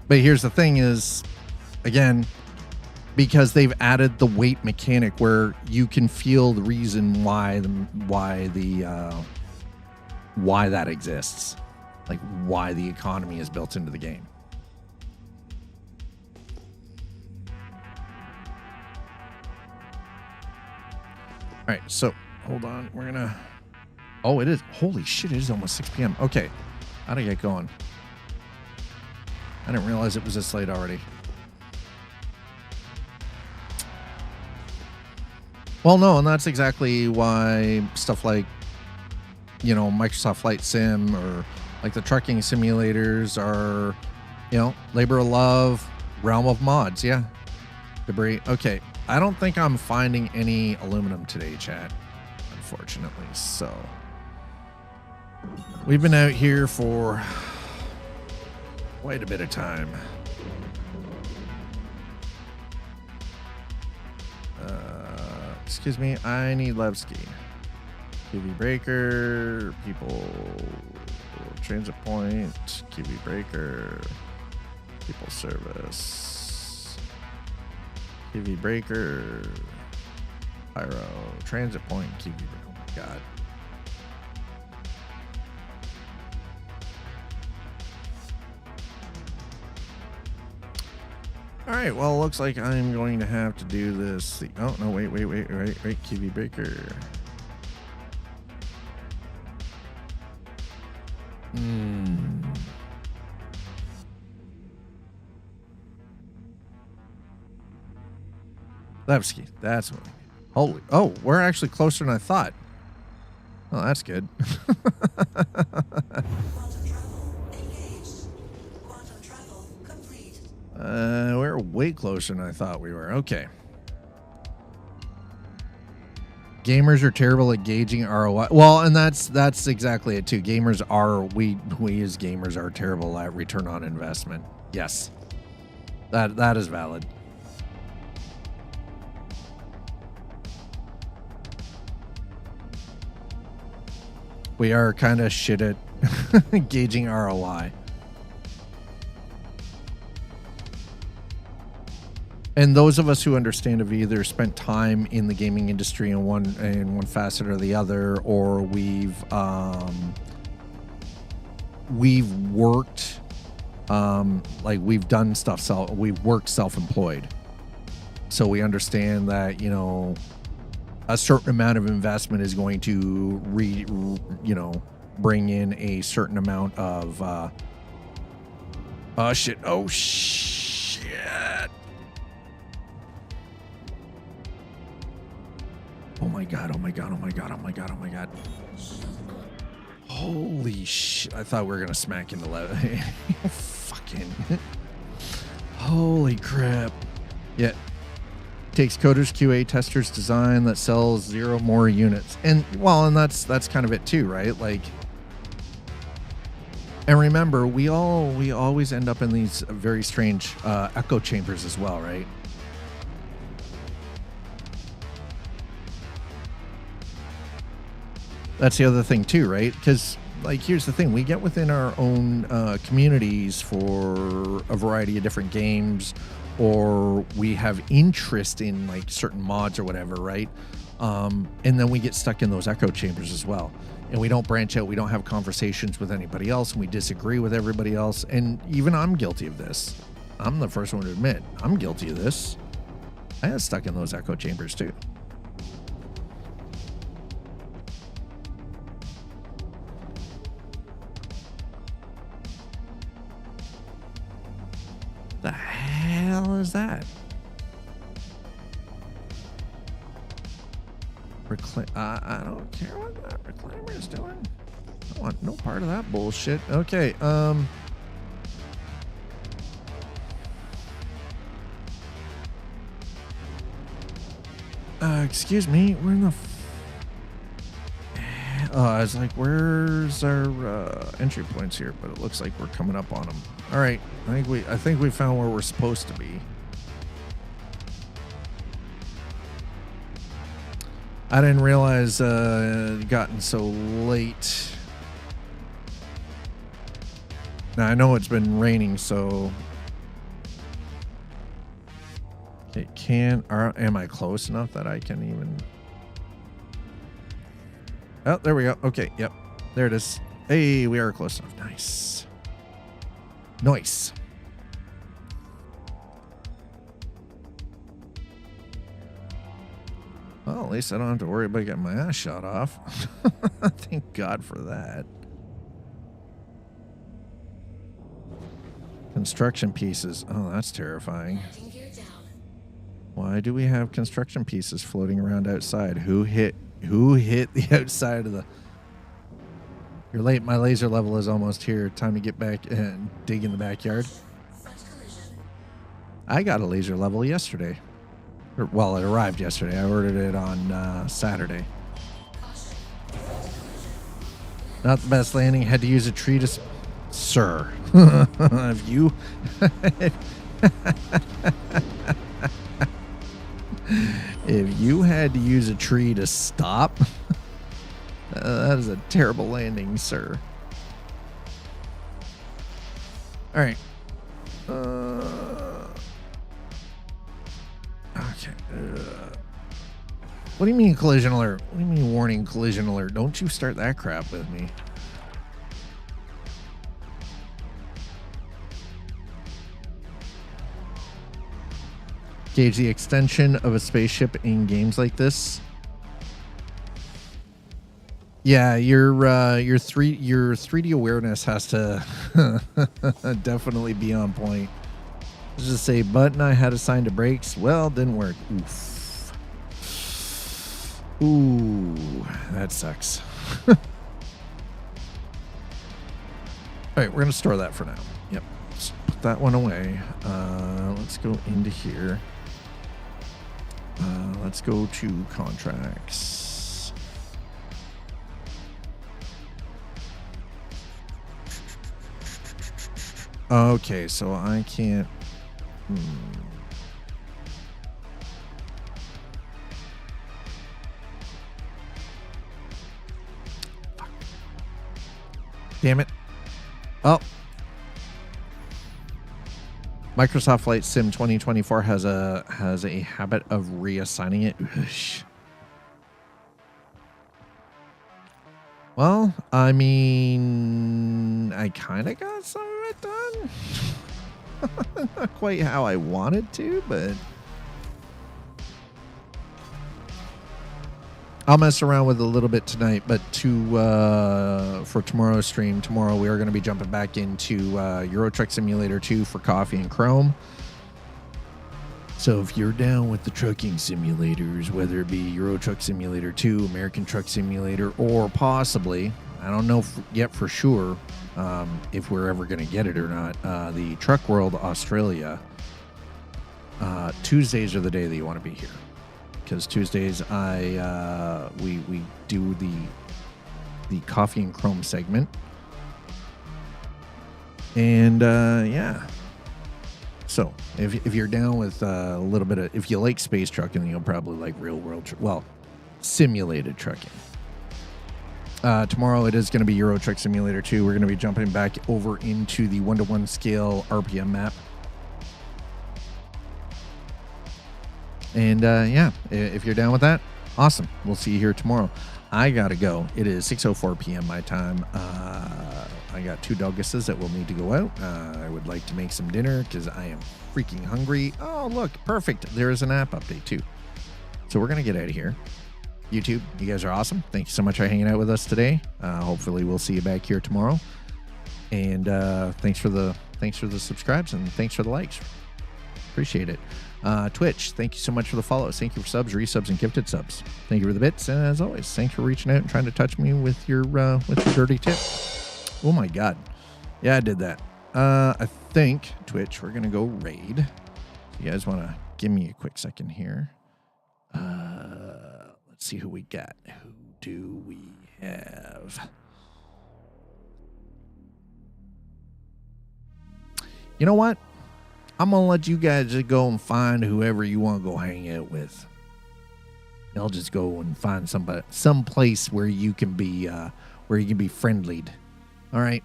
But here's the thing is, again, because they've added the weight mechanic where you can feel the reason why that exists, like why the economy is built into the game. All right, so hold on, we're gonna. Oh, it is. Holy shit! It is almost 6 p.m. Okay, how'd I get going? I didn't realize it was this late already. Well, no, and that's exactly why stuff like, you know, Microsoft Flight Sim or like the trucking simulators are, you know, labor of love, realm of mods. Yeah. Debris. Okay. I don't think I'm finding any aluminum today, chat, unfortunately. So we've been out here for quite a bit of time. Excuse me, I need Levski. QV breaker, people, transit point, QV breaker, people service, QV breaker, pyro, transit point, QV breaker. Oh my god. All right, well, it looks like I'm going to have to do this. Oh, no, wait, QV breaker. Levski, that's what. Holy, oh, we're actually closer than I thought. Oh, that's good. We're way closer than I thought we were. Okay. Gamers are terrible at gauging ROI. Well, and that's exactly it too. Gamers are we as gamers are terrible at return on investment. Yes. That is valid. We are kind of shit at gauging ROI. And those of us who understand have either spent time in the gaming industry in one facet or the other, or we've worked, like we've done stuff. We've worked self-employed, so we understand that, you know, a certain amount of investment is going to bring in a certain amount of oh shit. Oh my god. Holy shit. I thought we were gonna smack into level. Fucking. Holy crap. Yeah. Takes coders, QA testers, design that sells 0 more units. And that's kind of it too, right? Like, and remember, we always end up in these very strange echo chambers as well, right? That's the other thing too, right? Because, like, here's the thing. We get within our own communities for a variety of different games, or we have interest in, like, certain mods or whatever, right? And then we get stuck in those echo chambers as well. And we don't branch out. We don't have conversations with anybody else. And we disagree with everybody else. And even I'm guilty of this. I'm the first one to admit I'm guilty of this. I got stuck in those echo chambers too. The hell is that? I don't care what that reclaimer is doing. I want no part of that bullshit. Okay, excuse me, we're in the I was like, where's our entry points here? But it looks like we're coming up on them. All right, I think we found where we're supposed to be. I didn't realize it gotten so late. Now I know it's been raining, so it can. Am I close enough that I can even? Oh, there we go. Okay, yep, there it is. Hey, we are close enough. Nice. Nice. Well, at least I don't have to worry about getting my ass shot off. Thank God for that. Construction pieces. Oh, that's terrifying. Why do we have construction pieces floating around outside? Who hit the outside of the... You're late. My laser level is almost here. Time to get back and dig in the backyard. I got a laser level yesterday. Well, it arrived yesterday. I ordered it on Saturday. Not the best landing. Had to use a tree to... Sir. Have you... If you had to use a tree to stop, that is a terrible landing, sir. All right. Okay. What do you mean collision alert? What do you mean warning collision alert? Don't you start that crap with me. Gauge the extension of a spaceship in games like this. Yeah, your 3D awareness has to definitely be on point. Let's just say button I had assigned to brakes. Well, didn't work. Oof. Ooh, that sucks. All right, we're gonna store that for now. Yep, let's put that one away. Let's go into here. Let's go to contracts. Okay, so I can't. Fuck. Damn it. Oh. Microsoft Flight Sim 2024 has a habit of reassigning it. Well, I mean, I kind of got some of it done. Not quite how I wanted to, but I'll mess around with it a little bit tonight. But for tomorrow's stream, tomorrow we are going to be jumping back into Euro Truck Simulator 2 for Coffee and Chrome. So if you're down with the trucking simulators, whether it be Euro Truck Simulator 2, American Truck Simulator, or possibly, I don't know yet for sure if we're ever going to get it or not, the Truck World Australia, Tuesdays are the day that you want to be here. Because Tuesdays we do the Coffee and Chrome segment. And yeah. So, if you're down with a little bit of, if you like space trucking, then you'll probably like real world, simulated trucking. Tomorrow it is going to be Euro Truck Simulator 2. We're going to be jumping back over into the 1-to-1 scale RPM map. And yeah, if you're down with that, awesome. We'll see you here tomorrow. I got to go. It is 6:04 p.m. my time. I got 2 doggesses that will need to go out. I would like to make some dinner because I am freaking hungry. Oh, look, perfect. There is an app update too. So we're going to get out of here. YouTube, you guys are awesome. Thank you so much for hanging out with us today. Hopefully we'll see you back here tomorrow. And thanks for the subscribes and thanks for the likes. Appreciate it. Twitch, thank you so much for the follows. Thank you for subs, resubs, and gifted subs. Thank you for the bits. And as always, thanks for reaching out and trying to touch me with your dirty tip. Oh my God. Yeah, I did that. I think, Twitch, we're going to go raid. You guys want to give me a quick second here? Let's see who we got. Who do we have? You know what? I'm going to let you guys just go and find whoever you want to go hang out with. I'll just go and find some place where you can be friendlied. All right.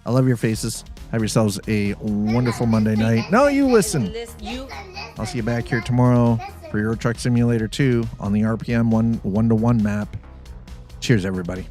I love your faces. Have yourselves a wonderful Monday night. No, you listen. I'll see you back here tomorrow for Euro Truck Simulator 2 on the RPM 1-to-1 map. Cheers, everybody.